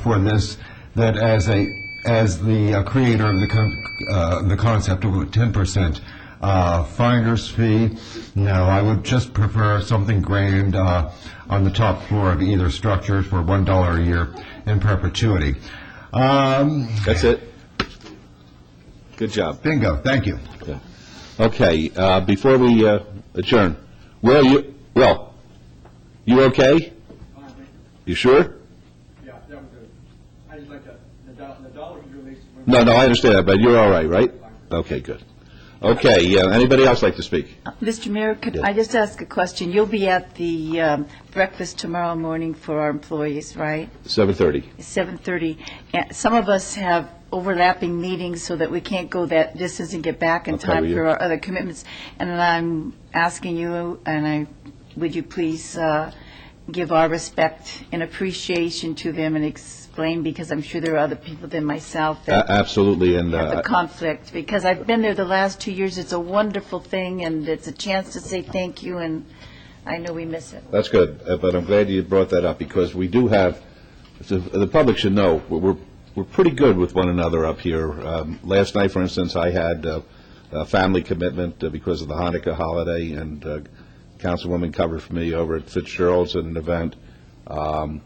for this, that as the creator of the concept of a 10% finder's fee, no, I would just prefer something grand on the top floor of either structure for $1 a year in perpetuity. That's it. Good job. Bingo. Thank you. Okay. Before we adjourn, Will, you okay? You sure? Yeah, that was good. I just like the dollars you released. No, I understand that, but you're all right, right? Okay, good. Okay, anybody else like to speak? Mr. Mayor, could I just ask a question? You'll be at the breakfast tomorrow morning for our employees, right? 7:30. 7:30. Some of us have overlapping meetings so that we can't go that distance and get back in time for our other commitments. And I'm asking you, would you please give our respect and appreciation to them and explain, because I'm sure there are other people than myself that absolutely, and have the conflict. Because I've been there the last 2 years. It's a wonderful thing, and it's a chance to say thank you, and I know we miss it. That's good, but I'm glad you brought that up, because we do have So the public should know, we're pretty good with one another up here. Last night, for instance, I had a family commitment because of the Hanukkah holiday, and Councilwoman covered for me over at Fitzgerald's at an event for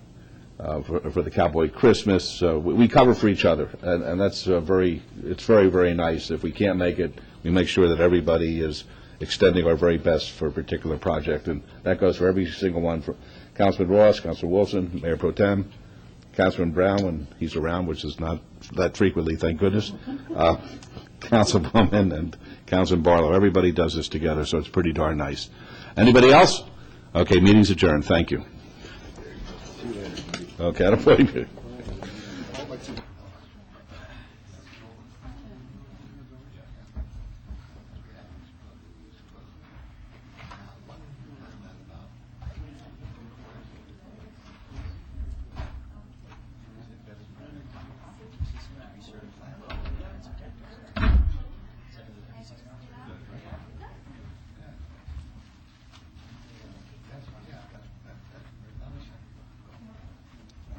the Cowboy Christmas. We cover for each other, and that's it's very, very nice. If we can't make it, we make sure that everybody is extending our very best for a particular project, and that goes for every single one, for Councilman Ross, Councilman Wilson, Mayor Pro Tem, Councilman Brown when he's around, which is not that frequently, thank goodness, Councilwoman and Councilman Barlow. Everybody does this together, so it's pretty darn nice. Anybody else? Okay, meeting's adjourned. Thank you. Okay, I don't